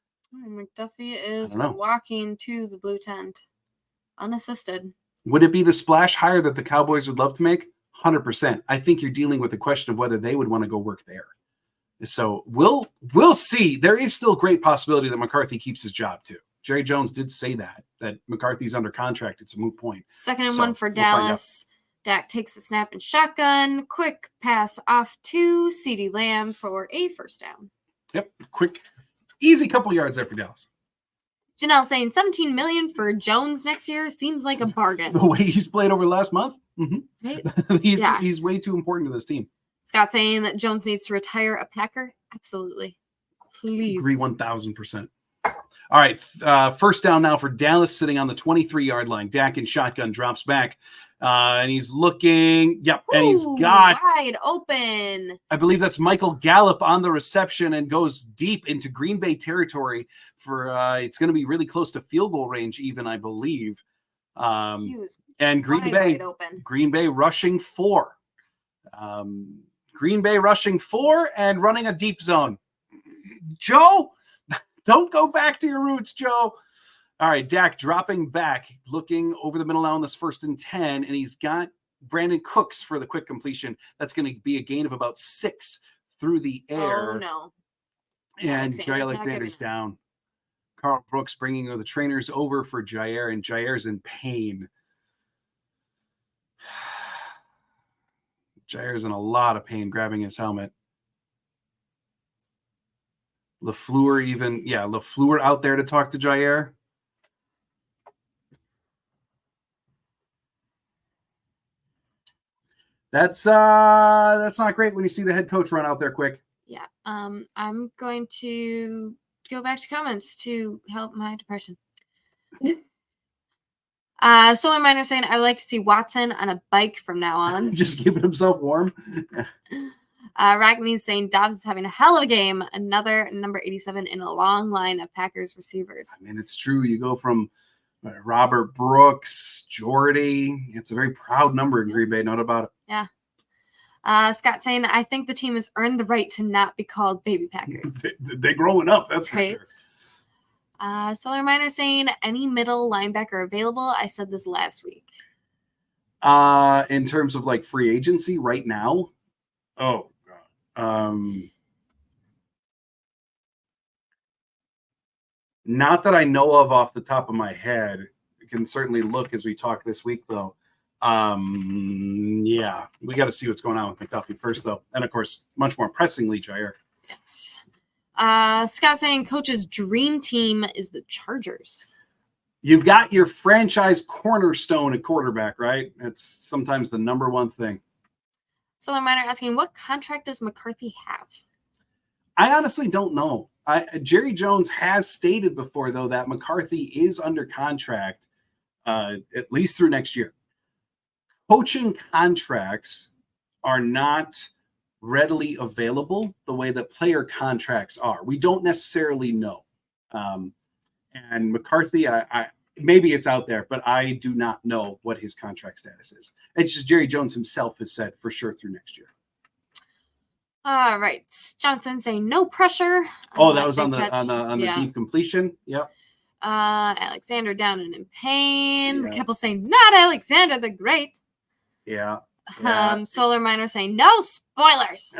McDuffie is walking to the blue tent unassisted. Would it be the splash hire that the Cowboys would love to make? 100%. I think you're dealing with the question of whether they would want to go work there. So we'll see. There is still great possibility that McCarthy keeps his job too. Jerry Jones did say that McCarthy's under contract. It's a moot point. 2nd and 1 for Dallas. Dak takes the snap and shotgun. Quick pass off to CeeDee Lamb for a first down. Yep. Quick, easy couple yards there for Dallas. Janelle saying $17 million for Jones next year seems like a bargain. The way he's played over the last month, Right? he's way too important to this team. Scott saying that Jones needs to retire a Packer. Absolutely. Please. Agree 1,000%. All right, first down now for Dallas, sitting on the 23-yard line. Dak in shotgun drops back, and he's looking. Yep, and he's got wide open. I believe that's Michael Gallup on the reception and goes deep into Green Bay territory for. It's going to be really close to field goal range, even I believe. And Green Bay rushing 4. Green Bay rushing 4 and running a deep zone. Joe. Don't go back to your roots, Joe. All right, Dak dropping back, looking over the middle now on this 1st and 10, and he's got Brandon Cooks for the quick completion. That's going to be a gain of about 6 through the air. Oh, no. And Jair Alexander's down. Carl Brooks bringing the trainers over for Jair, and Jair's in pain. Jair's in a lot of pain grabbing his helmet. LaFleur out there to talk to Jair. That's not great when you see the head coach run out there quick. Yeah. I'm going to go back to comments to help my depression. Solar Miner saying I would like to see Watson on a bike from now on. Just keeping himself warm. Ragney saying Dobbs is having a hell of a game. Another number 87 in a long line of Packers receivers. I mean, it's true. You go from Robert Brooks, Jordy. It's a very proud number in Green Bay. Not about it. Yeah. Scott saying I think the team has earned the right to not be called baby Packers. They're growing up. That's for sure. Solar Miner saying any middle linebacker available. I said this last week. In terms of like free agency right now. Oh. Not that I know of off the top of my head. You can certainly look as we talk this week, though. Yeah, we got to see what's going on with McDuffie first, though, and of course, much more pressingly, Jair. Yes. Scott saying coach's dream team is the Chargers. You've got your franchise cornerstone at quarterback, right? It's sometimes the number one thing. Solar Miner asking, what contract does McCarthy have? I honestly don't know. Jerry Jones has stated before, though, that McCarthy is under contract at least through next year. Coaching contracts are not readily available the way that player contracts are. We don't necessarily know. And McCarthy, maybe it's out there, but I do not know what his contract status is. It's just Jerry Jones himself has said for sure through next year. All right. Johnson saying no pressure. Oh, that was on the deep completion. Yep. Alexander down and in pain. Yeah. Keppel saying not Alexander the Great. Yeah. Solar Miner saying no spoilers.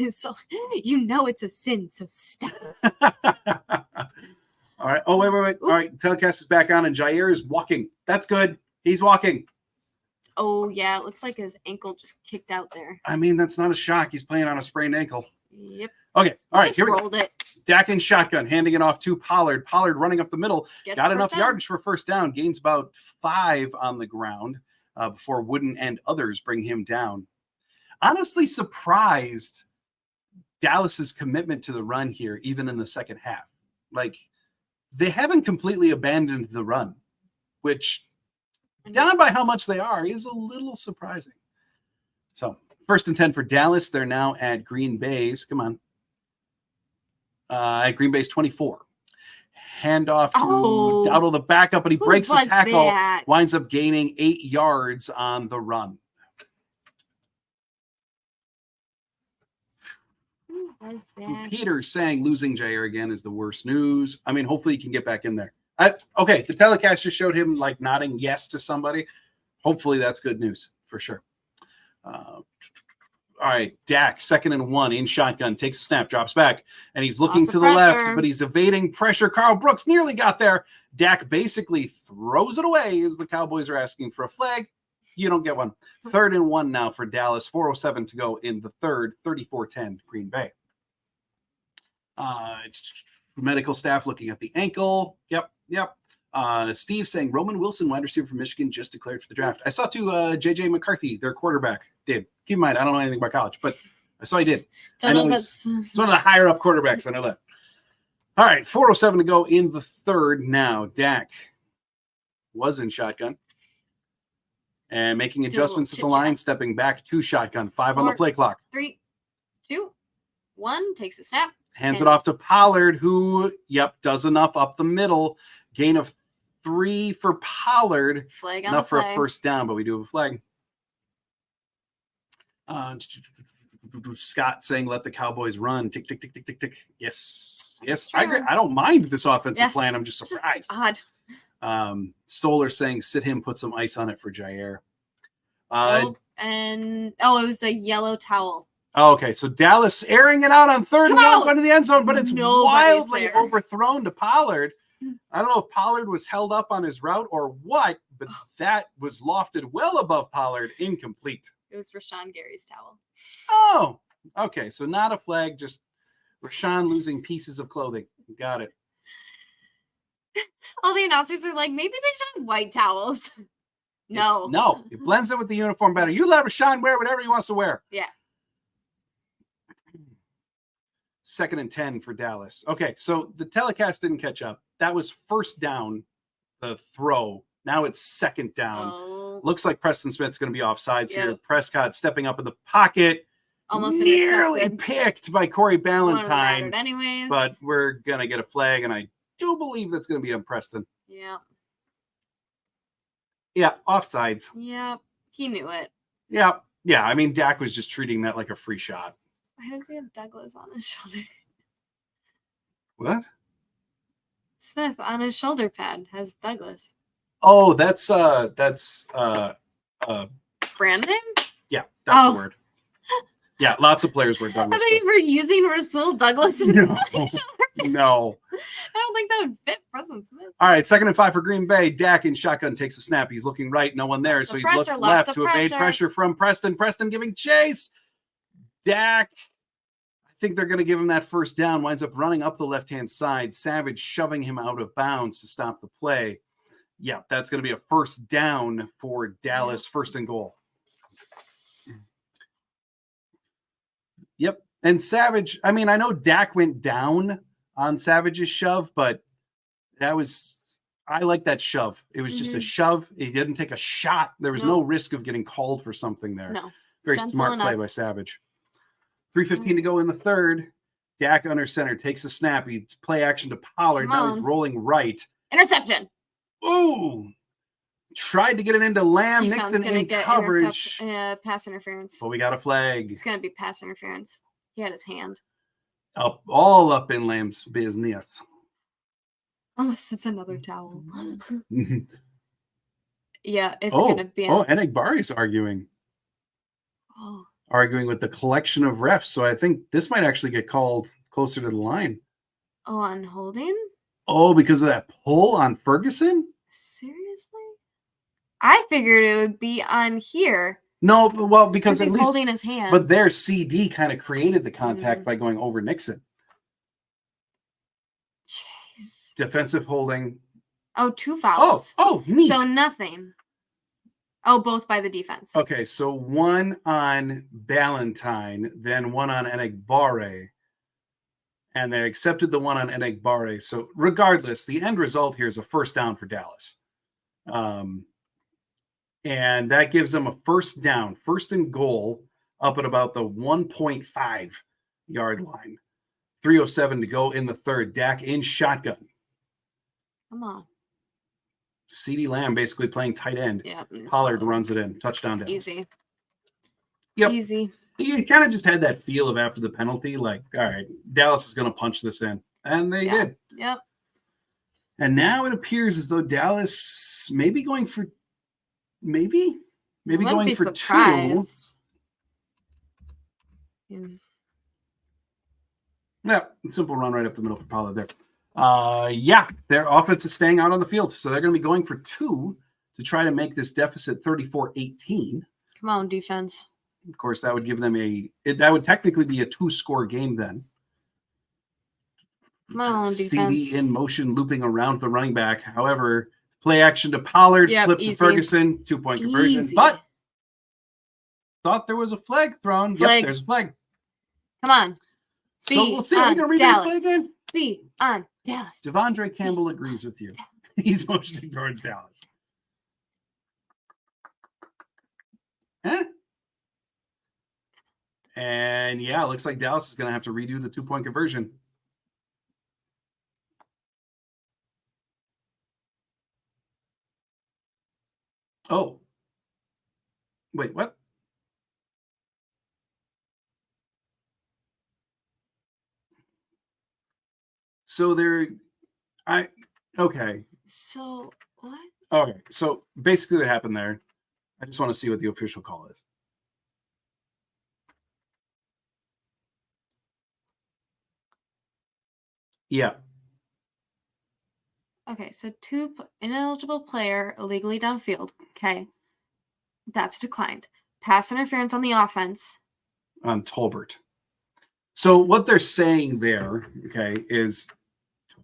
So you know it's a sin, so stop it. All right. Oh, wait. Ooh. All right. Telecast is back on, and Jair is walking. That's good. He's walking. Oh, yeah. It looks like his ankle just kicked out there. I mean, that's not a shock. He's playing on a sprained ankle. Yep. Okay. All right. Here we rolled go. It. Dak in shotgun, handing it off to Pollard. Pollard running up the middle. Got enough yardage for first down. Gains about 5 on the ground before Wooden and others bring him down. Honestly surprised Dallas's commitment to the run here, even in the second half. Like, they haven't completely abandoned the run, which, down by how much they are, is a little surprising. So, 1st and 10 for Dallas. They're now at Green Bay's. Come on. At Green Bay's 24. Handoff to Dowdle, the backup, but he breaks the tackle. Winds up gaining 8 yards on the run. Peter saying losing Jair again is the worst news. I mean, hopefully he can get back in there. Okay, the telecast just showed him like nodding yes to somebody. Hopefully that's good news for sure. All right, Dak, 2nd and 1 in shotgun, takes a snap, drops back, and he's looking to the left, but he's evading pressure. Carl Brooks nearly got there. Dak basically throws it away as the Cowboys are asking for a flag. You don't get one. 3rd and 1 now for Dallas, 4:07 to go in the third, 34-10 Green Bay. Medical staff looking at the ankle. Yep. Steve saying Roman Wilson, wide receiver from Michigan, just declared for the draft. I saw too J.J. McCarthy, their quarterback, did. Keep in mind, I don't know anything about college, but I saw he did. I know he's one of the higher up quarterbacks. I know that. All right, 4:07 to go in the third now. Dak was in shotgun and making adjustments at the line, stepping back to shotgun. 5 on the play clock. 3, 2, 1, takes a snap. Hands it off to Pollard, who, does enough up the middle. Gain of 3 for Pollard. Flag on enough the play. For a first down, but we do have a flag. Scott saying, let the Cowboys run. Tick, tick, tick, tick, tick, tick. Yes. I agree. I don't mind this offensive plan. I'm just surprised. Just odd. Stoller saying, sit him, put some ice on it for Jair. It was a yellow towel. Oh, okay, so Dallas airing it out on 3rd and 1 going to the end zone, but it's wildly overthrown to Pollard. I don't know if Pollard was held up on his route or what, but that was lofted well above Pollard, incomplete. It was Rashawn Gary's towel. Oh, okay, so not a flag, just Rashawn losing pieces of clothing. Got it. All the announcers are like, maybe they should have white towels. No, it blends it with the uniform better. You let Rashawn wear whatever he wants to wear. Yeah. 2nd and 10 for Dallas. Okay, so the telecast didn't catch up. That was first down, the throw. Now it's 2nd down. Looks like Preston Smith's going to be offsides here. Prescott stepping up in the pocket. Almost nearly picked by Corey Ballantyne. Anyways. But we're going to get a flag, and I do believe that's going to be on Preston. Yeah. Yeah, offsides. Yeah, he knew it. Yeah. I mean, Dak was just treating that like a free shot. Why does he have Douglas on his shoulder? What? Smith on his shoulder pad has Douglas. Oh, that's branding? Yeah, that's the word. Yeah, lots of players wear Douglas. I thought you were using Rasul Douglas. No. I don't think that would fit Preston Smith. All right, 2nd and 5 for Green Bay. Dak in shotgun takes a snap. He's looking right, no one there, so he looks left to evade pressure from Preston. Preston giving chase. Dak, I think they're going to give him that first down. Winds up running up the left-hand side. Savage shoving him out of bounds to stop the play. Yeah, that's going to be a first down for Dallas. 1st and goal. Yep. And Savage, I mean, I know Dak went down on Savage's shove, but I like that shove. It was just a shove. He didn't take a shot. There was no risk of getting called for something there. No. Very smart play by Savage. 3:15 to go in the third. Dak under center takes a snap. He's play action to Pollard. Now he's rolling right. Interception. Ooh. Tried to get it into Lamb. Nixon in coverage. Pass interference. But we got a flag. It's going to be pass interference. He had his hand. All up in Lamb's business. Unless it's another towel. Yeah, it's going to be. Enagbari's arguing. Arguing with the collection of refs. So I think this might actually get called closer to the line. Oh, on holding? Oh, because of that pull on Ferguson? Seriously? I figured it would be on here. No, well, because he's holding his hand. But their CD kind of created the contact by going over Nixon. Jeez. Defensive holding. Oh, 2 fouls. Oh, neat. So nothing. Oh, both by the defense. Okay, so 1 on Ballantyne, then 1 on Enagbare. And they accepted the 1 on Enagbare. So regardless, the end result here is a first down for Dallas. And that gives them a first down, 1st and goal, up at about the 1.5 yard line. 3:07 to go in the third. Dak in shotgun. Come on. CeeDee Lamb basically playing tight end. Yeah. Pollard runs it in. Touchdown Dallas. Easy. Yep. Easy. He kind of just had that feel of after the penalty, like, all right, Dallas is going to punch this in. And they did. Yep. And now it appears as though Dallas may be going for maybe going for surprised. 2. Yeah, simple run right up the middle for Pollard there. Their offense is staying out on the field, so they're going to be going for 2 to try to make this deficit 34-18. Come on, defense. Of course, that would give them that would technically be a 2-score game then. CD in motion, looping around the running back. However, play action to Pollard, flip to Ferguson, 2-point conversion. But thought there was a flag thrown. Yep, there's a flag. Come on. So we'll see. Are we going to read this play again? Be on Dallas. Devondre Campbell agrees with you. He's motioning towards Dallas. Huh? And yeah, it looks like Dallas is going to have to redo the 2-point conversion. Oh. Wait, what? So okay. So what? Okay, so basically what happened there, I just want to see what the official call is. Yeah. Okay, so ineligible player illegally downfield. Okay. That's declined. Pass interference on the offense. On Tolbert. So what they're saying there, okay, is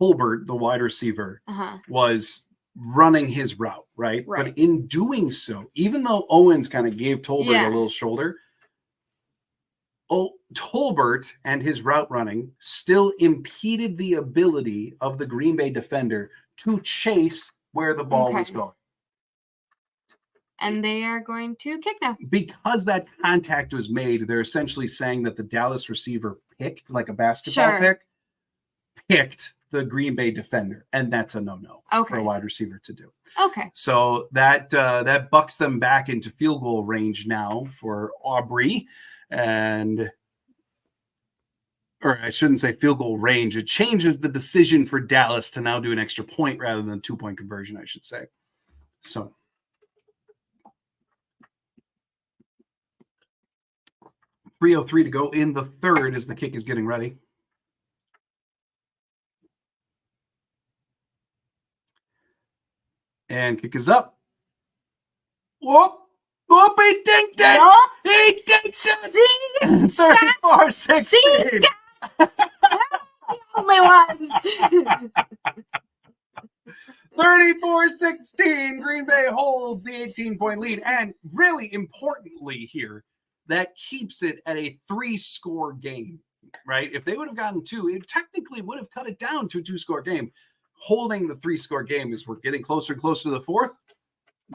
Tolbert, the wide receiver, was running his route, right? But in doing so, even though Owens kind of gave Tolbert a little shoulder, Tolbert and his route running still impeded the ability of the Green Bay defender to chase where the ball was going. And they are going to kick now. Because that contact was made, they're essentially saying that the Dallas receiver picked, like a basketball picked the Green Bay defender. And that's a no-no for a wide receiver to do. Okay. So that bucks them back into field goal range now for Aubrey. Or I shouldn't say field goal range. It changes the decision for Dallas to now do an extra point rather than 2-point conversion, I should say. So 3:03 to go in the third as the kick is getting ready. And kick is up. Whoop! Whoop! He dinked it! Nope. He dinked it! 34-16. The only ones. 34-16. Green Bay holds the 18-point lead. And really importantly here, that keeps it at a 3-score game, right? If they would have gotten 2, it technically would have cut it down to a 2-score game. Holding the 3-score game as we're getting closer and closer to the 4th.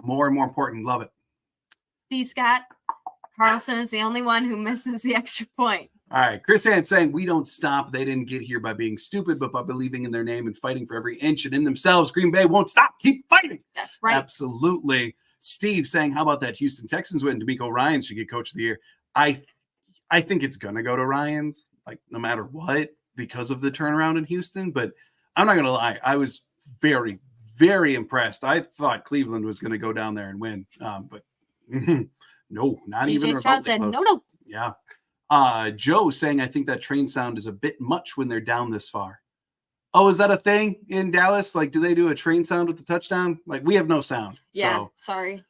More and more important. Love it. See, Scott, Carlson is the only one who misses the extra point. All right. Chris Ann saying, we don't stop. They didn't get here by being stupid, but by believing in their name and fighting for every inch and in themselves. Green Bay won't stop. Keep fighting. That's right. Absolutely. Steve saying, how about that Houston Texans win? D'Amico Ryans should get coach of the year. I think it's going to go to Ryans, like no matter what, because of the turnaround in Houston. But I'm not going to lie. I was very, very impressed. I thought Cleveland was going to go down there and win. But no, not even remotely Stroud said, close. no. Yeah. Joe saying, I think that train sound is a bit much when they're down this far. Oh, is that a thing in Dallas? Like, do they do a train sound with the touchdown? Like, we have no sound. Yeah, sorry.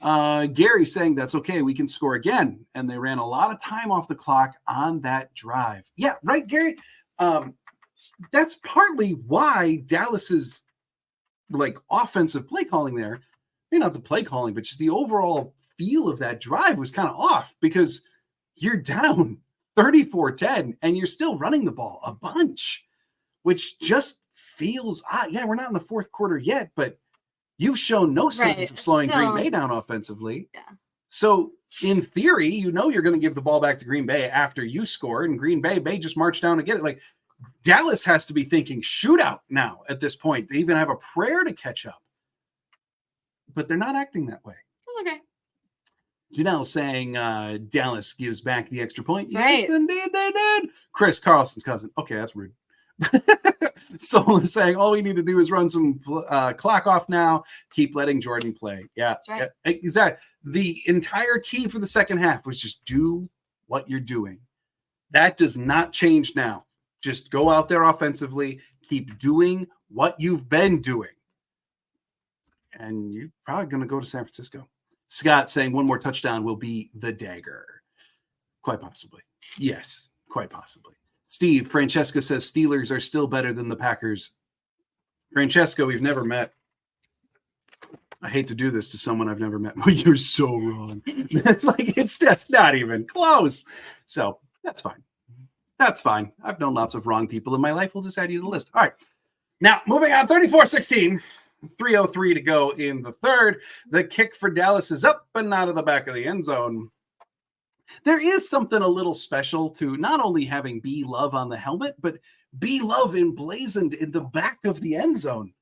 Gary saying that's okay. We can score again. And they ran a lot of time off the clock on that drive. Yeah, right, Gary. That's partly why Dallas's like offensive play calling there, maybe not the play calling, but just the overall feel of that drive was kind of off because you're down 34-10 and you're still running the ball a bunch, which just feels odd. Yeah, we're not in the 4th quarter yet, but you've shown no signs of slowing Green Bay down offensively. Yeah. So in theory, you're going to give the ball back to Green Bay after you score, and Green Bay may just march down and get it. Like Dallas has to be thinking shootout now at this point. They even have a prayer to catch up, but they're not acting that way. That's okay. Janelle saying Dallas gives back the extra point. That's yes, indeed they did. Chris Carlson's cousin. Okay, that's rude. Someone saying all we need to do is run some clock off now. Keep letting Jordan play. Yeah, that's right. Yeah, exactly. The entire key for the second half was just do what you're doing. That does not change now. Just go out there offensively. Keep doing what you've been doing. And you're probably going to go to San Francisco. Scott saying one more touchdown will be the dagger. Quite possibly. Yes, quite possibly. Steve, Francesca says Steelers are still better than the Packers. Francesca, we've never met. I hate to do this to someone I've never met. You're so wrong. Like, it's just not even close. So that's fine. That's fine. I've known lots of wrong people in my life. We'll just add you to the list. All right. Now, moving on, 34-16. 3:03 to go in the third. The kick for Dallas is up and out of the back of the end zone. There is something a little special to not only having B Love on the helmet, but B Love emblazoned in the back of the end zone.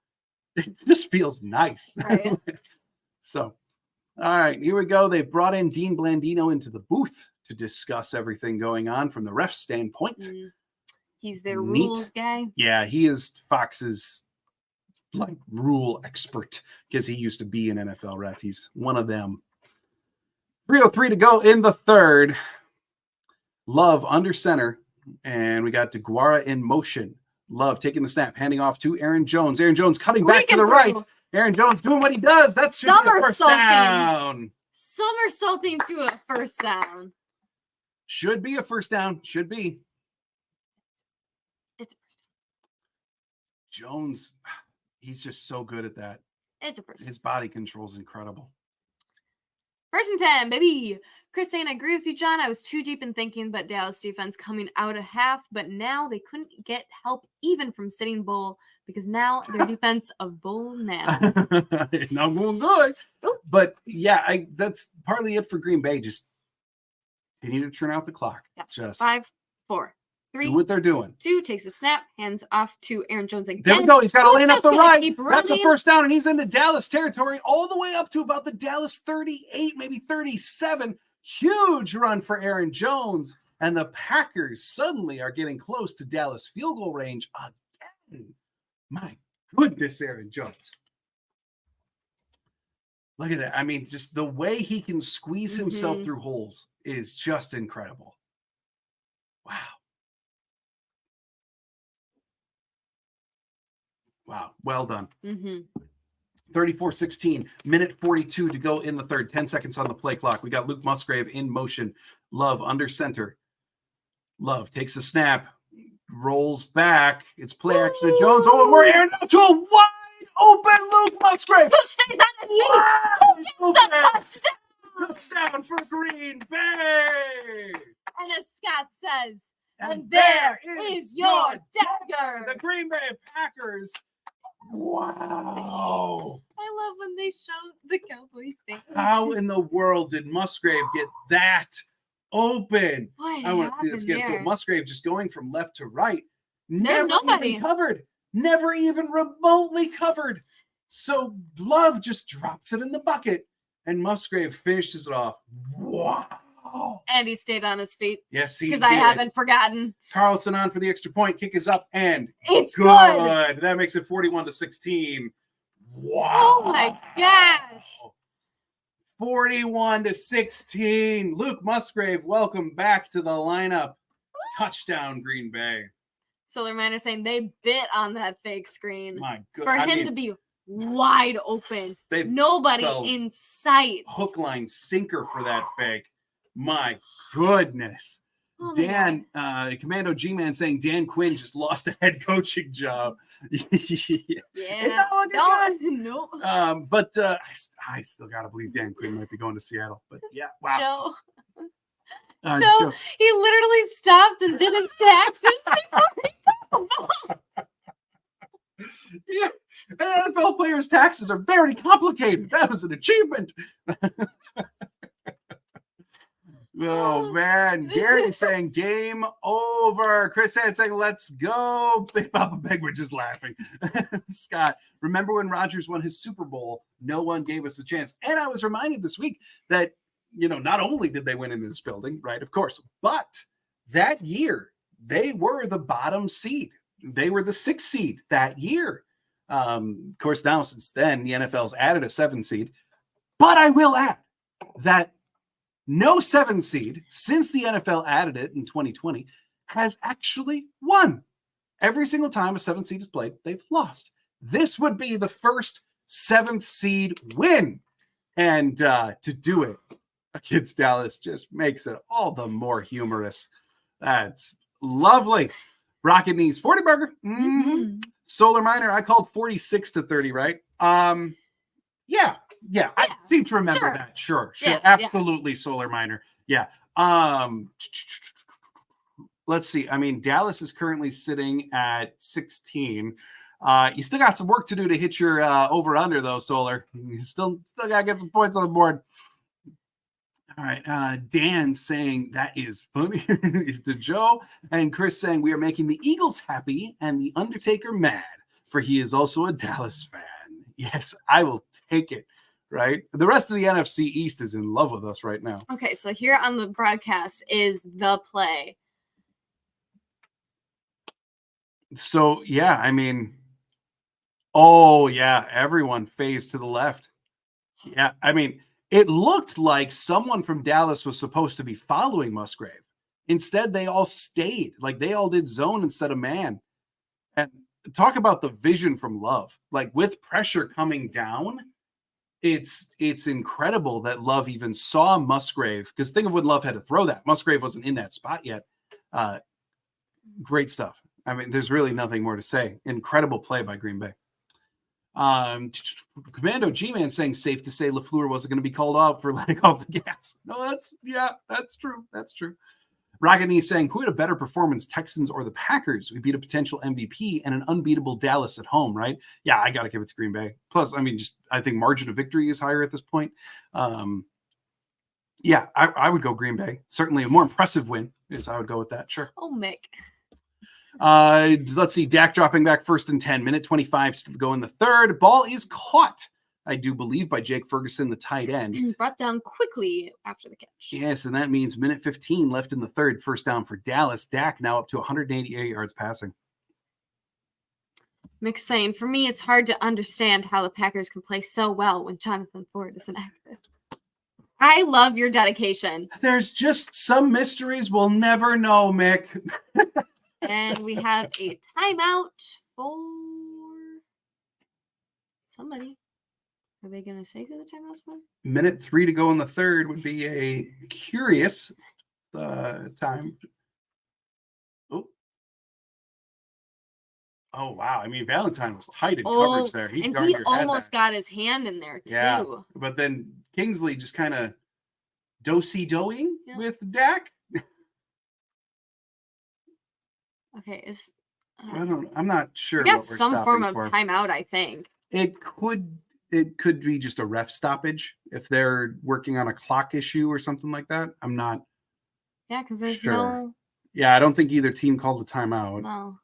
It just feels nice. Right. So, all right, here we go. They brought in Dean Blandino into the booth to discuss everything going on from the ref standpoint. He's their rules guy. Yeah, he is Fox's like rule expert because he used to be an NFL ref. He's one of them. 3:03 to go in the third. Love under center, and we got DeGuara in motion. Love taking the snap, handing off to Aaron Jones. Aaron Jones cutting back to the right. Aaron Jones doing what he does. That's should be a first down. Somersaulting to a first down. Should be a first down. Should be. It's a first down. Jones, he's just so good at that. It's a first down. His body control is incredible. 1st and 10, baby. Chris saying, I agree with you, John. I was too deep in thinking about Dallas defense coming out of half, but now they couldn't get help even from sitting Bull because now their defense of Bull now. It's not going good. But yeah, that's partly it for Green Bay. Just continue to turn out the clock. Yes. Just 5, 4, 3. do what they're doing. 2 takes a snap, hands off to Aaron Jones again. There we go. He's got to lane up the right. That's a running. first down, and he's into Dallas territory all the way up to about the Dallas 38, maybe 37. Huge run for Aaron Jones, and the Packers suddenly are getting close to Dallas field goal range again. My goodness, Aaron Jones. Look at that. I mean, just the way he can squeeze himself through holes is just incredible. Wow. Wow. Well done. 34-16, minute 42 to go in the third. 10 seconds on the play clock. We got Luke Musgrave in motion. Love under center. Love takes the snap, rolls back. It's play action to Jones. Oh, and we're airing out to a wide open Luke Musgrave. Who stays on his feet? Who gets the touchdown? Touchdown for Green Bay. And as Scott says, and there is your dagger. The Green Bay Packers. Wow. I love when they show the Cowboys fans. How in the world did Musgrave get that open? What I want to see this again. So Musgrave just going from left to right. Never even covered. Never even remotely covered. So Love just drops it in the bucket, and Musgrave finishes it off. Wow. And he stayed on his feet. Yes, he did. Because I haven't forgotten. Carlson on for the extra point. Kick is up, and it's good. That makes it 41-16. Wow. Oh, my gosh. 41-16. Luke Musgrave, welcome back to the lineup. Touchdown, Green Bay. Solar Man is saying they bit on that fake screen. My God. For him to be wide open. Nobody in sight. Hook, line, sinker for that fake. My goodness. Oh Dan, Commando G-Man saying Dan Quinn just lost a head coaching job. Yeah. No. But I still got to believe Dan Quinn might be going to Seattle. But yeah, wow. Joe, he literally stopped and did his taxes before he got the ball. Yeah. NFL players' taxes are very complicated. That was an achievement. Oh, man. Gary saying game over. Chris Head saying let's go. Big Papa Big, we're just laughing. Scott, remember when Rodgers won his Super Bowl? No one gave us a chance. And I was reminded this week that, not only did they win in this building, right, of course, but that year they were the bottom seed. They were the 6th seed that year. Of course, now since then, the NFL's added a 7th seed. But I will add that no 7th seed, since the NFL added it in 2020, has actually won. Every single time a 7th seed is played, they've lost. This would be the first 7th seed win. And to do it against Dallas just makes it all the more humorous. That's Lovely. Rocket Knees, 40 burger. Mm-hmm. Solar Miner, I called 46 to 30, right? Yeah. I seem to remember that. Sure. Yeah, absolutely, Solar Miner. Yeah. Let's see. I mean, Dallas is currently sitting at 16. You still got some work to do to hit your over-under, though, Solar. You still got to get some points on the board. All right. Dan saying that is funny to Joe. And Chris saying we are making the Eagles happy and the Undertaker mad, for he is also a Dallas fan. Yes, I will take it. Right. The rest of the NFC East is in love with us right now. Okay, so here on the broadcast is the play. So, yeah, I mean, oh, yeah, everyone phased to the left. Yeah, I mean, it looked like someone from Dallas was supposed to be following Musgrave. Instead, they all stayed. Like, they all did zone instead of man. And talk about the vision from Love. Like, with pressure coming down, it's incredible that Love even saw Musgrave. Because think of when Love had to throw that. Musgrave wasn't in that spot yet. Great stuff. I mean, there's really nothing more to say. Incredible play by Green Bay. Commando G-Man saying safe to say LaFleur wasn't going to be called out for letting off the gas. No, that's true. That's true. Rocket Knee saying, who had a better performance, Texans or the Packers? We beat a potential MVP and an unbeatable Dallas at home, right? Yeah, I got to give it to Green Bay. Plus, I mean, I think margin of victory is higher at this point. Yeah, I would go Green Bay. Certainly a more impressive win is I would go with that. Sure. Oh, Mick. Let's see. Dak dropping back 1st and 10. Minute 25 still go in the third. Ball is caught, I do believe, by Jake Ferguson, the tight end. Brought down quickly after the catch. Yes, and that means minute 15 left in the third. First down for Dallas. Dak now up to 188 yards passing. Mick saying, for me, it's hard to understand how the Packers can play so well when Jonathan Ford isn't active. I love your dedication. There's just some mysteries we'll never know, Mick. And we have a timeout for somebody. Are they going to say who the timeout's for? Minute 3 to go in the third would be a curious time. Oh, wow. I mean, Valentine was tight in coverage there. He almost got his hand in there, too. Yeah, but then Kingsley just kind of do-si-doing with Dak. Okay, I'm not sure. We got some form of timeout, I think. It could be just a ref stoppage if they're working on a clock issue or something like that. I'm not. Yeah, because there's sure. no. Yeah, I don't think either team called the timeout. No.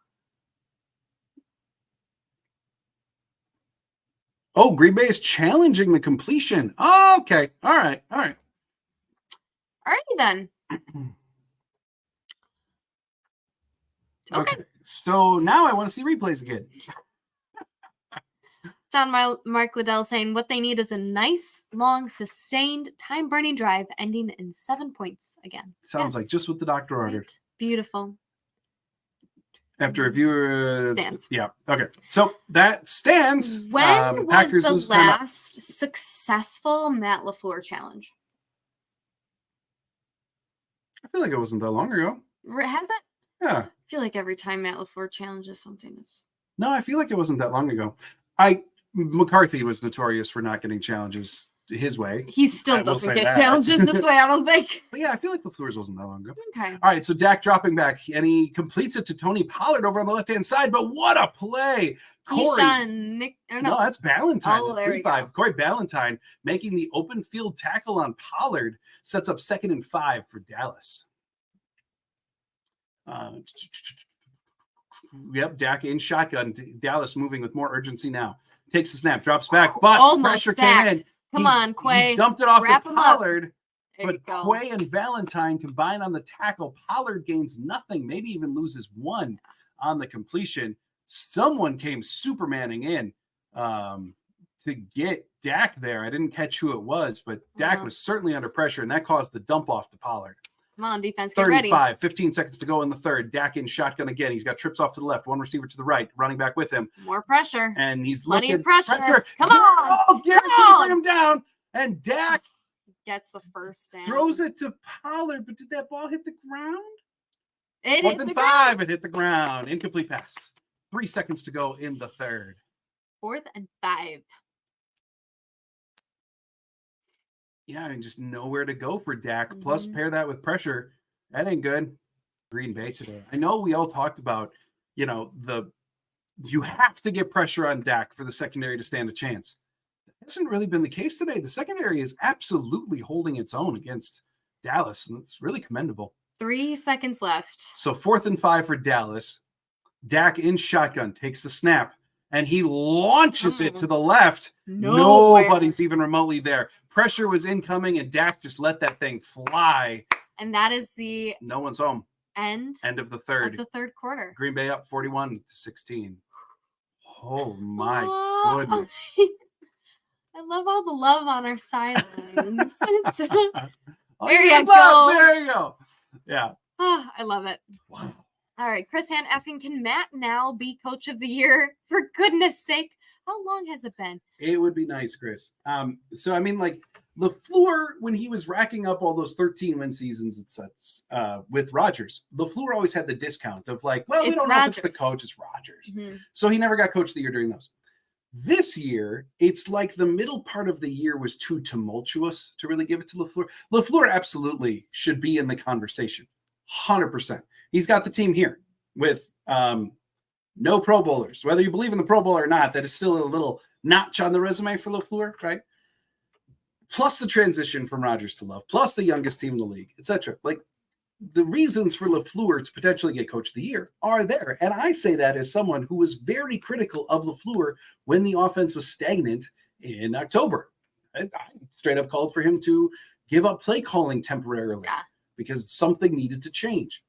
Oh, Green Bay is challenging the completion. Oh, okay. All right. Alrighty then. Okay. So now I want to see replays again. John Mark Liddell saying what they need is a nice, long, sustained, time-burning drive ending in 7 points again. Sounds like just what the doctor ordered. Right. Beautiful. After review, stands. Yeah. Okay. So that stands. When was the last successful Matt LaFleur challenge? I feel like it wasn't that long ago. Has it? Yeah. I feel like every time Matt LaFleur challenges something is. No, I feel like it wasn't that long ago. McCarthy was notorious for not getting challenges his way. He still doesn't get challenges this way, I don't think. But yeah, I feel like LaFleur's wasn't that long ago. Okay. All right, so Dak dropping back, and he completes it to Tony Pollard over on the left-hand side, but what a play. No, that's Ballantyne. Oh, That's 3-5. Corey Ballantyne making the open field tackle on Pollard sets up 2nd and 5 for Dallas. Yep, Dak in shotgun. Dallas moving with more urgency now. Takes the snap, drops back, but pressure came in. Come on, Quay. He dumped it off to Pollard, but go. Quay and Valentine combine on the tackle. Pollard gains nothing, maybe even loses 1 on the completion. Someone came Supermaning in to get Dak there. I didn't catch who it was, but Dak was certainly under pressure, and that caused the dump off to Pollard. Come on, defense, get ready. 15 seconds to go in the third. Dak in shotgun again. He's got trips off to the left, 1 receiver to the right, running back with him. More pressure. And he's plenty looking. of pressure. Come on. Oh, Garrett can bring him down. And Dak gets the first down. Throws it to Pollard, but did that ball hit the ground? It Fourth hit and the 5. ground. It hit the ground. Incomplete pass. 3 seconds to go in the third. 4th and 5. Yeah, and just nowhere to go for Dak. Plus, pair that with pressure. That ain't good. Green Bay today. I know we all talked about, you have to get pressure on Dak for the secondary to stand a chance. That hasn't really been the case today. The secondary is absolutely holding its own against Dallas, and it's really commendable. 3 seconds left. So 4th and 5 for Dallas. Dak in shotgun takes the snap, and he launches it to the left. Nobody's even remotely there. Pressure was incoming, and Dak just let that thing fly. And that is the no one's home. End of the third. Of the third quarter. Green Bay up 41-16. Oh my goodness. I love all the love on our sidelines. There you go. There you go. Yeah. Oh, I love it. Wow. All right. Chris Hand asking, can Matt now be coach of the year? For goodness sake. How long has it been? It would be nice, Chris. So, I mean, like, LaFleur, when he was racking up all those 13-win seasons and sets with Rodgers, LaFleur always had the discount of like, well, we don't know if it's the coach, it's Rodgers. So he never got coach of the year during those. This year, it's like the middle part of the year was too tumultuous to really give it to LaFleur. LaFleur absolutely should be in the conversation. 100%. He's got the team here with no Pro Bowlers. Whether you believe in the Pro Bowl or not, that is still a little notch on the resume for LaFleur, right? Plus the transition from Rodgers to Love, plus the youngest team in the league, etc. Like, the reasons for LaFleur to potentially get coach of the year are there. And I say that as someone who was very critical of LaFleur when the offense was stagnant in October. I straight up called for him to give up play calling temporarily because something needed to change.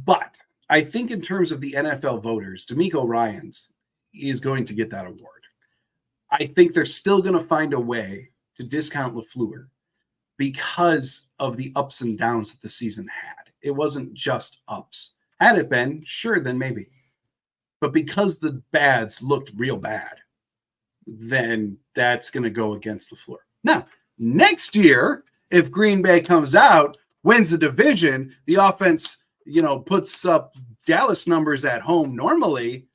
But I think in terms of the NFL voters, DeMeco Ryans is going to get that award. I think they're still going to find a way to discount LaFleur because of the ups and downs that the season had. It wasn't just ups. Had it been, sure, then maybe. But because the bads looked real bad, then that's going to go against LaFleur. Now, next year, if Green Bay comes out, wins the division, the offense, puts up Dallas numbers at home normally,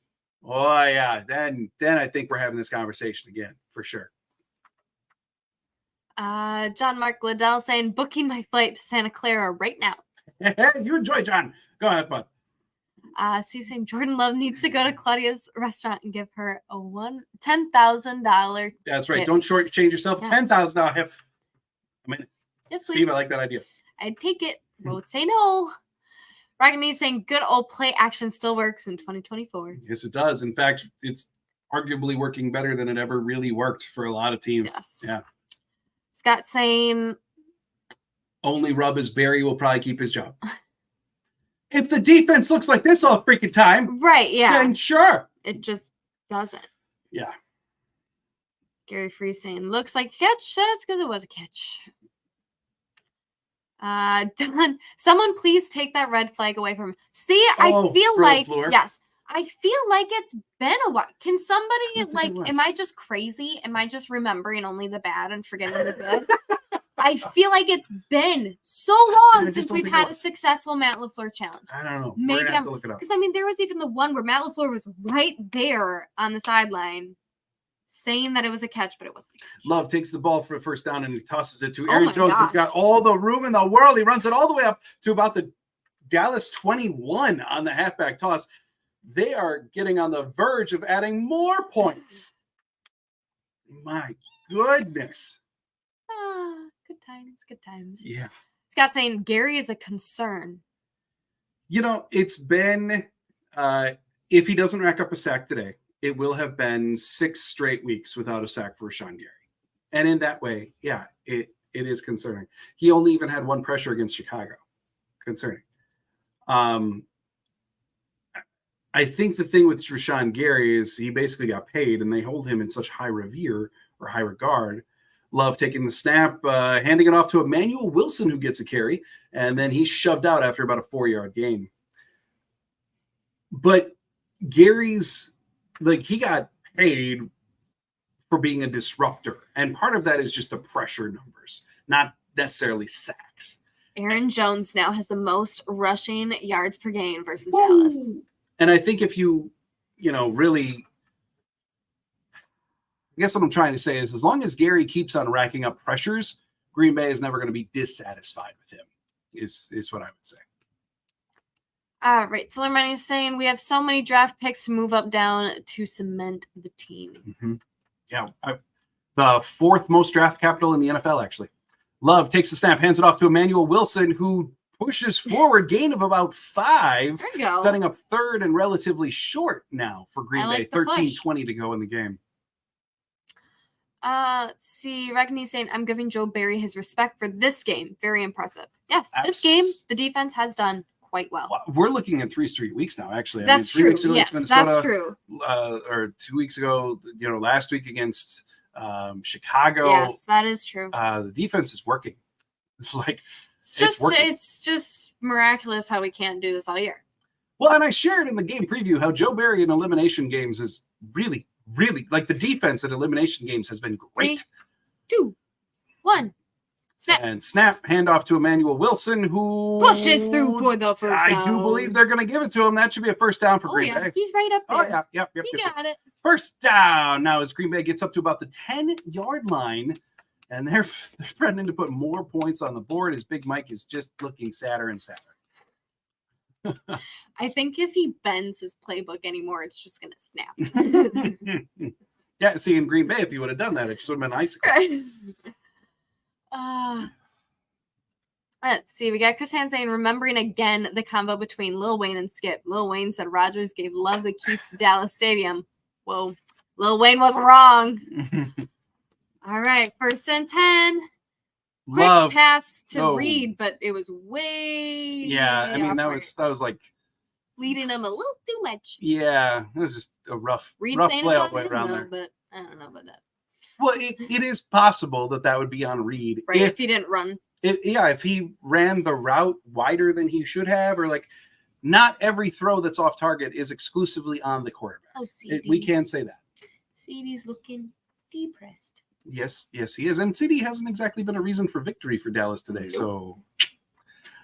oh yeah, then I think we're having this conversation again, for sure. John Mark Liddell saying, booking my flight to Santa Clara right now. You enjoy, John. Go ahead, bud. Sue saying Jordan Love needs to go to Claudia's restaurant and give her a $10,000. That's right. Tip. Don't shortchange yourself. Yes. $10,000 hip. Yes, Steve, please. I like that idea. I'd take it. Won't say no. Ragnar saying good old play action still works in 2024. Yes, it does. In fact, it's arguably working better than it ever really worked for a lot of teams. Yes. Yeah. Scott saying only rub is Barry will probably keep his job. If the defense looks like this all freaking time, right? Yeah, then sure. It just doesn't. Yeah. Gary Free saying looks like a catch. That's because it was a catch. Don, someone please take that red flag away from him. See, I feel like yes. I feel like it's been a while. Can somebody am I just crazy? Am I just remembering only the bad and forgetting the good? I feel like it's been so long since we've had a successful Matt LaFleur challenge. I don't know. Maybe we're gonna have to look it up. Because there was even the one where Matt LaFleur was right there on the sideline saying that it was a catch, but it wasn't a catch. Love takes the ball for a first down and he tosses it to Aaron Jones, who's got all the room in the world. He runs it all the way up to about the Dallas 21 on the halfback toss. They are getting on the verge of adding more points. My goodness. Good times, good times. Yeah. Scott saying Gary is a concern. It's been, if he doesn't rack up a sack today, it will have been 6 straight weeks without a sack for Rashawn Gary. And in that way, yeah, it is concerning. He only even had 1 pressure against Chicago. Concerning. I think the thing with Rashawn Gary is he basically got paid and they hold him in such high revere or high regard. Love taking the snap, handing it off to Emmanuel Wilson, who gets a carry, and then he's shoved out after about a 4-yard gain. But Gary's, he got paid for being a disruptor. And part of that is just the pressure numbers, not necessarily sacks. Aaron Jones now has the most rushing yards per game versus Dallas. And I think if you really, I guess what I'm trying to say is as long as Gary keeps on racking up pressures, Green Bay is never going to be dissatisfied with him, is what I would say. All right. So Lermani is saying we have so many draft picks to move up down to cement the team. Mm-hmm. Yeah. The fourth most draft capital in the NFL, actually. Love takes the snap, hands it off to Emmanuel Wilson, who pushes forward, gain of about 5. There you go. Setting up third and relatively short now for Green Bay. 13:20 to go in the game. See, Regni's saying, I'm giving Joe Barry his respect for this game. Very impressive. Yes, this game, the defense has done quite well. We're looking at 3 straight weeks now, actually. That's true. 3 weeks ago yes, Minnesota, that's true. Or 2 weeks ago, last week against Chicago. Yes, that is true. The defense is working. It's just miraculous how we can't do this all year. Well, and I shared in the game preview how Joe Barry in elimination games is really, like the defense in elimination games has been great. 3, 2, 1. Snap. And snap, handoff to Emmanuel Wilson, who pushes through for the first down. I do believe they're going to give it to him. That should be a first down for Green Bay. He's right up there. Oh, yeah. Yep. He got it. First down. Now as Green Bay gets up to about the 10-yard line, and they're threatening to put more points on the board as Big Mike is just looking sadder and sadder. I think if he bends his playbook anymore, it's just going to snap. Yeah, see, in Green Bay, if he would have done that, it just would have been icicle. Right. Let's see. We got Chris Hand saying, remembering again the combo between Lil Wayne and Skip. Lil Wayne said Rodgers gave Love the keys to Dallas Stadium. Whoa. Lil Wayne wasn't wrong. All right. 1st and 10. Quick pass to Reed, but it was way. Yeah, I mean that was like leading him a little too much. Yeah, it was just a rough play all the way around there. But I don't know about that. Well, it is possible that would be on Reed, right? If he didn't run. If he ran the route wider than he should have, or like not every throw that's off target is exclusively on the quarterback. Oh, CD. We can say that. CD's looking depressed. Yes, he is. And CD hasn't exactly been a reason for victory for Dallas today. So,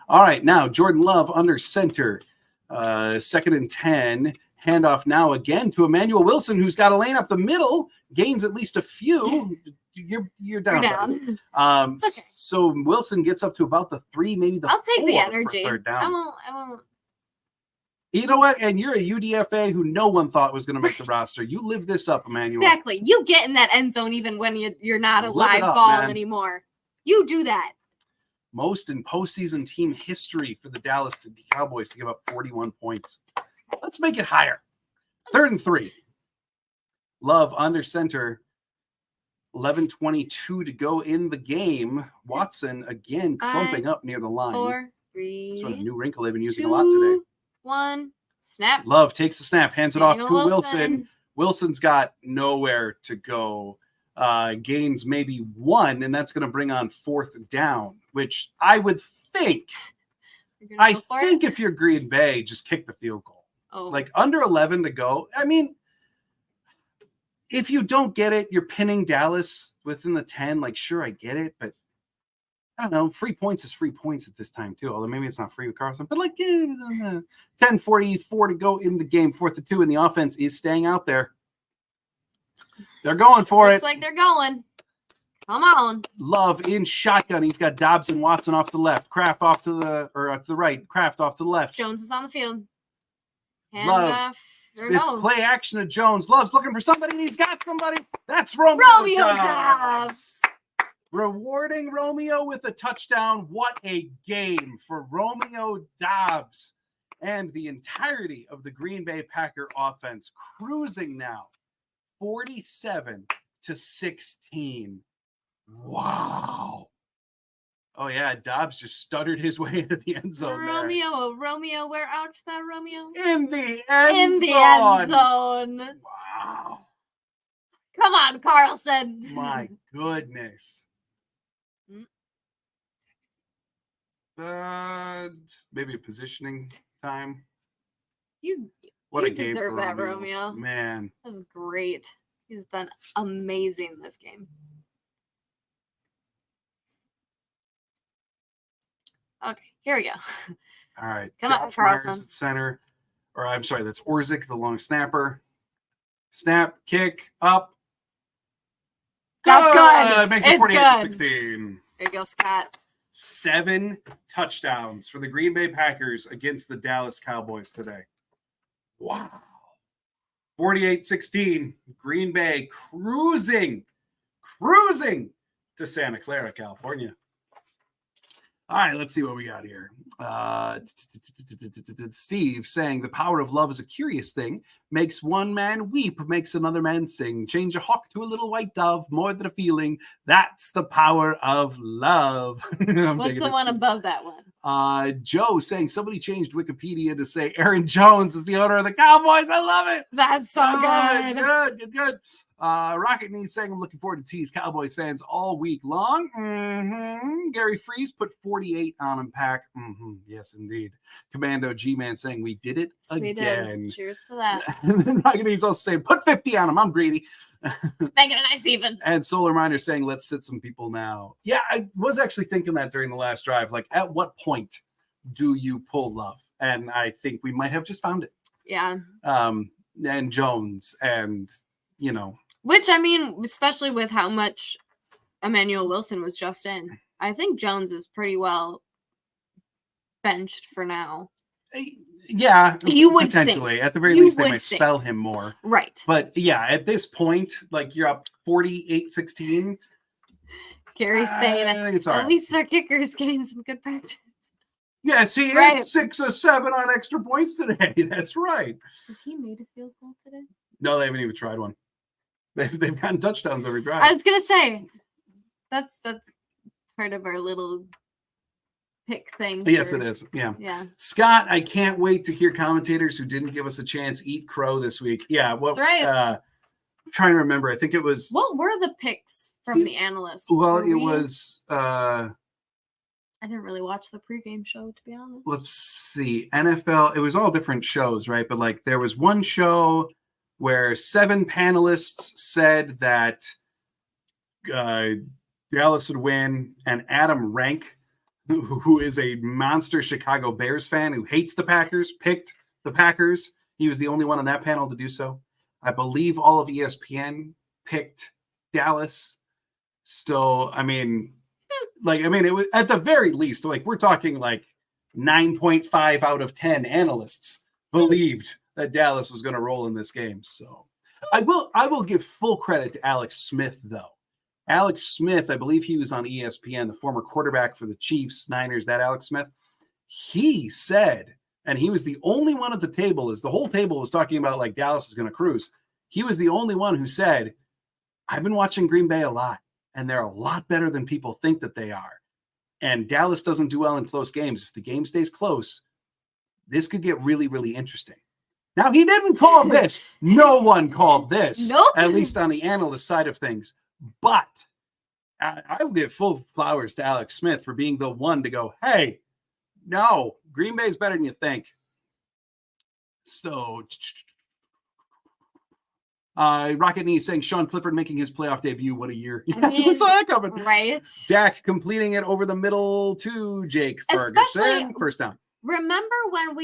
all right, now Jordan Love under center, 2nd and 10. Handoff now again to Emmanuel Wilson, who's got a lane up the middle, gains at least a few. You're down. Okay. So Wilson gets up to about the 3, maybe the 4. I'll take the energy. Third down. I won't. You know what? And you're a UDFA who no one thought was going to make the roster. You live this up, Emmanuel. Exactly. You get in that end zone even when you're not a live ball anymore. You do that. Most in postseason team history for the Dallas Cowboys to give up 41 points. Let's make it higher. 3rd and 3. Love under center. 11:22 to go in the game. Watson again clumping up near the line. 4, 3. That's a new wrinkle they've been using a lot today. 1, snap. Love takes the snap, hands it off to Wilson. Wilson's got nowhere to go. Gains maybe 1, and that's going to bring on 4th down, which I would think. If you're Green Bay, just kick the field goal. Oh. Like under 11 to go. I mean, if you don't get it, you're pinning Dallas within the 10. Like, sure, I get it, but I don't know. Free points is free points at this time, too. Although maybe it's not free with Carson. But like 10:44 to go in the game, 4th and 2, and the offense is staying out there. They're going for it. Looks like they're going. Come on. Love in shotgun. He's got Dobbs and Watson off to the left. Kraft off to the right. Kraft off to the left. Jones is on the field. Love. It's play action to Jones. Love's looking for somebody, and he's got somebody. That's Romeo Dobbs. Rewarding Romeo with a touchdown. What a game for Romeo Dobbs and the entirety of the Green Bay Packer offense, cruising now 47-16. Wow. Oh, yeah, Dobbs just stuttered his way into the end zone. Romeo, where art thou, Romeo? In the end zone. Wow. Come on, Carlson. My goodness. Just maybe a positioning time. You a game deserve for that, Romeo. Man. That was great. He's done amazing this game. Okay, here we go. All right. Come on, Carlson. Myers at center. Or I'm sorry, that's Orzik, the long snapper. Snap, kick, up. That's good. Makes it 48-16. There you go, Scott. 7 touchdowns for the Green Bay Packers against the Dallas Cowboys today. Wow. 48-16. Green Bay cruising to Santa Clara, California. All right, let's see what we got here. Steve saying the power of love is a curious thing. Makes one man weep, makes another man sing. Change a hawk to a little white dove, more than a feeling. That's the power of love. What's the one above that one? Joe saying somebody changed Wikipedia to say Aaron Jones is the owner of the Cowboys. I love it. That's so good. Good. Rocket Knee saying I'm looking forward to tease Cowboys fans all week long. Gary Freeze put 48 on him, Pack. Yes, indeed. Commando G-Man saying we did it again. Cheers to that. And then Rocket Knee's also saying put 50 on him. I'm greedy. Make it a nice even. And Solar Miner saying let's sit some people now. Yeah, I was actually thinking that during the last drive. Like, at what point do you pull love? And I think we might have just found it. Yeah. And Jones and, Which, I mean, especially with how much Emmanuel Wilson was just in, I think Jones is pretty well benched for now. Yeah, you would potentially. Think. At the very least, they might spell him more. Right. But yeah, at this point, like, you're up 48-16. Gary's saying it's all right. At least our kicker is getting some good practice. Yes, he is 6 or 7 on extra points today. That's right. Has he made a field goal today? No, they haven't even tried one. They've gotten touchdowns every drive. I was gonna say that's part of our little pick thing. Yes, it is. Yeah. Scott, I can't wait to hear commentators who didn't give us a chance eat crow this week. Yeah, well, that's right. I'm trying to remember. I think it was. What were the picks from the analysts? Well, was. I didn't really watch the pregame show, to be honest. Let's see. NFL. It was all different shows, right? But like, there was one show where 7 panelists said that Dallas would win, and Adam Rank, who is a monster Chicago Bears fan who hates the Packers, picked the Packers. He was the only one on that panel to do so. I believe all of ESPN picked Dallas. So, I mean, it was at the very least, like, we're talking like 9.5 out of 10 analysts believed that Dallas was going to roll in this game. So I will give full credit to Alex Smith, though. Alex Smith, I believe he was on ESPN, the former quarterback for the Chiefs, Niners, that Alex Smith. He said, and he was the only one at the table, as the whole table was talking about like Dallas is going to cruise. He was the only one who said, I've been watching Green Bay a lot, and they're a lot better than people think that they are. And Dallas doesn't do well in close games. If the game stays close, this could get really, really interesting. Now, he didn't call this. No one called this, nope. At least on the analyst side of things. But I will give full flowers to Alex Smith for being the one to go, hey, no, Green Bay is better than you think. So, Rocket Knee saying Sean Clifford making his playoff debut. What a year. We saw that coming. Right. Dak completing it over the middle to Jake Ferguson. First down. Remember when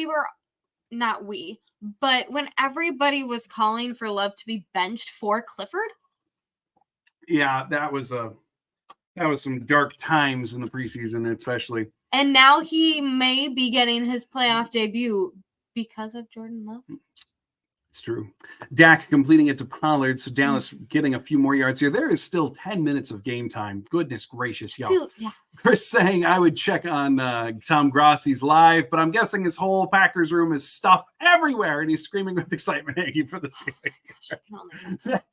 but when everybody was calling for Love to be benched for Clifford? Yeah, that was some dark times in the preseason, especially. And now he may be getting his playoff debut because of Jordan Love. It's true. Dak completing it to Pollard, so Dallas getting a few more yards here. There is still 10 minutes of game time. Goodness gracious, y'all. Yes. Chris saying I would check on Tom Grossi's live, but I'm guessing his whole Packers room is stuff everywhere, and he's screaming with excitement hanging for the ceiling.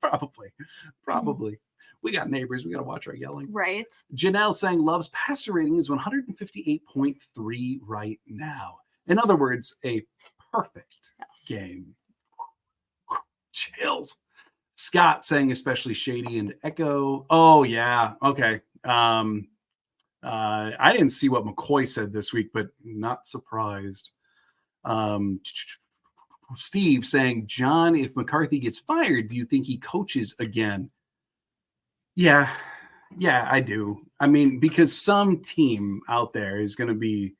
Probably. We got neighbors. We got to watch our yelling. Right. Janelle saying Love's passer rating is 158.3 right now. In other words, a perfect game. Chills. Scott saying especially Shady and Echo. Oh, yeah. Okay. I didn't see what McCoy said this week, but not surprised. Steve saying, John, if McCarthy gets fired, do you think he coaches again? Yeah, I do. I mean, because some team out there is going to be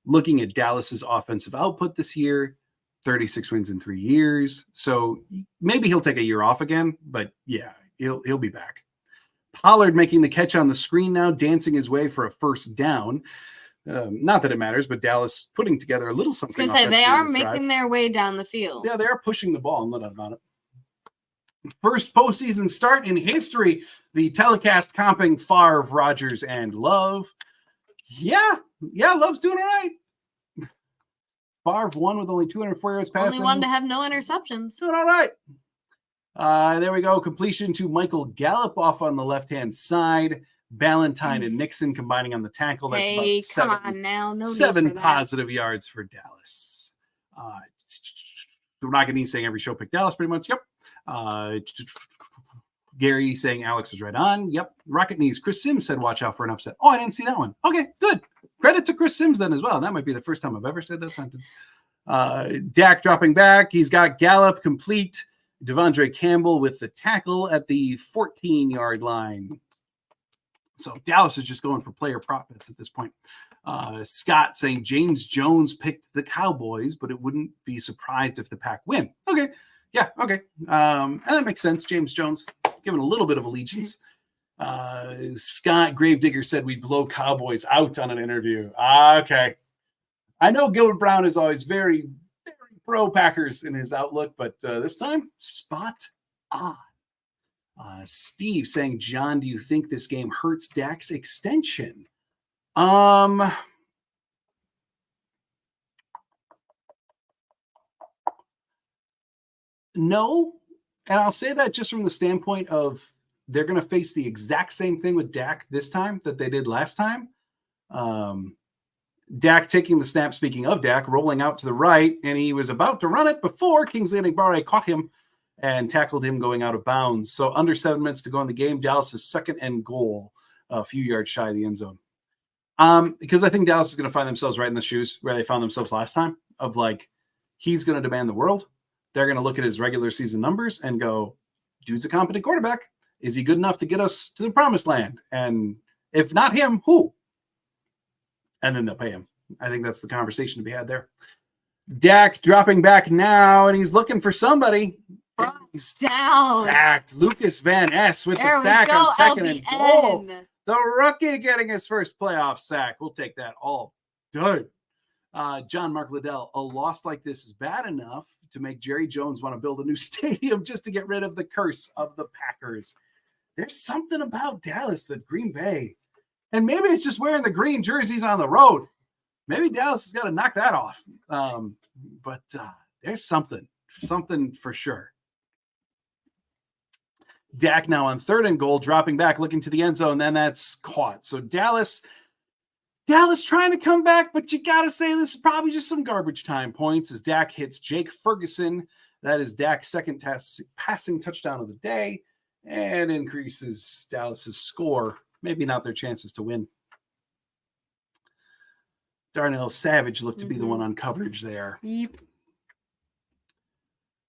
looking at Dallas's offensive output this year, 36 wins in 3 years. So maybe he'll take a year off again, but yeah, he'll be back. Pollard making the catch on the screen now, dancing his way for a first down. Not that it matters, but Dallas putting together a little something. I was going to say, they are making their way down the field. Yeah, they are pushing the ball, no doubt about it. First postseason start in history. The telecast comping Favre, Rodgers, and Love. Yeah, Love's doing all right. Favre won with only 204 yards passing. Only one to have no interceptions. Doing all right. There we go. Completion to Michael Gallup off on the left-hand side. Ballantyne and Nixon combining on the tackle. That's about come on now. No 7 positive yards for Dallas. We're not going to be saying every show pick Dallas pretty much. Yep. Gary saying Alex was right on. Yep. Rocket Knees. Chris Sims said watch out for an upset. Oh, I didn't see that one. Okay, good. Credit to Chris Sims then as well. That might be the first time I've ever said that sentence. Dak dropping back. He's got Gallup complete. Devondre Campbell with the tackle at the 14-yard line. So Dallas is just going for player prop bets at this point. Scott saying James Jones picked the Cowboys, but it wouldn't be surprised if the Pack win. Okay. Yeah, okay. And that makes sense. James Jones given a little bit of allegiance. Scott Gravedigger said we'd blow Cowboys out on an interview. Okay. I know Gilbert Brown is always very, very pro Packers in his outlook, but this time, spot on. Steve saying, John, do you think this game hurts Dak's extension? No, and I'll say that just from the standpoint of they're going to face the exact same thing with Dak this time that they did last time. Dak taking the snap, speaking of Dak, rolling out to the right, and he was about to run it before Kingsley Enagbare caught him and tackled him going out of bounds. So under 7 minutes to go in the game, Dallas' second and goal, a few yards shy of the end zone. Because I think Dallas is going to find themselves right in the shoes where they found themselves last time of like, he's going to demand the world. They're going to look at his regular season numbers and go, dude's a competent quarterback. Is he good enough to get us to the promised land? And if not him, who? And then they'll pay him. I think that's the conversation to be had there. Dak dropping back now, and he's looking for somebody. He's down. Sacked. Lucas Van Ness with the sack on second and goal. The rookie getting his first playoff sack. We'll take that all day. John Mark Liddell, a loss like this is bad enough to make Jerry Jones want to build a new stadium just to get rid of the curse of the Packers. There's something about Dallas that Green Bay, and maybe it's just wearing the green jerseys on the road. Maybe Dallas has got to knock that off. But there's something for sure. Dak now on 3rd and goal, dropping back, looking to the end zone, then that's caught. So Dallas trying to come back, but you got to say this is probably just some garbage time points as Dak hits Jake Ferguson. That is Dak's second passing touchdown of the day and increases Dallas's score. Maybe not their chances to win. Darnell Savage looked to be the one on coverage there. Yep.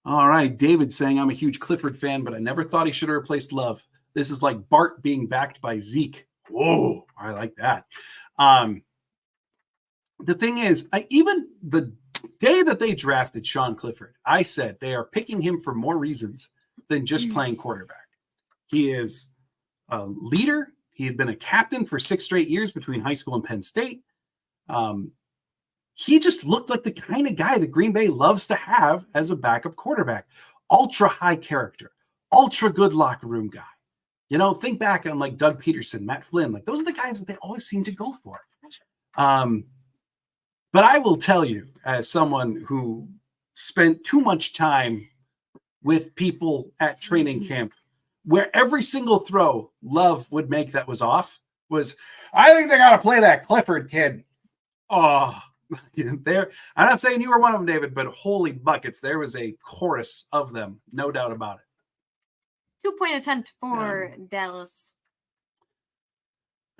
All right. David saying, I'm a huge Clifford fan, but I never thought he should have replaced Love. This is like Bart being backed by Zeke. Whoa, I like that. The thing is, even the day that they drafted Sean Clifford, I said they are picking him for more reasons than just playing quarterback. He is a leader. He had been a captain for 6 straight years between high school and Penn State. He just looked like the kind of guy that Green Bay loves to have as a backup quarterback. Ultra high character, ultra good locker room guy. You know, think back on like Doug Peterson, Matt Flynn. Like those are the guys that they always seem to go for. But I will tell you, as someone who spent too much time with people at training camp, where every single throw Love would make that was off was, I think they got to play that Clifford kid. Oh, there. I'm not saying you were one of them, David, but holy buckets, there was a chorus of them, no doubt about it. 2-point attempt for Dallas.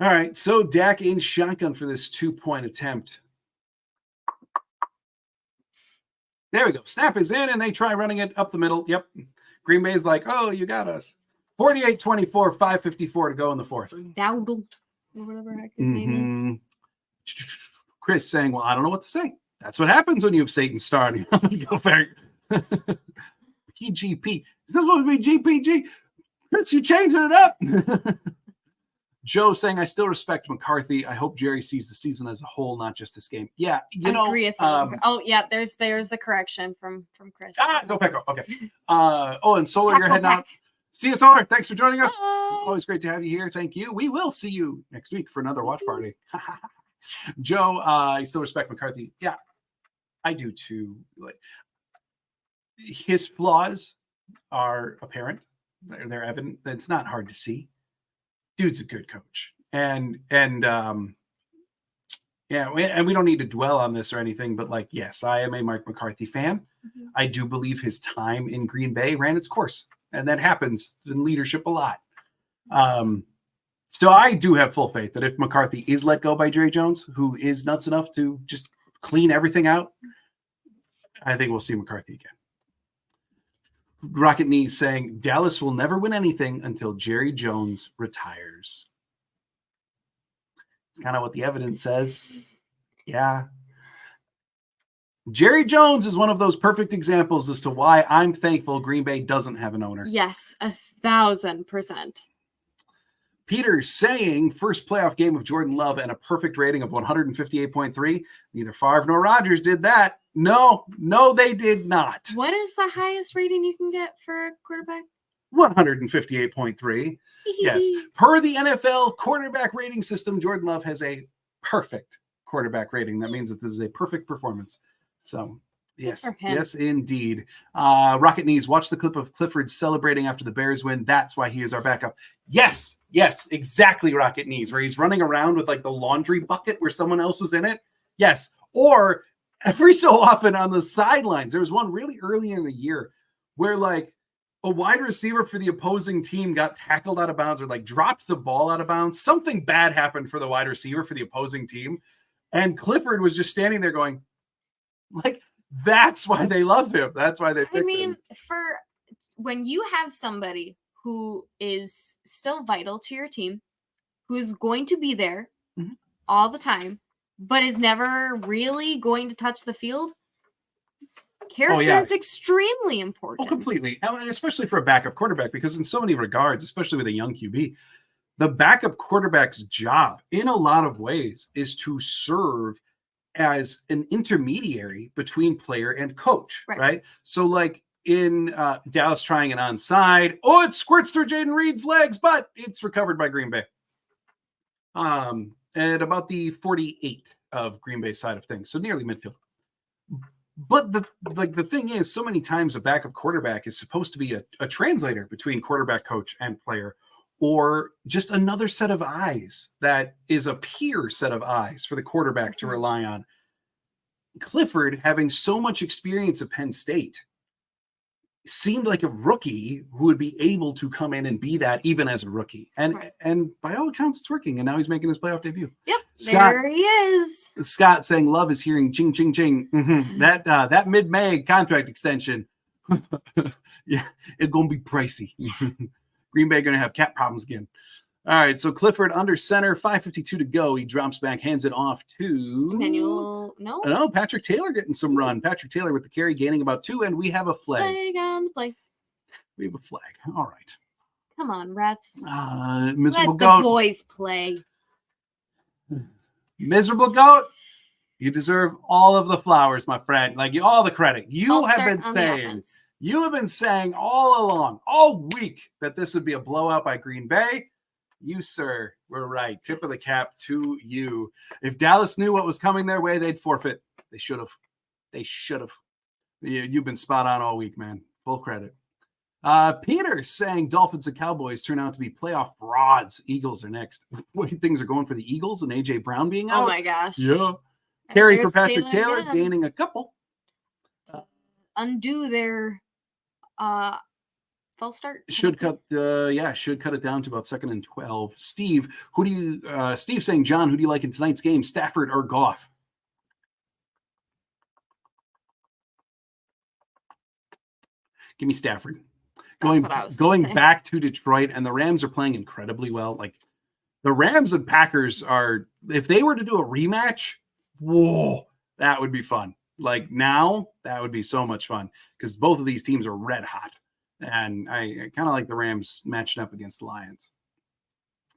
All right, so Dak in shotgun for this 2-point attempt. There we go. Snap is in, and they try running it up the middle. Yep. Green Bay's like, oh, you got us. 48-24, 5:54 to go in the fourth. or whatever heck his name is. Chris saying, well, I don't know what to say. That's what happens when you have Satan starting. Go back. PGP. Is this supposed to be GPG? Chris, you're changing it up. Joe saying, I still respect McCarthy. I hope Jerry sees the season as a whole, not just this game. Yeah, I agree. Oh, yeah, there's the correction from Chris. Go Pecco. Okay. And Solar, you're heading out. See you, Solar. Thanks for joining us. Bye. Always great to have you here. Thank you. We will see you next week for another watch party. Joe, I still respect McCarthy. Yeah, I do too. Like, his flaws are apparent. They're evident. It's not hard to see. Dude's a good coach. And we don't need to dwell on this or anything, but like, yes, I am a Mike McCarthy fan. Mm-hmm. I do believe his time in Green Bay ran its course, and that happens in leadership a lot. So I do have full faith that if McCarthy is let go by Jerry Jones, who is nuts enough to just clean everything out, I think we'll see McCarthy again. Rocket Knees saying Dallas will never win anything until Jerry Jones retires. It's kind of what the evidence says. Yeah. Jerry Jones is one of those perfect examples as to why I'm thankful Green Bay doesn't have an owner. Yes, 1,000%. Peter saying first playoff game of Jordan Love and a perfect rating of 158.3. Neither Favre nor Rodgers did that. No, they did not. What is the highest rating you can get for a quarterback? 158.3. Yes. Per the NFL quarterback rating system, Jordan Love has a perfect quarterback rating. That means that this is a perfect performance. So, yes, indeed. Rocket Knees, watch the clip of Clifford celebrating after the Bears win. That's why he is our backup. Yes, exactly, Rocket Knees, where he's running around with like the laundry bucket where someone else was in it. Yes. Or every so often on the sidelines, there was one really early in the year where like a wide receiver for the opposing team got tackled out of bounds or like dropped the ball out of bounds. Something bad happened for the wide receiver for the opposing team. And Clifford was just standing there going, like, that's why they love him. That's why they picked him. For when you have somebody who is still vital to your team, who's going to be there all the time, but is never really going to touch the field, character is extremely important. Oh, completely. And especially for a backup quarterback, because in so many regards, especially with a young QB, the backup quarterback's job in a lot of ways is to serve as an intermediary between player and coach, right? So like in Dallas trying an onside, it squirts through Jaden Reed's legs, but it's recovered by Green Bay. At about the 48 of Green Bay side of things, so nearly midfield. But the thing is, so many times a backup quarterback is supposed to be a translator between quarterback, coach, and player, or just another set of eyes that is a peer set of eyes for the quarterback to rely on. Clifford, having so much experience at Penn State, seemed like a rookie who would be able to come in and be that even as a rookie. And by all accounts, it's working. And now he's making his playoff debut. Yep, there he is. Scott saying Love is hearing ching, ching, ching. Mm-hmm. That mid-May contract extension, yeah, it's going to be pricey. Green Bay going to have cap problems again. All right, so Clifford under center, 5:52 to go. He drops back, hands it off to Manuel. No, Patrick Taylor getting some run. Patrick Taylor with the carry, gaining about 2, and we have a flag. Flag on the play. We have a flag. All right. Come on, refs. Miserable Let goat. The boys play. Miserable goat. You deserve all of the flowers, my friend. Like all the credit. You have been saying all along, all week, that this would be a blowout by Green Bay. You, sir, were right. Tip of the cap to you. If Dallas knew what was coming their way, they'd forfeit. They should have. You've been spot on all week, man. Full credit. Peter saying Dolphins and Cowboys turn out to be playoff frauds. Eagles are next. What things are going for the Eagles and A.J. Brown being out? Oh, my gosh. Yeah. Carry for Patrick Taylor gaining a couple. Undo their false start. Should cut it down to about 2nd and 12. Steve, Steve saying, John, who do you like in tonight's game, Stafford or Goff? Give me Stafford. Going back to Detroit, and the Rams are playing incredibly well. Like The Rams and Packers are, if they were to do a rematch, whoa, that would be fun. Like now, that would be so much fun because both of these teams are red hot. And I kind of like the Rams matching up against the Lions.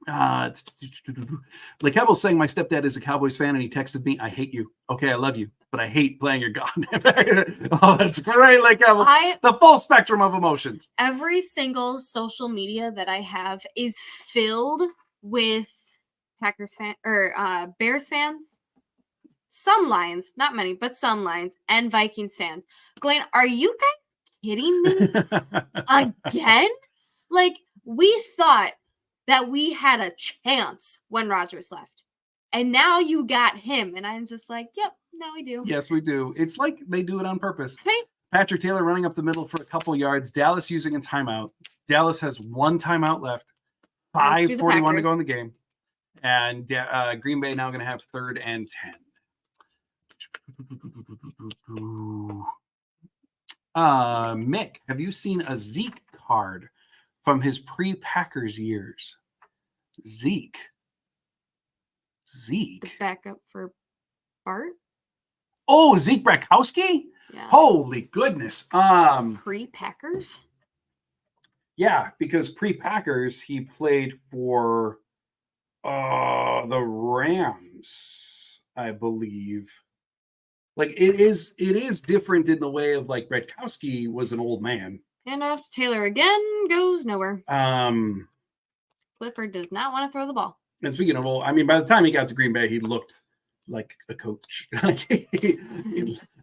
Like Kevin's saying, my stepdad is a Cowboys fan and he texted me, I hate you. Okay, I love you, but I hate playing your goddamn. Oh, that's great. Like Kevin, the full spectrum of emotions. Every single social media that I have is filled with Packers fan or Bears fans. Some Lions, not many, but some Lions and Vikings fans going, are you guys kidding me again? Like, we thought that we had a chance when Rodgers left. And now you got him. And I'm just like, yep, now we do. Yes, we do. It's like they do it on purpose. Right? Patrick Taylor running up the middle for a couple yards. Dallas using a timeout. Dallas has one timeout left. 5:41 to go in the game. And Green Bay now going to have 3rd and 10. Mick, have you seen a Zeke card from his pre-Packers years? Zeke. The backup for Bart? Oh, Zeke Brakowski? Yeah. Holy goodness. Pre-Packers? Yeah, because pre-Packers he played for the Rams, I believe. Like it is different in the way of like Brakowski was an old man. And off to Taylor again, goes nowhere. Clifford does not want to throw the ball. And speaking of old, I mean, by the time he got to Green Bay, he looked like a coach. He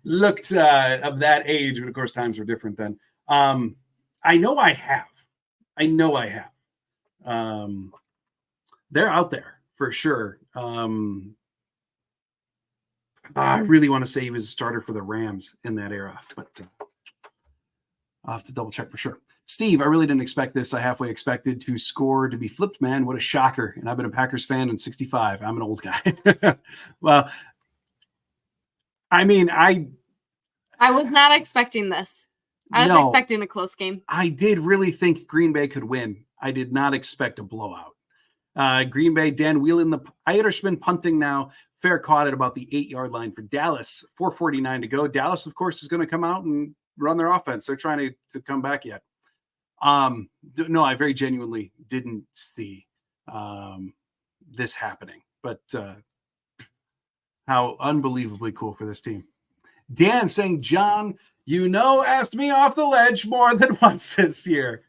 looked of that age, but of course times were different then. I know I have. They're out there for sure. I really want to say he was a starter for the Rams in that era, but I'll have to double check for sure. Steve, I really didn't expect this. I halfway expected to score to be flipped, man. What a shocker. And I've been a Packers fan in 65. I'm an old guy. Well, I mean, I was not expecting this. I was expecting a close game. I did really think Green Bay could win. I did not expect a blowout. Green Bay, Dan Whelan, the Irishman punting now. Fair caught at about the 8-yard line for Dallas. 4:49 to go. Dallas, of course, is going to come out and run their offense. They're trying to come back yet. No, I very genuinely didn't see this happening. But how unbelievably cool for this team. Dan saying, John, asked me off the ledge more than once this year.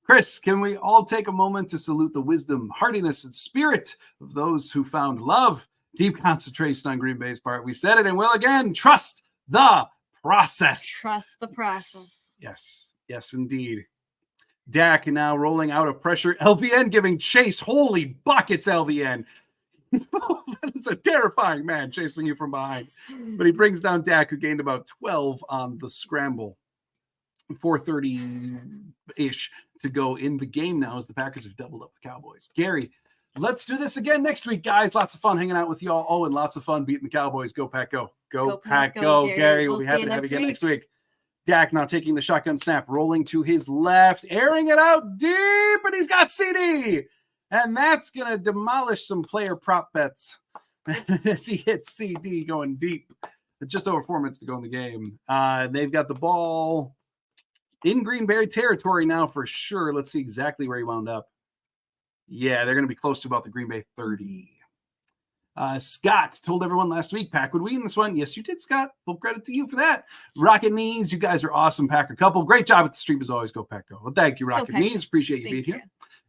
Chris, can we all take a moment to salute the wisdom, hardiness, and spirit of those who found love? Deep concentration on Green Bay's part. We said it and will again. Trust the process. Trust the process. Yes, indeed. Dak now rolling out of pressure. LVN giving chase. Holy buckets, LVN. That is a terrifying man chasing you from behind. But he brings down Dak, who gained about 12 on the scramble. 4:30-ish to go in the game now as the Packers have doubled up the Cowboys. Gary, let's do this again next week, guys. Lots of fun hanging out with y'all. Oh, and lots of fun beating the Cowboys. Go, Pack, go. Go, Pack, go. Gary, we'll be happy to have you again next week. Dak now taking the shotgun snap, rolling to his left, airing it out deep, and he's got CD. And that's going to demolish some player prop bets as he hits CD going deep. Just over 4 minutes to go in the game. They've got the ball in Green Bay territory now for sure. Let's see exactly where he wound up. Yeah, they're going to be close to about the Green Bay 30. Scott told everyone last week Pack would win this one. Yes, you did, Scott. Full credit to you for that. Rocket Knees, you guys are awesome, Packer couple. Great job at the stream as always. Go Pack, go. Well, thank you, Rocket Knees. Appreciate you being here.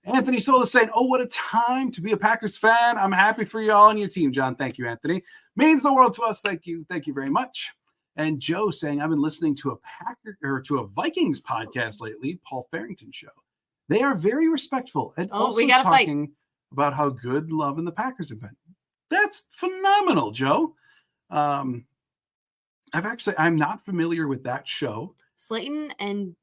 Anthony Sola saying, oh, what a time to be a Packers fan. I'm happy for you all and your team, John. Thank you, Anthony. Means the world to us. Thank you. Thank you very much. And Joe saying, I've been listening to a Vikings podcast lately, Paul Farrington show. They are very respectful and also talking about how good Love and the Packers have been. That's phenomenal, Joe. I'm not familiar with that show. Slayton and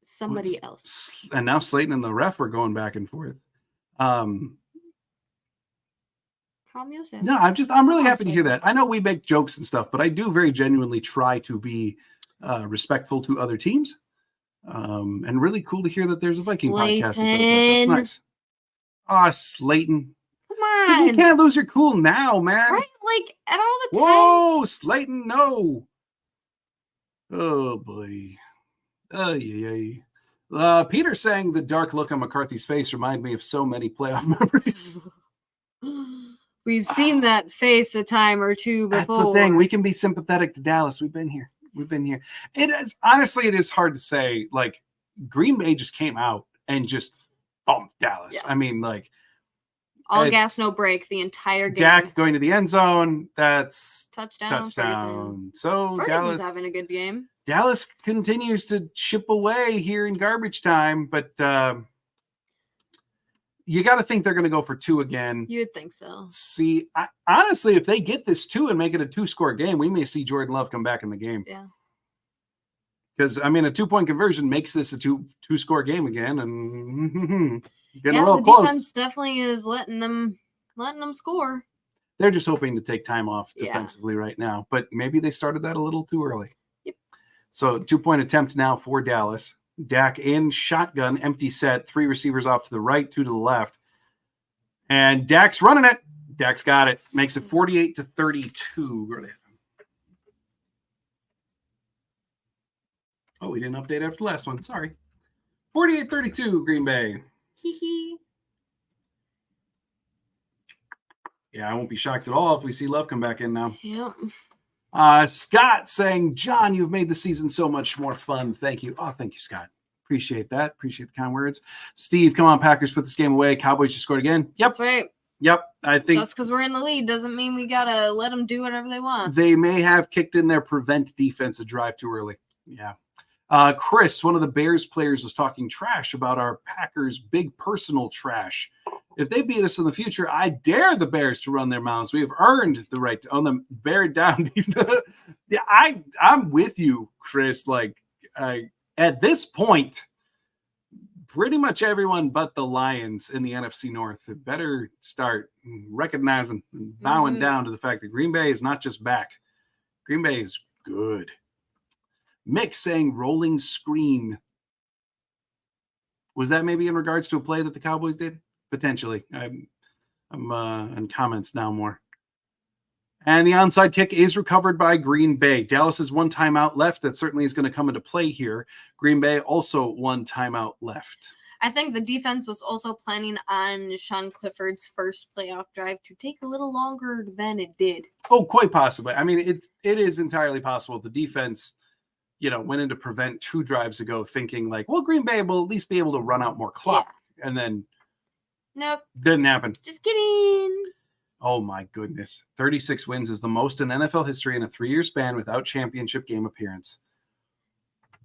somebody else. And now Slayton and the ref are going back and forth. Calm yourself. No, I'm really happy to hear that. I know we make jokes and stuff, but I do very genuinely try to be respectful to other teams. And really cool to hear that there's a Viking podcast that does that. That's nice. Ah, Slayton. Come on. Dude, you can't lose your cool now, man. Right? Like, at all the times. Whoa, Slayton, no. Oh, boy. Peter saying the dark look on McCarthy's face reminded me of so many playoff memories. We've seen that face a time or two before. That's the thing. We can be sympathetic to Dallas. We've been here. It is hard to say. Like, Green Bay just came out and just thumped Dallas. Yes. I mean, like, all gas, no brake the entire game. Dak going to the end zone. That's touchdown. So Ferguson's having a good game. Dallas continues to chip away here in garbage time, but you got to think they're going to go for 2 again. You would think so. See, honestly, if they get this 2 and make it a 2-score game, we may see Jordan Love come back in the game. Yeah. Because, I mean, a 2-point conversion makes this a two-score game again, and getting the close. Defense definitely is letting them score. They're just hoping to take time off defensively right now, but maybe they started that a little too early. Yep. So 2-point attempt now for Dallas. Dak in shotgun, empty set, 3 receivers off to the right, 2 to the left. And Dak's running it. Dak's got it. Makes it 48-32. Oh, we didn't update after the last one. Sorry. 48-32, Green Bay. Yeah, I won't be shocked at all if we see Love come back in now. Yep. Scott saying, John, you've made the season so much more fun. Thank you. Oh, thank you, Scott. Appreciate that. Appreciate the kind words. Steve, come on, Packers, put this game away. Cowboys just scored again. Yep. That's right. Yep. I think just because we're in the lead doesn't mean we got to let them do whatever they want. They may have kicked in their prevent defense a drive too early. Yeah. Chris, one of the Bears players, was talking trash about our Packers' big personal trash. If they beat us in the future, I dare the Bears to run their mouths. We have earned the right to own them. Bear down. Yeah, I'm with you, Chris. Like, at this point, pretty much everyone but the Lions in the NFC North better start recognizing and bowing down to the fact that Green Bay is not just back. Green Bay is good. Mick saying rolling screen. Was that maybe in regards to a play that the Cowboys did? Potentially. I'm in comments now more. And the onside kick is recovered by Green Bay. Dallas has 1 timeout left. That certainly is going to come into play here. Green Bay also 1 timeout left. I think the defense was also planning on Sean Clifford's first playoff drive to take a little longer than it did. Oh, quite possibly. I mean, it is entirely possible. The defense, went in to prevent 2 drives ago thinking like, well, Green Bay will at least be able to run out more clock. Yeah. And then nope. Didn't happen. Just kidding. Oh, my goodness. 36 wins is the most in NFL history in a 3-year span without championship game appearance.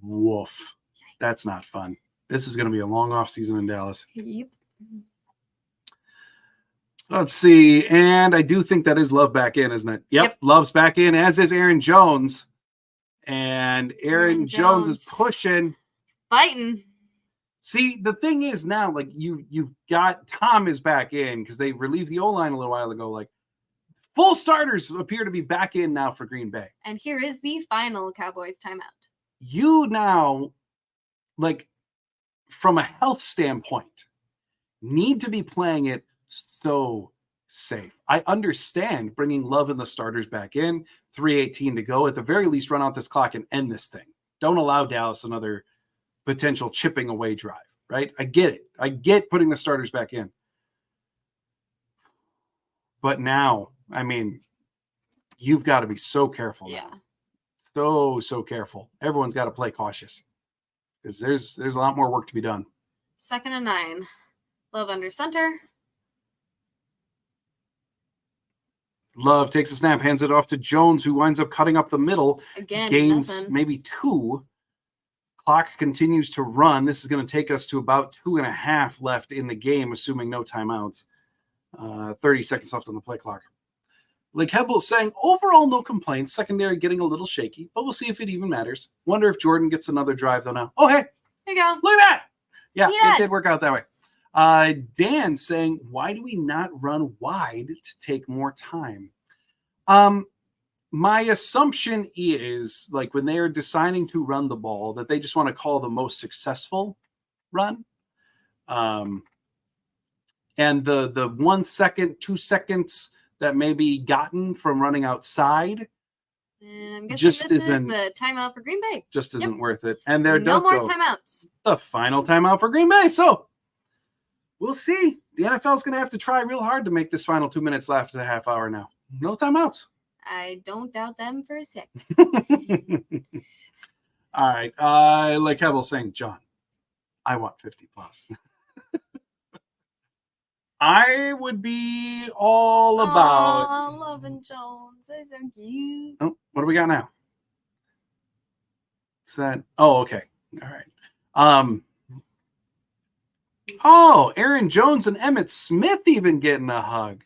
Woof. Yikes. That's not fun. This is going to be a long off season in Dallas. Yep. Let's see. And I do think that is Love back in, isn't it? Yep. Love's back in, as is Aaron Jones. And Aaron Jones is pushing. Fighting. See, the thing is now, like, you've got Tom is back in because they relieved the O-line a little while ago. Like, full starters appear to be back in now for Green Bay. And here is the final Cowboys timeout. You now, like, from a health standpoint, need to be playing it so safe. I understand bringing Love and the starters back in, 3:18 to go. At the very least, run out this clock and end this thing. Don't allow Dallas another potential chipping away drive, right? I get it. I get putting the starters back in. But now, I mean, you've got to be so careful. Yeah. Now. So careful. Everyone's got to play cautious because there's a lot more work to be done. 2nd and 9. Love under center. Love takes a snap, hands it off to Jones, who winds up cutting up the middle. Again, gains maybe 2. Clock continues to run. This is going to take us to about 2.5 left in the game, assuming no timeouts. 30 seconds left on the play clock. Like Hebel's saying, overall, no complaints. Secondary getting a little shaky, but we'll see if it even matters. Wonder if Jordan gets another drive, though, now. Oh, hey. There you go. Look at that. Yeah, It did work out that way. Dan saying, why do we not run wide to take more time? My assumption is, like, when they are deciding to run the ball, that they just want to call the most successful run. And the 1 second, 2 seconds that may be gotten from running outside, and I'm guessing this is the timeout for Green Bay. Just isn't worth it. And there no does more go timeouts. the final timeout for Green Bay. So we'll see. The NFL is going to have to try real hard to make this final 2 minutes last a half hour now. No timeouts. I don't doubt them for a second. All right. Like I was saying, John, I want 50 plus. I would be all about. Oh, loving Jones. That's so cute. Oh, what do we got now? Is that? Oh, okay. All right. Oh, Aaron Jones and Emmitt Smith even getting a hug.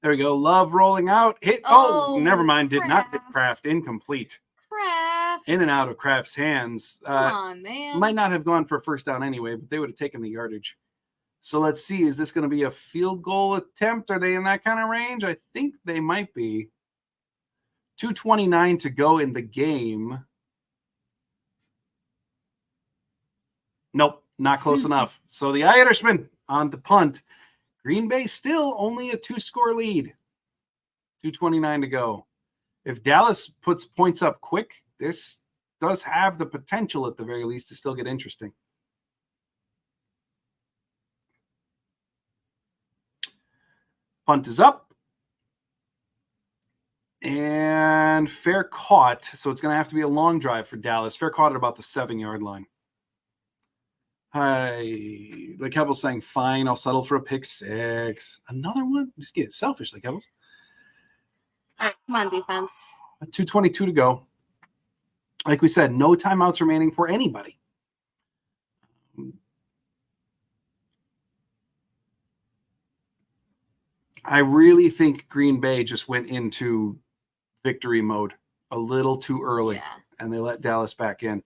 There we go. Love rolling out. Hit. Oh, never mind. Did not hit Kraft. Incomplete. Kraft. In and out of Kraft's hands. Come on, man. Might not have gone for a first down anyway, but they would have taken the yardage. So let's see. Is this going to be a field goal attempt? Are they in that kind of range? I think they might be. 2:29 to go in the game. Nope, not close enough. So the Irishman on the punt. Green Bay still only a 2-score lead. 2:29 to go. If Dallas puts points up quick, this does have the potential at the very least to still get interesting. Punt is up. And fair caught. So it's going to have to be a long drive for Dallas. Fair caught at about the 7-yard line. Hi, like Kebble's saying, fine, I'll settle for a pick 6. Another one? Just get selfish, like Kebble's. All right, come on, defense. 2:22 to go. Like we said, no timeouts remaining for anybody. I really think Green Bay just went into victory mode a little too early, and they let Dallas back in.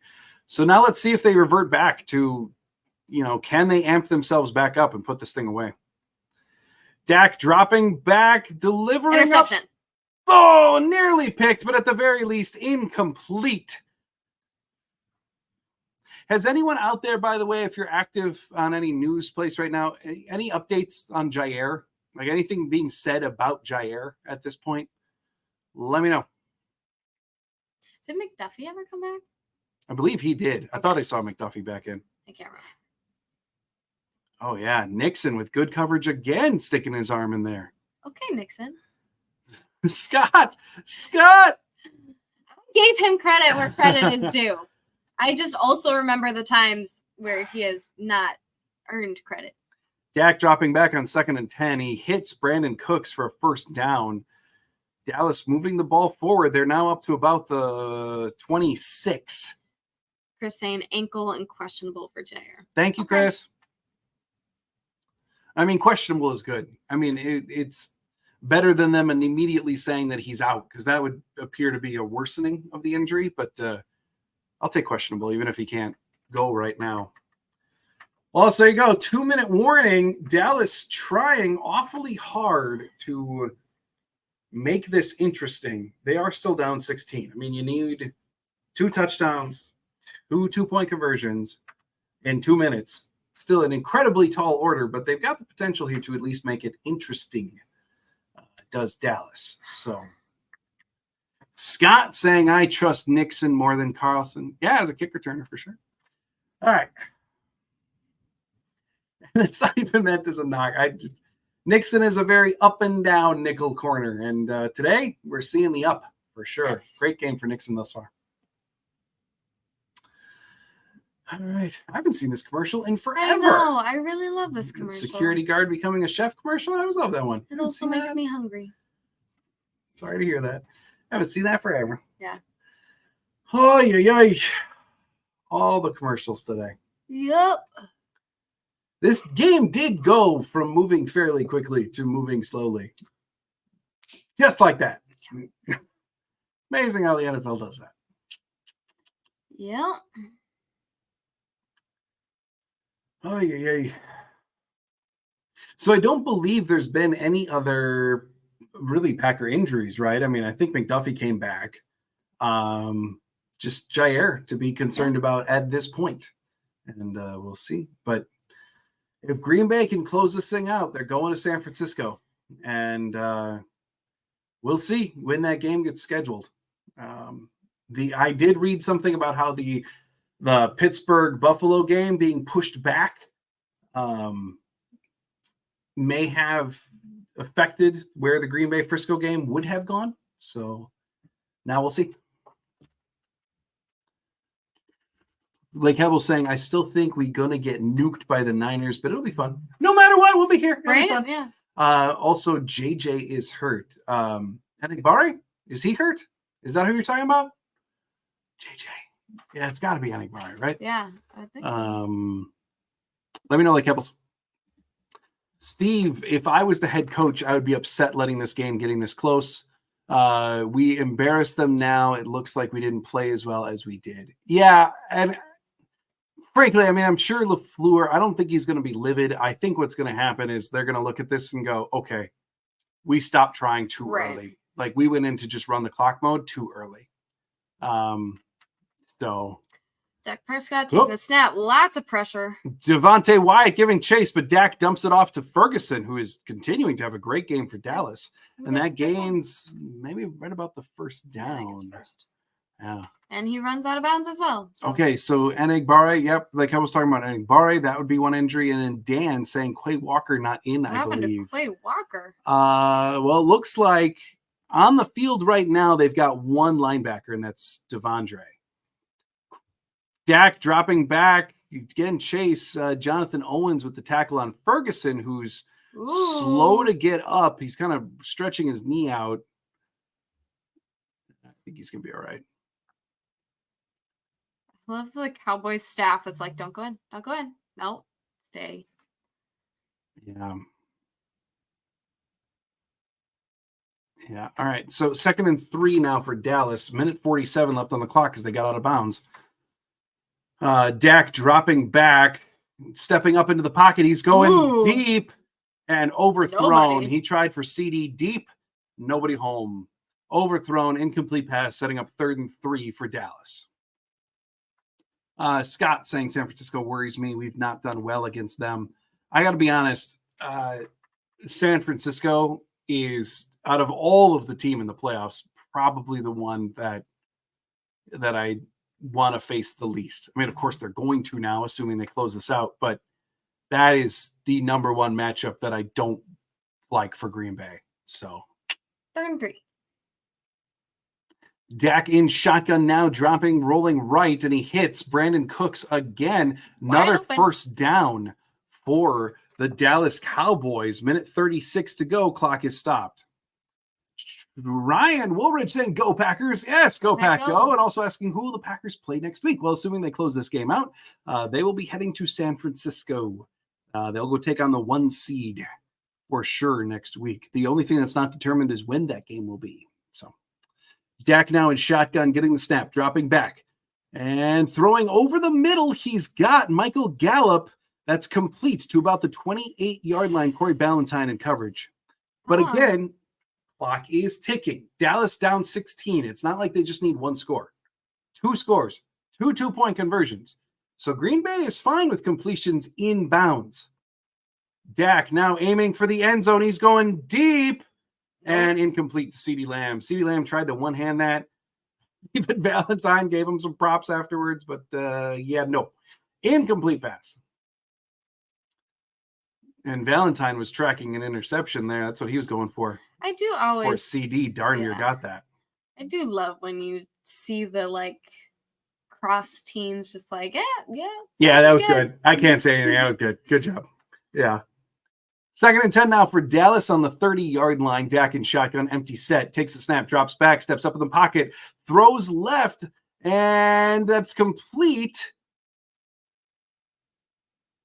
So now let's see if they revert back to, can they amp themselves back up and put this thing away? Dak dropping back, delivering. Interception. Oh, nearly picked, but at the very least, incomplete. Has anyone out there, by the way, if you're active on any news place right now, any updates on Jair? Like anything being said about Jair at this point? Let me know. Did McDuffie ever come back? I believe he did. Okay. I thought I saw McDuffie back in. I can't remember. Oh, yeah. Nixon with good coverage again, sticking his arm in there. Okay, Nixon. Scott! I gave him credit where credit is due. I just also remember the times where he has not earned credit. Dak dropping back on 2nd and 10. He hits Brandon Cooks for a first down. Dallas moving the ball forward. They're now up to about the 26. Chris saying ankle and questionable for Jair. Thank you, Chris. I mean, questionable is good. I mean, it's better than them and immediately saying that he's out, because that would appear to be a worsening of the injury. But I'll take questionable, even if he can't go right now. Well, so there you go. 2-minute warning. Dallas trying awfully hard to make this interesting. They are still down 16. I mean, you need 2 touchdowns, 2 2-point conversions in 2 minutes. Still an incredibly tall order, but they've got the potential here to at least make it interesting. Does Dallas. So Scott saying, I trust Nixon more than Carlson. Yeah, as a kick returner for sure. All right. It's not even meant as a knock. Nixon is a very up and down nickel corner. And today we're seeing the up for sure. Yes. Great game for Nixon thus far. All right. I haven't seen this commercial in forever. I know. I really love this commercial. Security guard becoming a chef commercial. I always love that one. It also makes me hungry. Sorry to hear that. I haven't seen that forever. Yeah. Oh, yeah. All the commercials today. Yep. This game did go from moving fairly quickly to moving slowly. Just like that. Yeah. Amazing how the NFL does that. Yeah. Oh, yeah. So I don't believe there's been any other really Packer injuries, right? I mean, I think McDuffie came back. Just Jair to be concerned about at this point. And we'll see. But if Green Bay can close this thing out, they're going to San Francisco. And we'll see when that game gets scheduled. I did read something about how the Pittsburgh-Buffalo game being pushed back may have affected where the Green Bay-Frisco game would have gone. So now we'll see. Like Hebel's saying, I still think we're going to get nuked by the Niners, but it'll be fun. No matter what, we'll be here. Right? Yeah. Also, JJ is hurt. Enigbare? Is he hurt? Is that who you're talking about? JJ. Yeah, it's got to be Enigbare, right? Yeah, I think so. Let me know, like Hebel's. Steve, if I was the head coach, I would be upset letting this game getting this close. We embarrassed them now. It looks like we didn't play as well as we did. Yeah, and frankly, I mean, I'm sure LaFleur, I don't think he's going to be livid. I think what's going to happen is they're going to look at this and go, okay, we stopped trying too early. Like, we went into just run the clock mode too early. So Dak Prescott taking the snap. Lots of pressure. Devontae Wyatt giving chase, but Dak dumps it off to Ferguson, who is continuing to have a great game for Dallas. And that gains maybe right about the first down. Yeah. And he runs out of bounds as well. So. Okay, so Enigbare, yep, like I was talking about Enigbare, that would be one injury. And then Dan saying Quay Walker not in, I believe. What happened to Quay Walker? Well, it looks like on the field right now, they've got one linebacker, and that's Devondre. Dak dropping back, again, chase Jonathan Owens with the tackle on Ferguson, who's slow to get up. He's kind of stretching his knee out. I think he's going to be all right. I love the Cowboys staff that's like, don't go in. Don't go in. No, stay. Yeah. Yeah. All right. So 2nd and 3 now for Dallas. Minute 47 left on the clock because they got out of bounds. Dak dropping back, stepping up into the pocket. He's going deep and overthrown. Nobody. He tried for CD deep. Nobody home. Overthrown, incomplete pass, setting up 3rd and 3 for Dallas. Scott saying San Francisco worries me. We've not done well against them. I got to be honest. San Francisco is, out of all of the team in the playoffs, probably the one that I want to face the least. I mean, of course, they're going to now, assuming they close this out, but that is the number one matchup that I don't like for Green Bay. So 3rd and 3. Dak in shotgun now, dropping, rolling right, and he hits Brandon Cooks again. Another first down for the Dallas Cowboys. Minute 36 to go. Clock is stopped. Ryan Woolridge saying, go Packers. Yes, go Pack, go. And also asking who will the Packers play next week. Well, assuming they close this game out, they will be heading to San Francisco. They'll go take on the 1 seed for sure next week. The only thing that's not determined is when that game will be. So Dak now in shotgun, getting the snap, dropping back and throwing over the middle. He's got Michael Gallup. That's complete to about the 28-yard line. Corey Ballantyne in coverage. But again, clock is ticking. Dallas down 16. It's not like they just need one score. 2 scores, 2 2-point conversions. So Green Bay is fine with completions in bounds. Dak now aiming for the end zone. He's going deep and incomplete to CeeDee Lamb. CeeDee Lamb tried to one-hand that. Even Valentine gave him some props afterwards, but no. Incomplete pass. And Valentine was tracking an interception there. That's what he was going for. I do always. For CD, darn near got that. I do love when you see the cross teams just yeah, that was good. I can't say anything. That was good. Good job. Yeah. 2nd and 10 now for Dallas on the 30-yard line. Dak in shotgun, empty set, takes the snap, drops back, steps up in the pocket, throws left, and that's complete.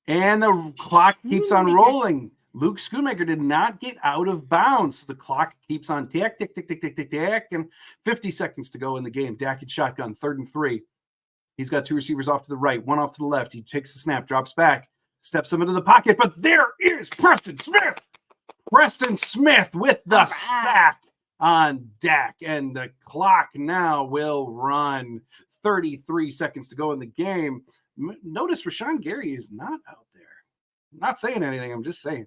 And the clock keeps on rolling. Luke Schoonmaker did not get out of bounds. The clock keeps on tick, tick, tick, tick, tick, tick, tick, and 50 seconds to go in the game. Dak in shotgun, 3rd and 3. He's got 2 receivers off to the right, 1 off to the left. He takes the snap, drops back, steps him into the pocket, but there is Preston Smith. Preston Smith with the sack on Dak. And the clock now will run. 33 seconds to go in the game. Notice Rashawn Gary is not out there. I'm not saying anything. I'm just saying.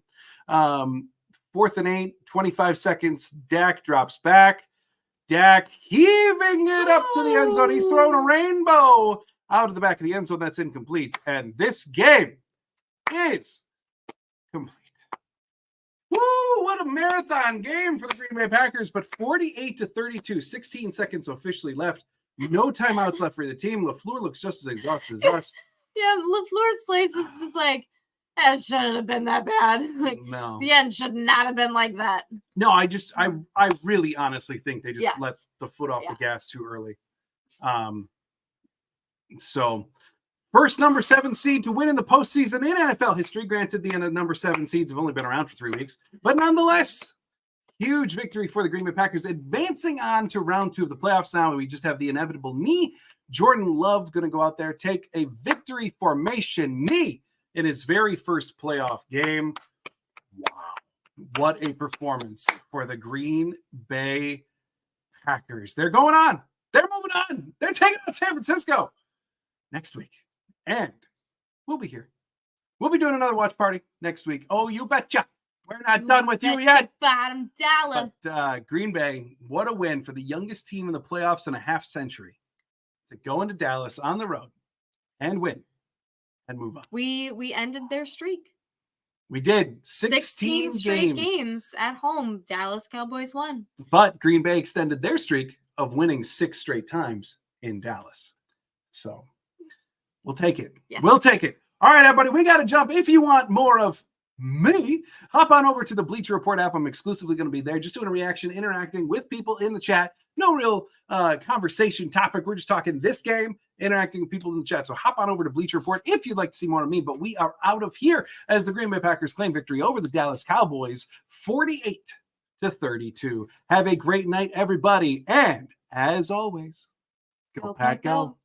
4th and 8, 25 seconds. Dak drops back. Dak heaving it up to the end zone. He's thrown a rainbow out of the back of the end zone. That's incomplete. And this game is complete. Woo! What a marathon game for the Green Bay Packers. But 48-32, 16 seconds officially left. No timeouts left for the team. LaFleur looks just as exhausted as us. Yeah, LaFleur's place was like, it shouldn't have been that bad. Like, no. The end should not have been like that. No, I really honestly think they just let the foot off the gas too early. So first number 7 seed to win in the postseason in NFL history. Granted, the number 7 seeds have only been around for 3 weeks, but nonetheless, huge victory for the Green Bay Packers, advancing on to round 2 of the playoffs. Now we just have the inevitable knee. Jordan Love going to go out there, take a victory formation knee in his very first playoff game. Wow. What a performance for the Green Bay Packers. They're going on. They're moving on. They're taking on San Francisco next week. And we'll be here. We'll be doing another watch party next week. Oh, you betcha. We're not done with you yet. Bottom dollar. But Green Bay, what a win for the youngest team in the playoffs in a half century to go into Dallas on the road and win and move on. We ended their streak. We did. 16 straight games at home. Dallas Cowboys won. But Green Bay extended their streak of winning 6 straight times in Dallas. So we'll take it. Yeah. We'll take it. All right, everybody, we got to jump. If you want more of me, hop on over to the Bleacher Report app. I'm exclusively going to be there, just doing a reaction, interacting with people in the chat. No real conversation topic. We're just talking this game, interacting with people in the chat. So hop on over to Bleacher Report if you'd like to see more of me. But we are out of here as the Green Bay Packers claim victory over the Dallas Cowboys, 48-32. Have a great night, everybody. And as always, go Pack, go.